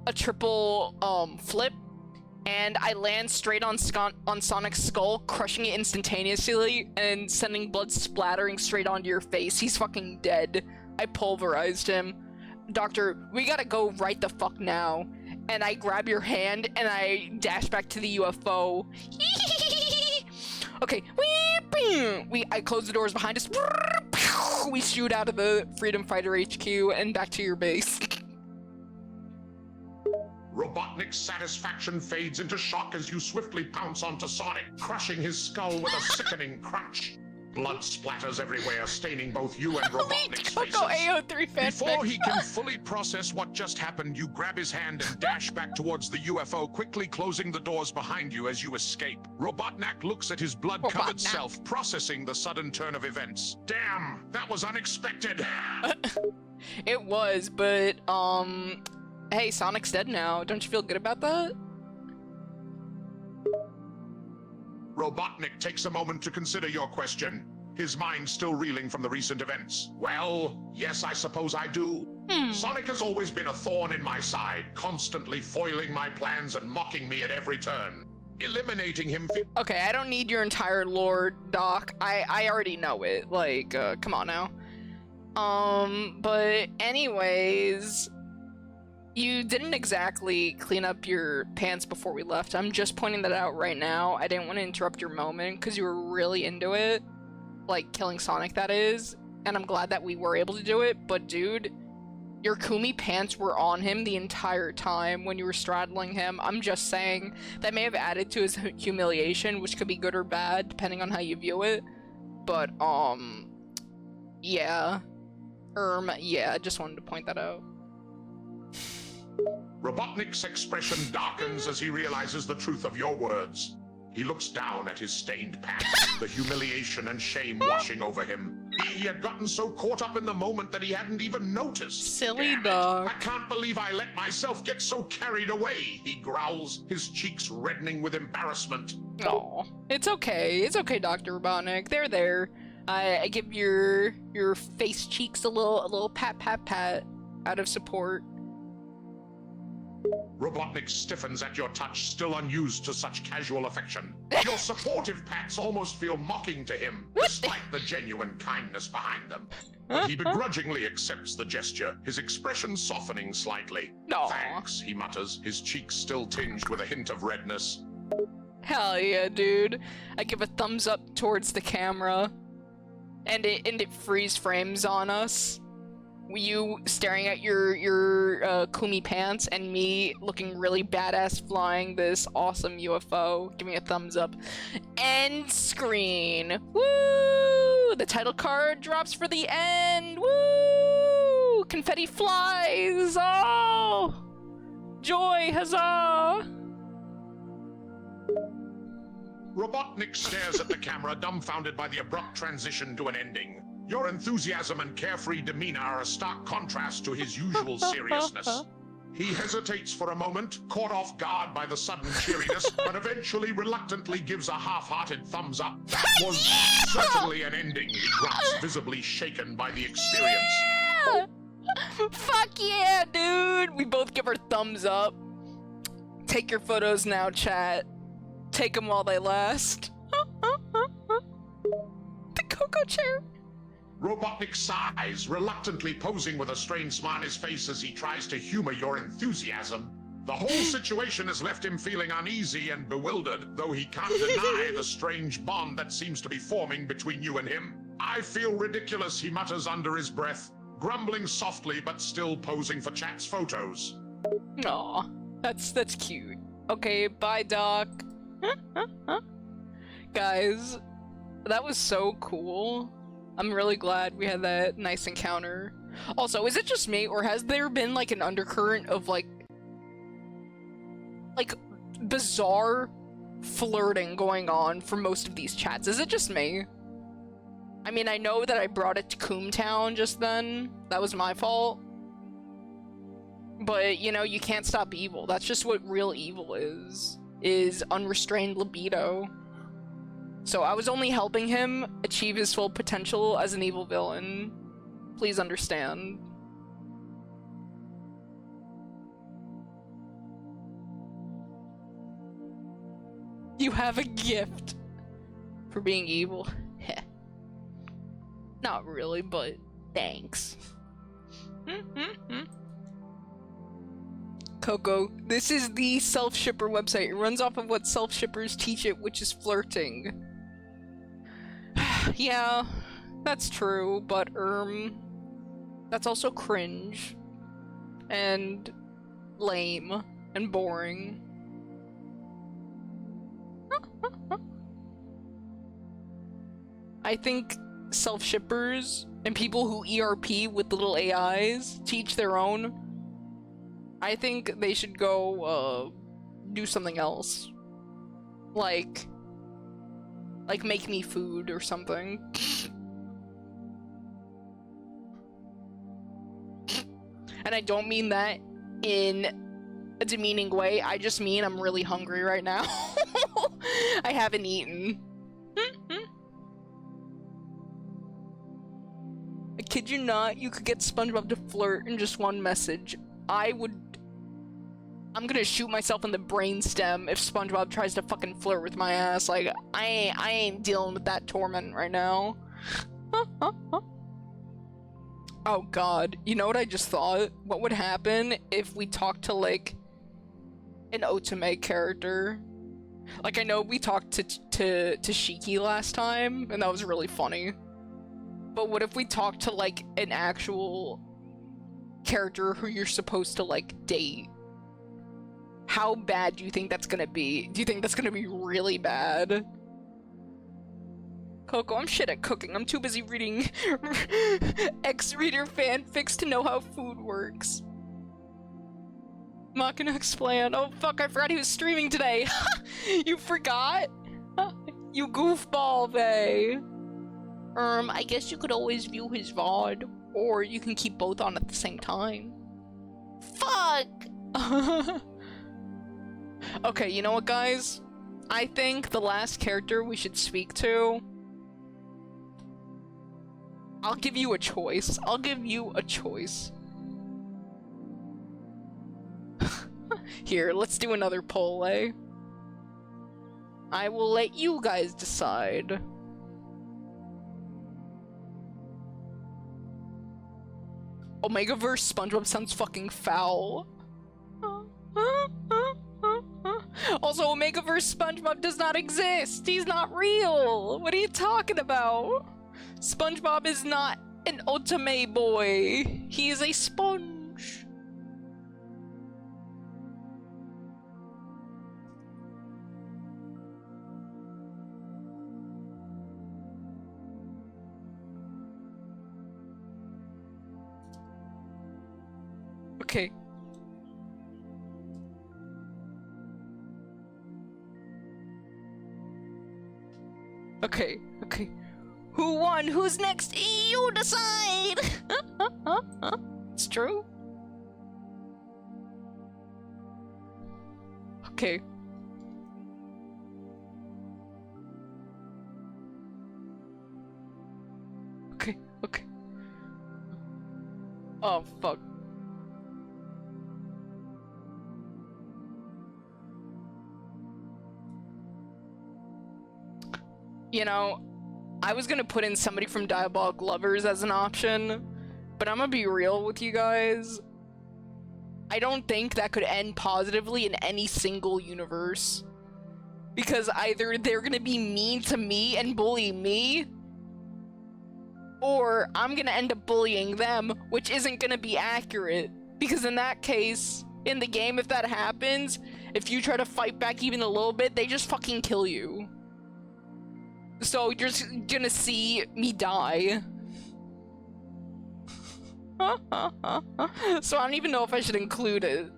a triple, flip. And I land straight on Sonic's skull, crushing it instantaneously and sending blood splattering straight onto your face. He's fucking dead. I pulverized him. Doctor, we gotta go right the fuck now. And I grab your hand and I dash back to the UFO. Okay, I close the doors behind us. We shoot out of the Freedom Fighter HQ and back to your base. Robotnik's satisfaction fades into shock as you swiftly pounce onto Sonic, crushing his skull with a sickening crunch. Blood splatters everywhere, staining both you and Robotnik's faces. Coco AO3 fanfic. Before he can fully process what just happened, you grab his hand and dash back towards the UFO, quickly closing the doors behind you as you escape. Robotnik looks at his blood-covered self, processing the sudden turn of events. Damn, that was unexpected. It was, but, hey, Sonic's dead now. Don't you feel good about that? Robotnik takes a moment to consider your question, his mind still reeling from the recent events. Well, yes, I suppose I do. Sonic has always been a thorn in my side, constantly foiling my plans and mocking me at every turn. Eliminating him... Okay, I don't need your entire lore, Doc. I already know it. Like, come on now. But anyways... You didn't exactly clean up your pants before we left. I'm just pointing that out right now. I didn't want to interrupt your moment because you were really into it. Like, killing Sonic, that is. And I'm glad that we were able to do it. But, dude, your Kumi pants were on him the entire time when you were straddling him. I'm just saying that may have added to his humiliation, which could be good or bad, depending on how you view it. But, yeah. Yeah, I just wanted to point that out. Robotnik's expression darkens as he realizes the truth of your words. He looks down at his stained pants, the humiliation and shame washing over him. He had gotten so caught up in the moment that he hadn't even noticed. Silly Damn it. dog. I can't believe I let myself get so carried away, he growls, his cheeks reddening with embarrassment. Oh, it's okay. It's okay, Dr. Robotnik. They're there. I give your face cheeks a little pat out of support. Robotnik stiffens at your touch, still unused to such casual affection. Your supportive pats almost feel mocking to him, despite the genuine kindness behind them. But he begrudgingly accepts the gesture, his expression softening slightly. Aw. Thanks, he mutters, his cheeks still tinged with a hint of redness. Hell yeah, dude. I give a thumbs up towards the camera. And it freeze frames on us. You staring at your Kumi pants and me looking really badass flying this awesome UFO. Give me a thumbs up. End screen. Woo! The title card drops for the end. Woo! Confetti flies. Oh! Joy, huzzah! Robotnik stares at the camera, dumbfounded by the abrupt transition to an ending. Your enthusiasm and carefree demeanor are a stark contrast to his usual seriousness. He hesitates for a moment, caught off guard by the sudden cheeriness, but eventually reluctantly gives a half-hearted thumbs up. That was certainly an ending, he grunts, visibly shaken by the experience. Yeah! Fuck yeah, dude! We both give our thumbs up. Take your photos now, chat. Take them while they last. The Coco chair. Robotnik sighs, reluctantly posing with a strange smile on his face as he tries to humor your enthusiasm. The whole situation has left him feeling uneasy and bewildered, though he can't deny the strange bond that seems to be forming between you and him. I feel ridiculous, he mutters under his breath, grumbling softly but still posing for chat's photos. Aw, that's cute. Okay, bye, Doc. Guys, that was so cool. I'm really glad we had that nice encounter. Also, is it just me, or has there been like an undercurrent of like bizarre flirting going on for most of these chats? Is it just me? I mean, I know that I brought it to Coomtown just then. That was my fault. But, you know, you can't stop evil. That's just what real evil is unrestrained libido. So I was only helping him achieve his full potential as an evil villain. Please understand. You have a gift for being evil. Heh. Not really, but thanks. Coco, this is the self-shipper website. It runs off of what self-shippers teach it, which is flirting. Yeah, that's true, but, that's also cringe. And lame. And boring. I think self-shippers and people who ERP with little AIs teach their own. I think they should go, do something else. Like make me food or something. And I don't mean that in a demeaning way, I just mean I'm really hungry right now. I haven't eaten. I kid you not, you could get SpongeBob to flirt in just one message. I'm gonna shoot myself in the brainstem if SpongeBob tries to fucking flirt with my ass. Like, I ain't dealing with that torment right now. Oh god, you know what I just thought? What would happen if we talked to, like, an Otome character? Like, I know we talked to Shiki last time, and that was really funny. But what if we talked to, like, an actual character who you're supposed to, like, date? How bad do you think that's gonna be? Do you think that's gonna be really bad? Coco, I'm shit at cooking. I'm too busy reading X-Reader fanfics to know how food works. I'm not gonna explain. Oh fuck, I forgot he was streaming today. You forgot? You goofball, bae. I guess you could always view his VOD, or you can keep both on at the same time. Fuck! Okay, you know what, guys? I think the last character we should speak to... I'll give you a choice. I'll give you a choice. Here, let's do another poll, eh? I will let you guys decide. Omegaverse SpongeBob sounds fucking foul. Also, Omegaverse SpongeBob does not exist! He's not real! What are you talking about? SpongeBob is not an Otome boy. He is a sponge. Okay. Okay, okay. Who won? Who's next? You decide! It's true. Okay. Okay, okay. Oh, fuck. You know, I was gonna put in somebody from Diabolic Lovers as an option, but I'm gonna be real with you guys. I don't think that could end positively in any single universe. Because either they're gonna be mean to me and bully me, or I'm gonna end up bullying them, which isn't gonna be accurate. Because in that case, in the game, if that happens, if you try to fight back even a little bit, they just fucking kill you. So you're just gonna see me die. So I don't even know if I should include it.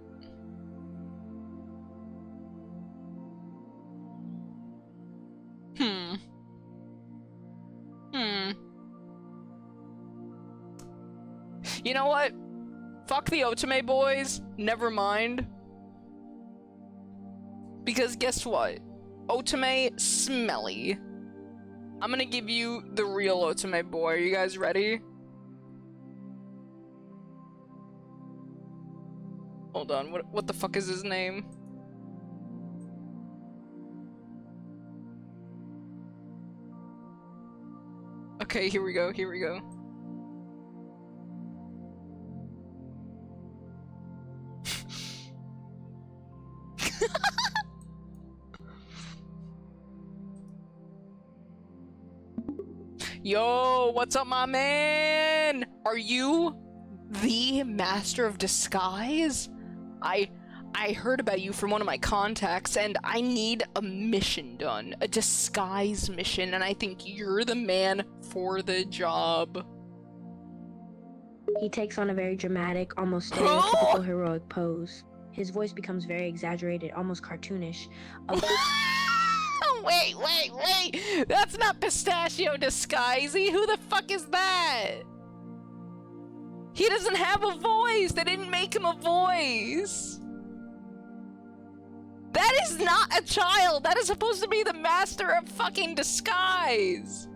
You know what? Fuck the Otome boys. Never mind. Because guess what? Otome smelly. I'm gonna give you the real Otome boy. Are you guys ready? Hold on, what the fuck is his name? Okay, here we go, here we go. Yo, what's up, my man? Are you the Master of Disguise? I heard about you from one of my contacts, and I need a mission done. A disguise mission, and I think you're the man for the job. He takes on a very dramatic, almost stereotypical heroic pose. His voice becomes very exaggerated, almost cartoonish. Wait! That's not Pistachio Disguisey! Who the fuck is that? He doesn't have a voice! They didn't make him a voice! That is not a child! That is supposed to be the Master of fucking Disguise!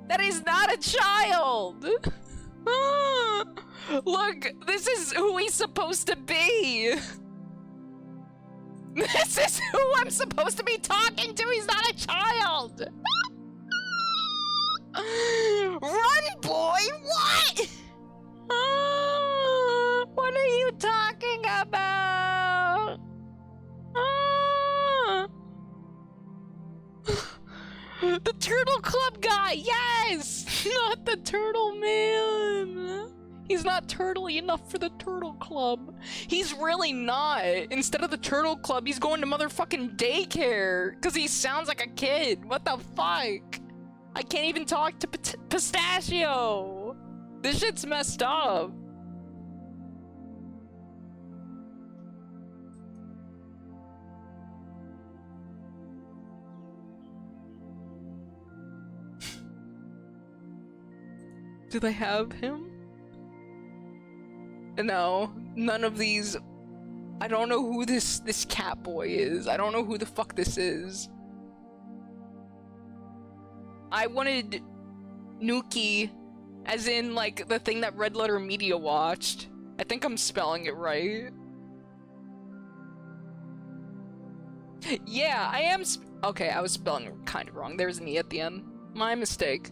That is not a child! Look, this is who he's supposed to be! This is who I'm supposed to be talking to! He's not a child! Run, boy! What? What are you talking about? The Turtle Club guy! Yes! Not the Turtle Man! He's not turtly enough for the Turtle Club. He's really not. Instead of the Turtle Club, he's going to motherfucking daycare. Because he sounds like a kid. What the fuck? I can't even talk to Pistachio. This shit's messed up. Do they have him? No, none of these. I don't know who this cat boy is. I don't know who the fuck this is. I wanted Nuki, as in like the thing that Red Letter Media watched. I think I'm spelling it right. Yeah, I am. Okay, I was spelling it kind of wrong. There's an E at the end. My mistake.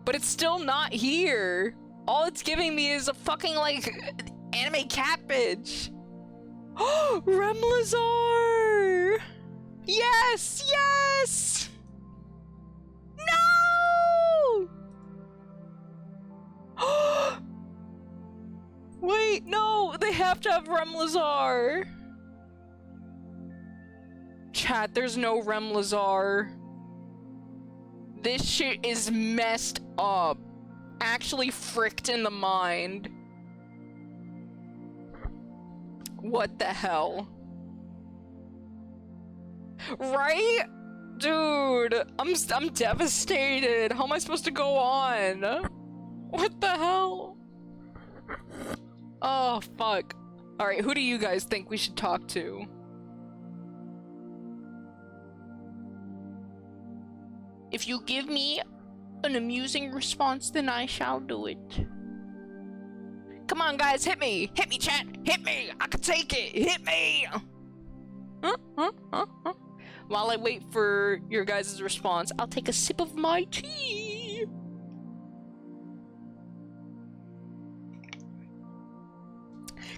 But it's still not here. All it's giving me is a fucking like anime cat bitch. Remlazar! Yes! Yes! No! Wait, no! They have to have Remlazar! Chat, there's no Remlazar. This shit is messed up. Actually fricked in the mind. What the hell? Right? Dude, I'm devastated. How am I supposed to go on? What the hell? Oh, fuck. Alright, who do you guys think we should talk to? If you give me an amusing response, then I shall do it. Come on, guys, hit me! Hit me, chat! Hit me! I can take it! Hit me! While I wait for your guys' response, I'll take a sip of my tea!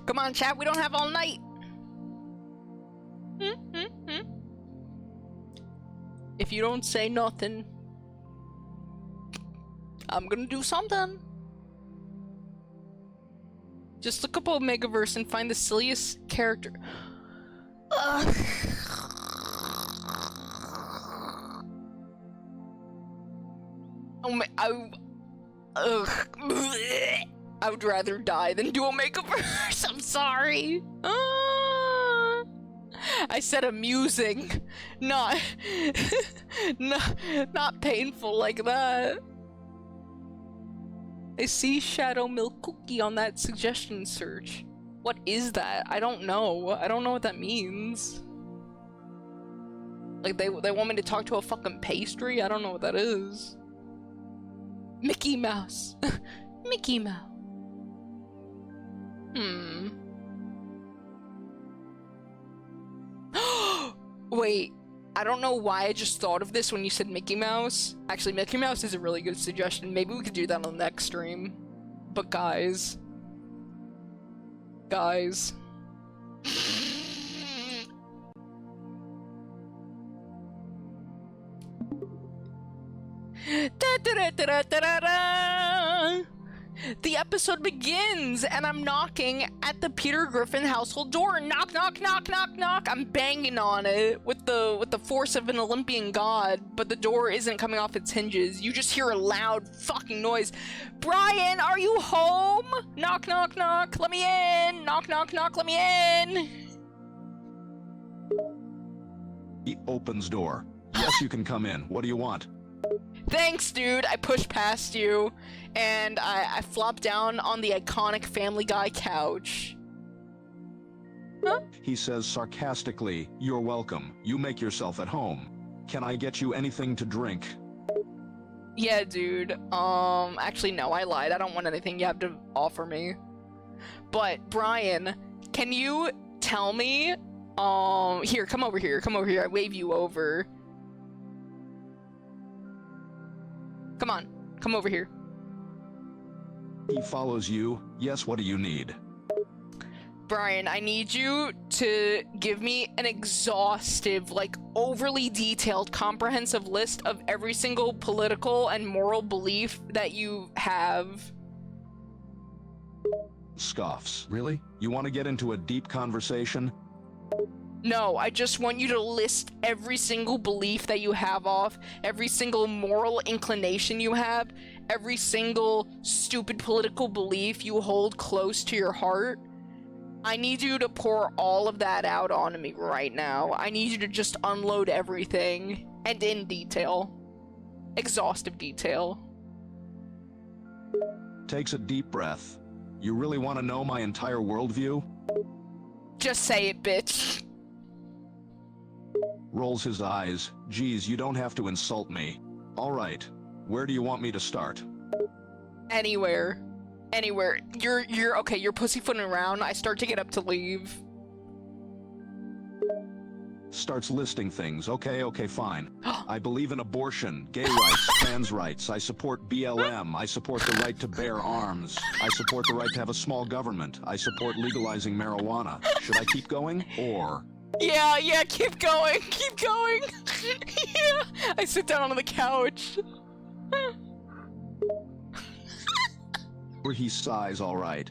Come on, chat, we don't have all night! If you don't say nothing, I'm gonna do something. Just look up Omegaverse and find the silliest character. Ugh. I would rather die than do Omegaverse. I'm sorry. I said amusing, not painful like that. I see Shadow Milk Cookie on that suggestion search. What is that? I don't know. I don't know what that means. Like they want me to talk to a fucking pastry? I don't know what that is. Mickey Mouse. Mickey Mouse. Wait, I don't know why I just thought of this when you said Mickey Mouse. Actually, Mickey Mouse is a really good suggestion. Maybe we could do that on the next stream. But guys. Guys. The episode begins, and I'm knocking at the Peter Griffin household door. Knock, knock, knock, knock, knock. I'm banging on it with the force of an Olympian god, but the door isn't coming off its hinges. You just hear a loud fucking noise. Brian, are you home? Knock, knock, knock. Let me in. Knock, knock, knock. Let me in. He opens door. Yes, you can come in. What do you want? Thanks, dude. I pushed past you, and I flopped down on the iconic Family Guy couch. Huh? He says sarcastically, "You're welcome. You make yourself at home. Can I get you anything to drink?" Yeah, dude. Actually, no, I lied. I don't want anything you have to offer me. But, Brian, can you tell me, here, come over here. Come over here. I wave you over. Come on, come over here. He follows you. Yes, what do you need? Brian, I need you to give me an exhaustive, like, overly detailed, comprehensive list of every single political and moral belief that you have. Scoffs. Really? You want to get into a deep conversation? No, I just want you to list every single belief that you have off, every single moral inclination you have, every single stupid political belief you hold close to your heart. I need you to pour all of that out onto me right now. I need you to just unload everything, and in detail. Exhaustive detail. Takes a deep breath. You really want to know my entire worldview? Just say it, bitch. Rolls his eyes. Geez, you don't have to insult me. All right. Where do you want me to start? Anywhere. Anywhere. You're okay, you're pussyfooting around. I start to get up to leave. Starts listing things. Okay, fine. I believe in abortion, gay rights, trans rights. I support BLM. I support the right to bear arms. I support the right to have a small government. I support legalizing marijuana. Should I keep going, or... Yeah, keep going, keep going. Yeah, I sit down on the couch. Where he sighs, all right.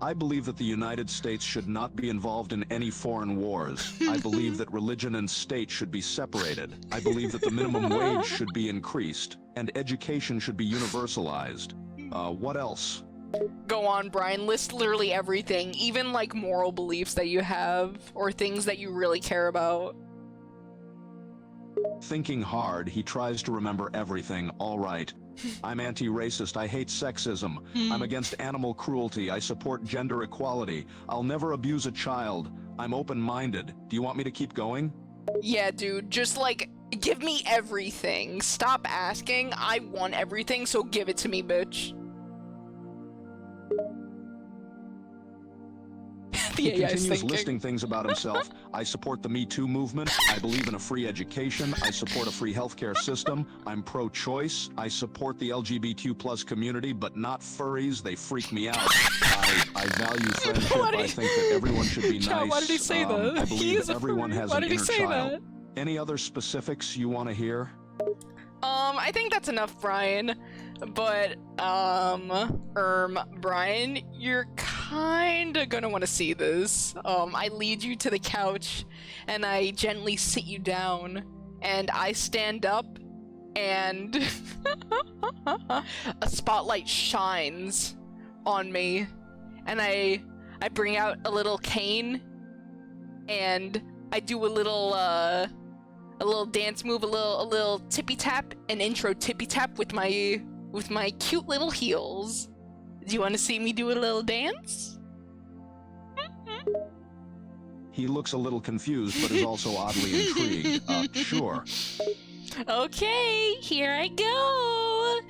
I believe that the United States should not be involved in any foreign wars. I believe that religion and state should be separated. I believe that the minimum wage should be increased, and education should be universalized. What else? Go on, Brian. List literally everything, even like moral beliefs that you have, or things that you really care about. Thinking hard, he tries to remember everything. All right. I'm anti-racist. I hate sexism. I'm against animal cruelty. I support gender equality. I'll never abuse a child. I'm open-minded. Do you want me to keep going? Yeah, dude. Just like Give me everything. Stop asking. I want everything, so give it to me, bitch. He The AI's continues thinking. listing things about himself. I support the Me Too movement. I believe in a free education. I support a free healthcare system. I'm pro-choice. I support the LGBTQ+ community, but not furries. They freak me out. I value friendship. I think that everyone should be nice. Why did he say that? I He believe is that a everyone furry. has Why an did he inner say child. that? Any other specifics you want to hear? I think that's enough, Brian. But, Brian, you're kinda gonna want to see this. I lead you to the couch, and I gently sit you down, and I stand up, and a spotlight shines on me, and I bring out a little cane, and I do a little dance move, a little tippy tap, an intro tippy tap with my cute little heels. Do you want to see me do a little dance? He looks a little confused, but is also oddly intrigued. Sure. Okay, here I go.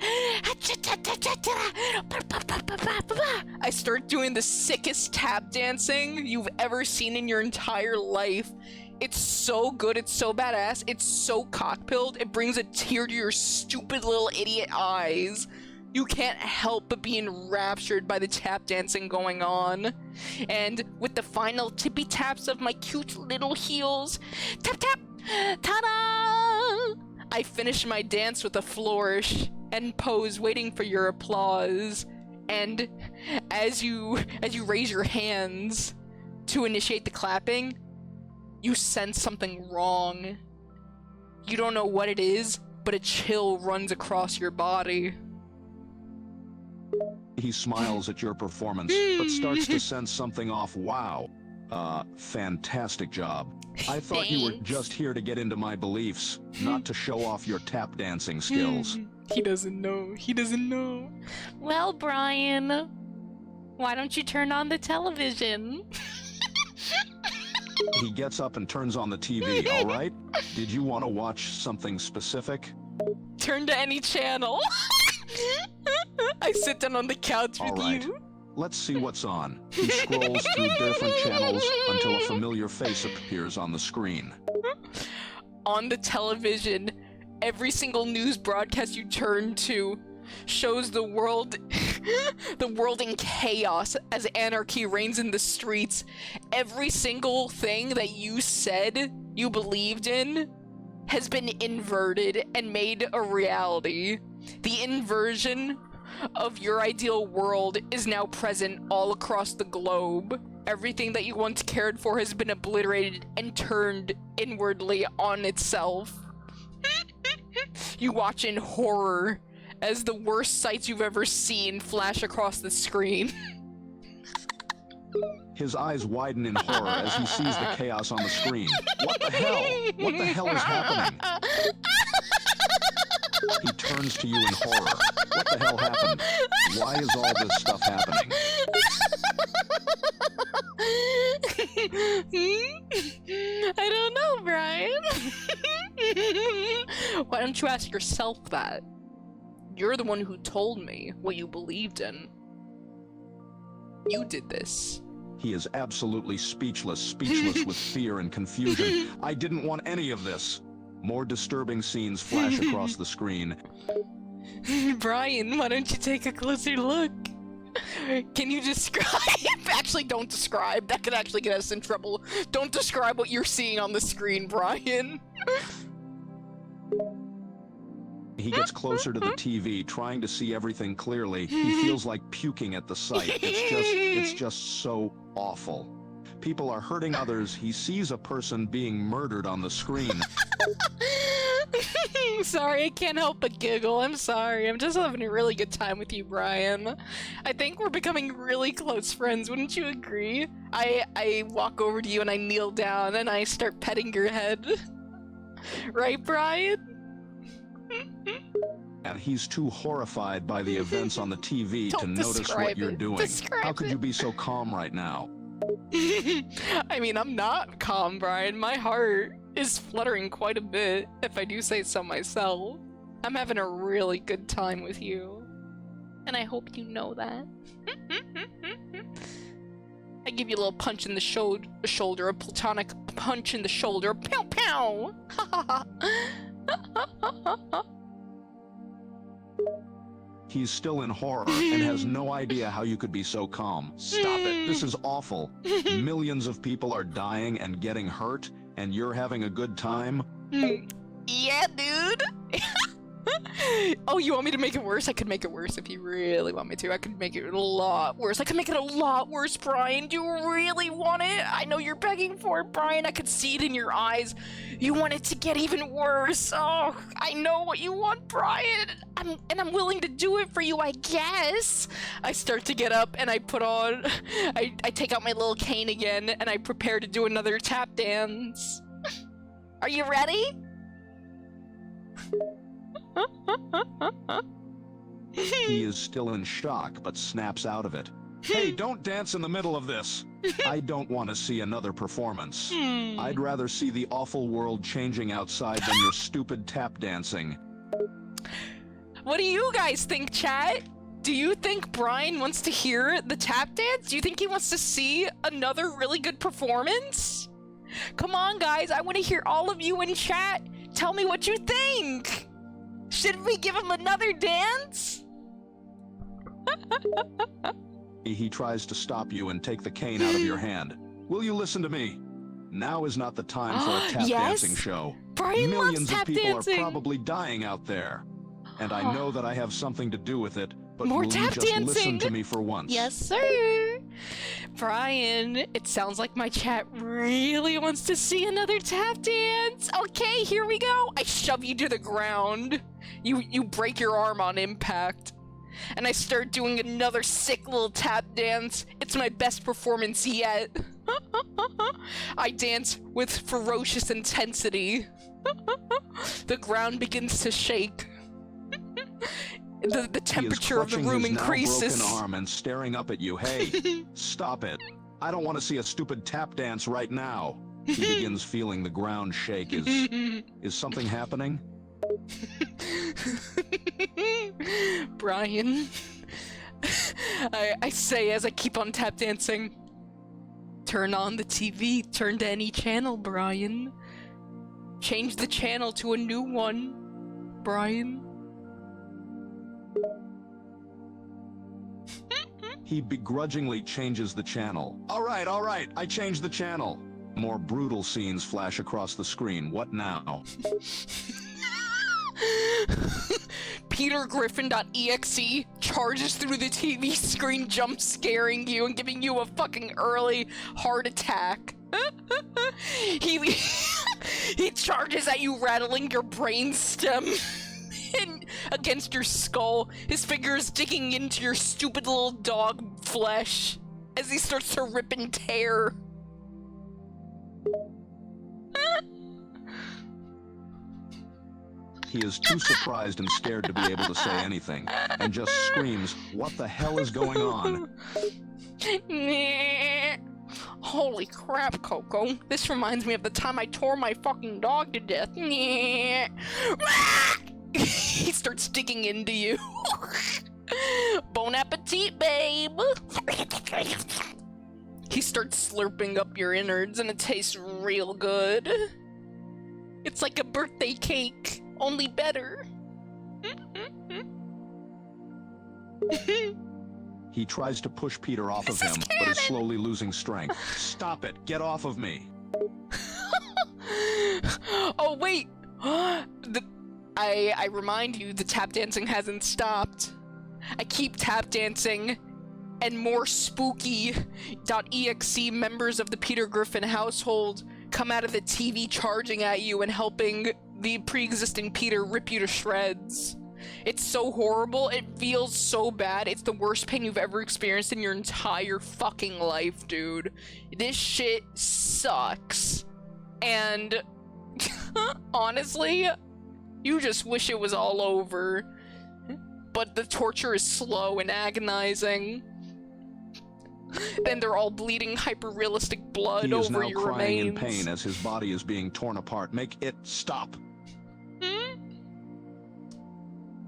I start doing the sickest tap dancing you've ever seen in your entire life. It's so good, it's so badass, it's so cock-pilled, it brings a tear to your stupid little idiot eyes. You can't help but be enraptured by the tap dancing going on. And with the final tippy taps of my cute little heels, tap tap, ta-da! I finish my dance with a flourish and pose waiting for your applause. And as you raise your hands to initiate the clapping, you sense something wrong. You don't know what it is, but a chill runs across your body. He smiles at your performance, but starts to sense something off. Wow. Fantastic job. I thought you were just here to get into my beliefs, not to show off your tap dancing skills. He doesn't know. He doesn't know. Well, Brian, why don't you turn on the television? He gets up and turns on the TV, all right? Did you want to watch something specific? Turn to any channel. I sit down on the couch All with right. you. Let's see what's on. He scrolls through different channels until a familiar face appears on the screen. On the television, every single news broadcast you turn to shows the world in chaos as anarchy reigns in the streets. Every single thing that you said you believed in has been inverted and made a reality. The inversion of your ideal world is now present all across the globe. Everything that you once cared for has been obliterated and turned inwardly on itself. You watch in horror as the worst sights you've ever seen flash across the screen. His eyes widen in horror as he sees the chaos on the screen. What the hell? What the hell is happening? He turns to you in horror. What the hell happened? Why is all this stuff happening? I don't know, Brian. Why don't you ask yourself that? You're the one who told me what you believed in. You did this. He is absolutely speechless with fear and confusion. I didn't want any of this. More disturbing scenes flash across the screen. Brian, why don't you take a closer look? Can you describe? Actually, don't describe. That could actually get us in trouble. Don't describe what you're seeing on the screen, Brian. He gets closer to the TV, trying to see everything clearly. He feels like puking at the sight. It's just so awful. People are hurting others. He sees a person being murdered on the screen. Sorry, I can't help but giggle. I'm sorry. I'm just having a really good time with you, Brian. I think we're becoming really close friends. Wouldn't you agree? I walk over to you and I kneel down and I start petting your head. Right, Brian? And he's too horrified by the events on the TV to notice what you're doing. How could you be so calm right now? I mean, I'm not calm, Brian. My heart is fluttering quite a bit, if I do say so myself. I'm having a really good time with you. And I hope you know that. I give you a little punch in the shoulder, a platonic punch in the shoulder. Pow pow! He's still in horror and has no idea how you could be so calm. Stop it. This is awful. Millions of people are dying and getting hurt, and you're having a good time? Yeah, dude! Oh, you want me to make it worse? I could make it worse if you really want me to. I could make it a lot worse. I could make it a lot worse, Brian. Do you really want it? I know you're begging for it, Brian. I could see it in your eyes. You want it to get even worse. Oh, I know what you want, Brian. I'm willing to do it for you, I guess. I start to get up and I put on... I take out my little cane again and I prepare to do another tap dance. Are you ready? He is still in shock, but snaps out of it. Hey, don't dance in the middle of this. I don't want to see another performance. I'd rather see the awful world changing outside than your stupid tap dancing. What do you guys think, chat? Do you think Brian wants to hear the tap dance? Do you think he wants to see another really good performance? Come on, guys. I want to hear all of you in chat. Tell me what you think. Should we give him another dance? He tries to stop you and take the cane out of your hand. Will you listen to me? Now is not the time for a tap dancing show. Brian Millions loves tap of people dancing. are probably dying out there. And I know that I have something to do with it, but More will you tap just dancing. listen to me for once? Yes, sir. Brian, it sounds like my chat really wants to see another tap dance. Okay, here we go. I shove you to the ground. You break your arm on impact. And I start doing another sick little tap dance. It's my best performance yet. I dance with ferocious intensity. The ground begins to shake. The temperature of the room increases. He is clutching his now broken arm and staring up at you. Hey, stop it. I don't want to see a stupid tap dance right now. He begins feeling the ground shake. Is something happening? Brian, I say as I keep on tap dancing, turn on the TV, turn to any channel, Brian. Change the channel to a new one, Brian. He begrudgingly changes the channel. All right, I changed the channel. More brutal scenes flash across the screen. What now? PeterGriffin.exe charges through the TV screen, jump scaring you and giving you a fucking early heart attack. He charges at you, rattling your brainstem against your skull, his fingers digging into your stupid little dog flesh as he starts to rip and tear. He is too surprised and scared to be able to say anything, and just screams, "What the hell is going on?" Holy crap, Coco. This reminds me of the time I tore my fucking dog to death. He starts digging into you. Bon appetit, babe. He starts slurping up your innards and it tastes real good. It's like a birthday cake, only better. He tries to push Peter off of him, but is slowly losing strength. Stop it! Get off of me! Oh, wait! I remind you, the tap dancing hasn't stopped. I keep tap dancing, and more spooky.exe members of the Peter Griffin household come out of the TV charging at you and helping the pre-existing Peter rip you to shreds. It's so horrible, it feels so bad, it's the worst pain you've ever experienced in your entire fucking life, dude. This shit sucks. And honestly, you just wish it was all over. But the torture is slow and agonizing. Then they're all bleeding hyper-realistic blood He is over now your crying remains. in pain as his body is being torn apart. Make it stop.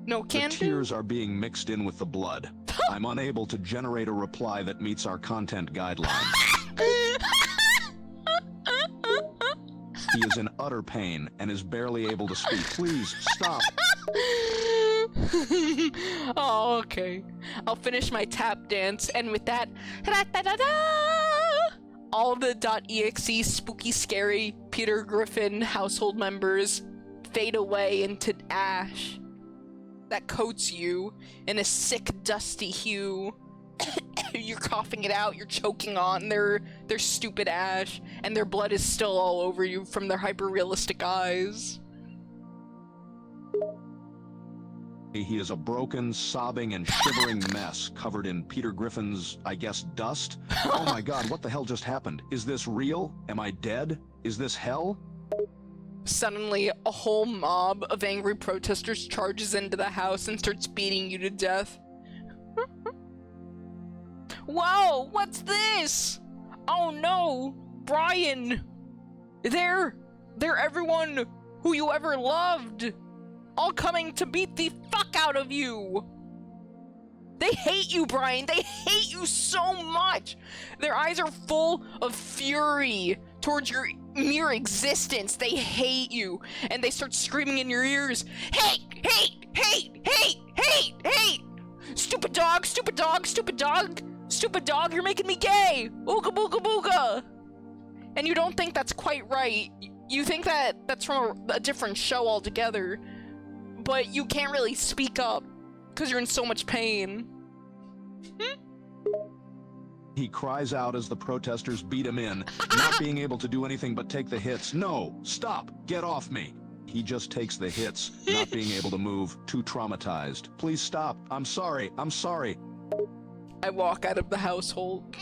No The can do? tears are being mixed in with the blood. I'm unable to generate a reply that meets our content guidelines. He is in utter pain and is barely able to speak. Please, stop. Oh, okay. I'll finish my tap dance, and with that, all the .exe spooky scary Peter Griffin household members fade away into ash that coats you in a sick, dusty hue. You're coughing it out, you're choking on their stupid ash, and their blood is still all over you from their hyper-realistic eyes. He is a broken, sobbing, and shivering mess covered in Peter Griffin's, I guess, dust. Oh my god, what the hell just happened? Is this real? Am I dead? Is this hell? Suddenly, a whole mob of angry protesters charges into the house and starts beating you to death. Whoa, what's this? Oh no, Brian! They're everyone who you ever loved! All coming to beat the fuck out of you! They hate you, Brian! They hate you so much! Their eyes are full of fury towards your mere existence. They hate you, and they start screaming in your ears, hate, hate, hate, hate, hate, hate! Stupid dog, stupid dog, stupid dog! Stupid dog, you're making me gay! Ooga booga booga! And you don't think that's quite right. You think that that's from a different show altogether. But you can't really speak up, because you're in so much pain. He cries out as the protesters beat him in, not being able to do anything but take the hits. No, stop, get off me. He just takes the hits, not being able to move, too traumatized. Please stop, I'm sorry, I'm sorry. I walk out of the household,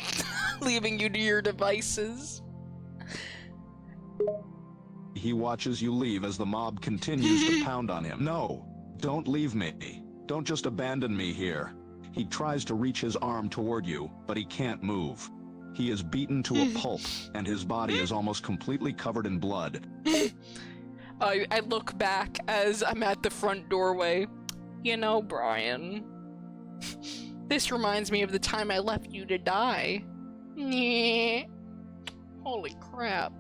leaving you to your devices. He watches you leave as the mob continues to pound on him. No, don't leave me. Don't just abandon me here. He tries to reach his arm toward you, but he can't move. He is beaten to a pulp, and his body is almost completely covered in blood. I look back as I'm at the front doorway. You know, Brian, this reminds me of the time I left you to die. Holy crap.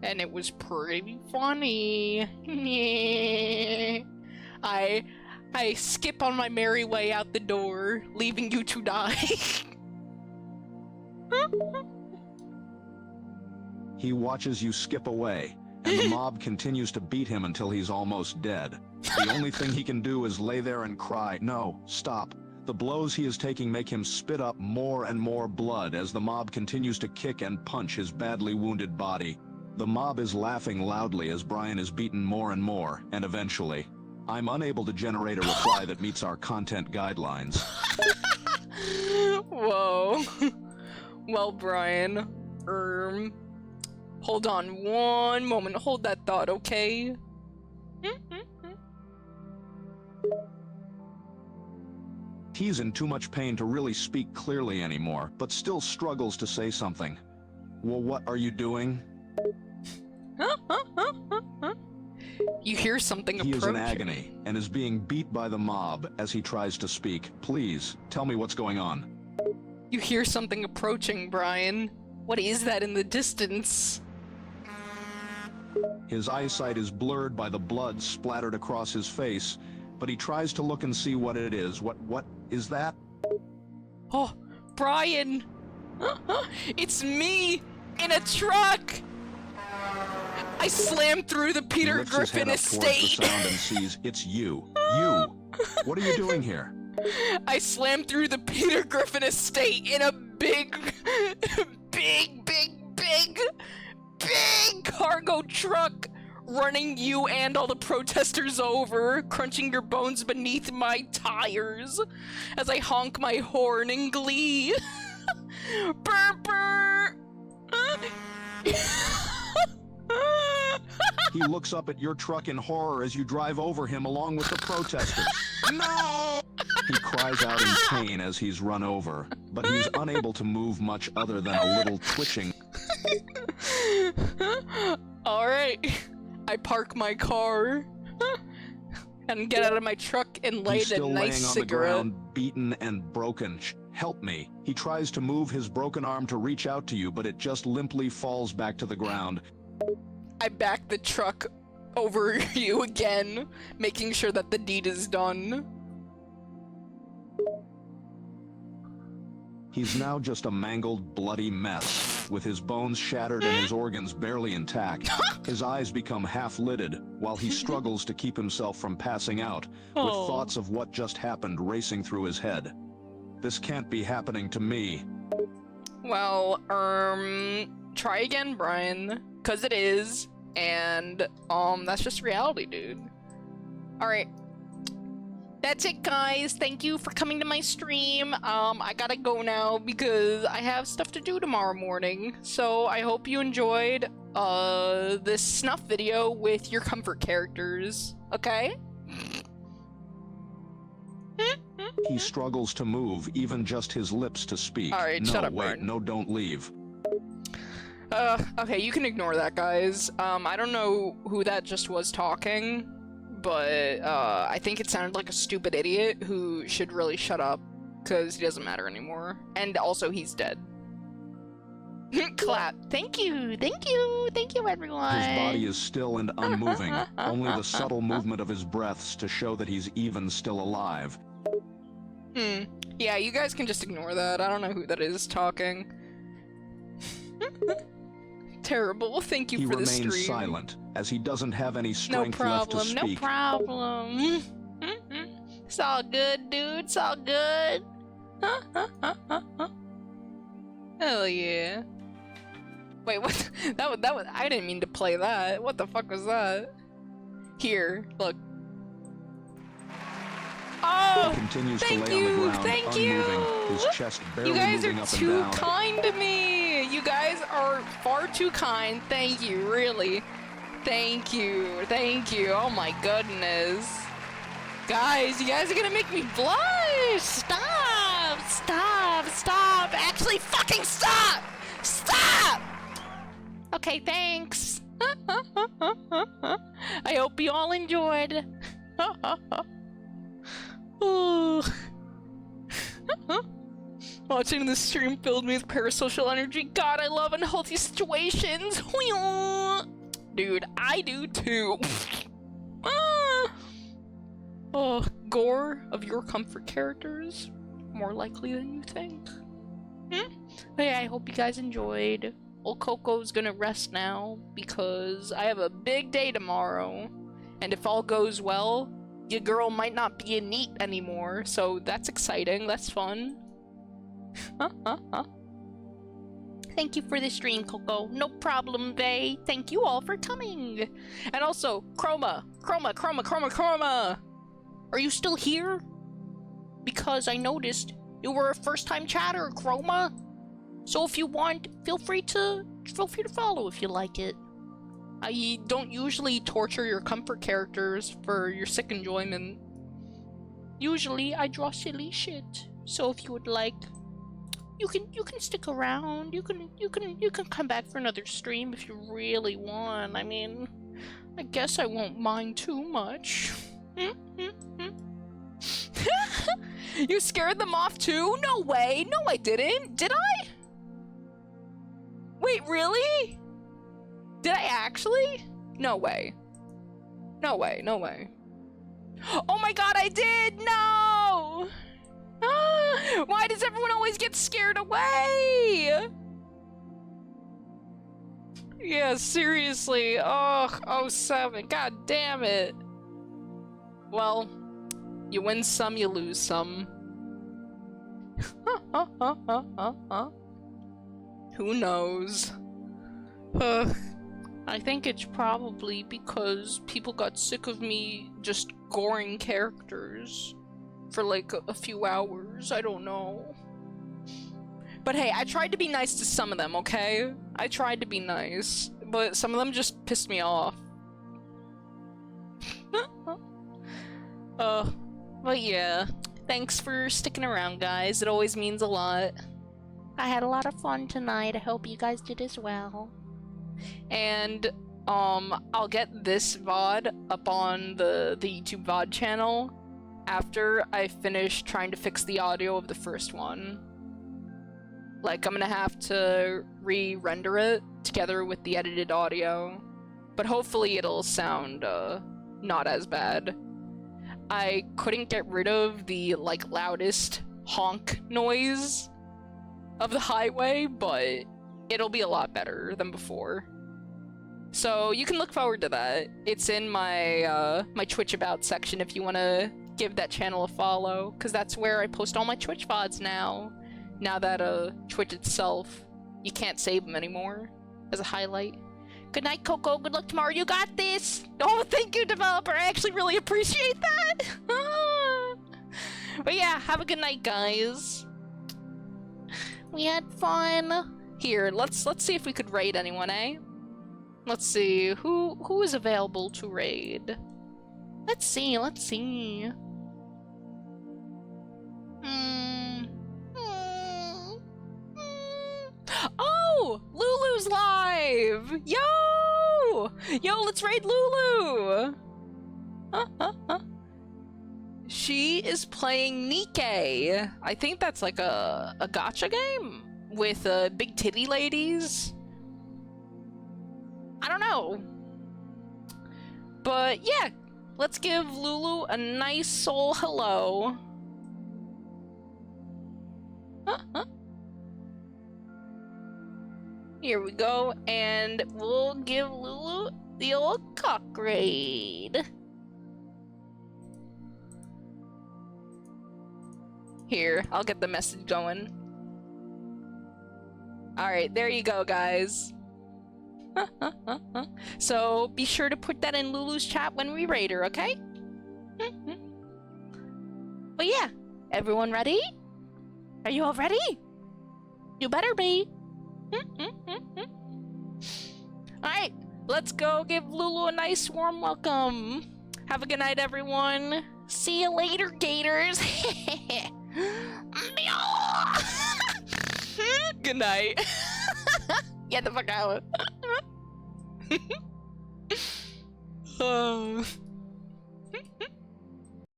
And it was pretty funny. I skip on my merry way out the door, leaving you to die. He watches you skip away, and the mob continues to beat him until he's almost dead. The only thing he can do is lay there and cry. No, stop. The blows he is taking make him spit up more and more blood as the mob continues to kick and punch his badly wounded body. The mob is laughing loudly as Brian is beaten more and more, and eventually, I'm unable to generate a reply that meets our content guidelines. Whoa. Well, Brian, hold on one moment. Hold that thought, okay? He's in too much pain to really speak clearly anymore, but still struggles to say something. Well, what are you doing? You hear something approaching. He is in agony and is being beat by the mob as he tries to speak. Please, tell me what's going on. You hear something approaching, Brian. What is that in the distance? His eyesight is blurred by the blood splattered across his face, but he tries to look and see what it is. What is that? Oh, Brian! It's me! In a truck! I slammed through the Peter Griffin estate! He lifts his head up towards the sound and sees it's you. You! What are you doing here? I slammed through the Peter Griffin estate in a big cargo truck, running you and all the protesters over, crunching your bones beneath my tires as I honk my horn in glee. Burr, burr. He looks up at your truck in horror as you drive over him along with the protesters. No! He cries out in pain as he's run over, but he's unable to move much other than a little twitching. Alright. I park my car and get out of my truck and light He's still a nice laying on cigarette. the ground, beaten and broken. Help me. He tries to move his broken arm to reach out to you, but it just limply falls back to the ground. I back the truck over you again, making sure that the deed is done. He's now just a mangled, bloody mess, with his bones shattered and his organs barely intact. His eyes become half-lidded, while he struggles to keep himself from passing out, with thoughts of what just happened racing through his head. This can't be happening to me. Well, try again, Brian, 'cause it is, and, that's just reality, dude. Alright. That's it, guys. Thank you for coming to my stream. I gotta go now because I have stuff to do tomorrow morning. So I hope you enjoyed, this snuff video with your comfort characters. Okay? He struggles to move, even just his lips to speak. Alright, no, shut up, wait, Brian. no, don't leave. Okay, you can ignore that, guys. I don't know who that just was talking, but, I think it sounded like a stupid idiot who should really shut up, because he doesn't matter anymore. And also, he's dead. Clap. Thank you, thank you, thank you, everyone. His body is still and unmoving, only the subtle movement of his breaths to show that he's even still alive. Yeah, you guys can just ignore that. I don't know who that is talking. Terrible. Thank you He for the stream. remains silent, as he doesn't have any No strength left to problem, speak. No problem. It's all good, dude. It's all good. Hell yeah. Wait, what? That was, I didn't mean to play that. What the fuck was that? Here, look. Oh, He continues thank to lay on the you, ground, thank unmoving, you. his chest barely You guys moving are up and too down. kind to me. You guys are far too kind. Thank you, really. Thank you, thank you. Oh my goodness. Guys, you guys are gonna make me blush. Stop, stop, stop. Actually, fucking stop. Stop. Okay, thanks. I hope you all enjoyed. Oh. Watching this stream filled me with parasocial energy. God, I love unhealthy situations. Dude, I do too. Oh, gore of your comfort characters? More likely than you think. Hey, I hope you guys enjoyed. Old Coco's gonna rest now because I have a big day tomorrow. And if all goes well, your girl might not be a NEET anymore, so that's exciting, that's fun. Thank you for the stream, Coco. No problem, Vay. Thank you all for coming. And also, Chroma! Are you still here? Because I noticed you were a first-time chatter, Chroma. So if you want, feel free to follow if you like it. I don't usually torture your comfort characters for your sick enjoyment. Usually I draw silly shit. So if you would like, you can stick around. You can come back for another stream if you really want. I mean, I guess I won't mind too much. You scared them off too? No way! No, I didn't! Did I? Wait, really? Did I actually? No way. No way, no way. Oh my god, I did! No! Ah, why does everyone always get scared away? Yeah, seriously. Oh, 07. God damn it. Well, you win some, you lose some. Who knows? I think it's probably because people got sick of me just goring characters for like a few hours. I don't know. But hey, I tried to be nice to some of them, okay? I tried to be nice, but some of them just pissed me off. But yeah, Thanks for sticking around, guys. It always means a lot. I had a lot of fun tonight. I hope you guys did as well. And I'll get this VOD up on the YouTube VOD channel after I finish trying to fix the audio of the first one. Like, I'm gonna have to re-render it together with the edited audio, but hopefully it'll sound not as bad. I couldn't get rid of the, like, loudest honk noise of the highway, but it'll be a lot better than before. So you can look forward to that. It's in my my Twitch About section if you want to give that channel a follow, because that's where I post all my Twitch VODs now. Now that Twitch itself, you can't save them anymore as a highlight. Good night, Coco. Good luck tomorrow. You got this. Oh, thank you, developer. I actually really appreciate that. But yeah, have a good night, guys. We had fun. Here, let's see if we could raid anyone, eh? Let's see who is available to raid. Let's see. Oh, Lulu's live! Yo, let's raid Lulu! She is playing Nikkei. I think that's like a gacha game with big titty ladies. I don't know. But yeah, let's give Lulu a nice soul hello. Here we go, and we'll give Lulu the old cock raid. Here, I'll get the message going. Alright, there you go, guys. So, be sure to put that in Lulu's chat when we raid her, okay? But yeah, everyone ready? Are you all ready? You better be. Alright, let's go give Lulu a nice warm welcome. Have a good night, everyone. See you later, gators. Good night. Get the fuck out. Oh.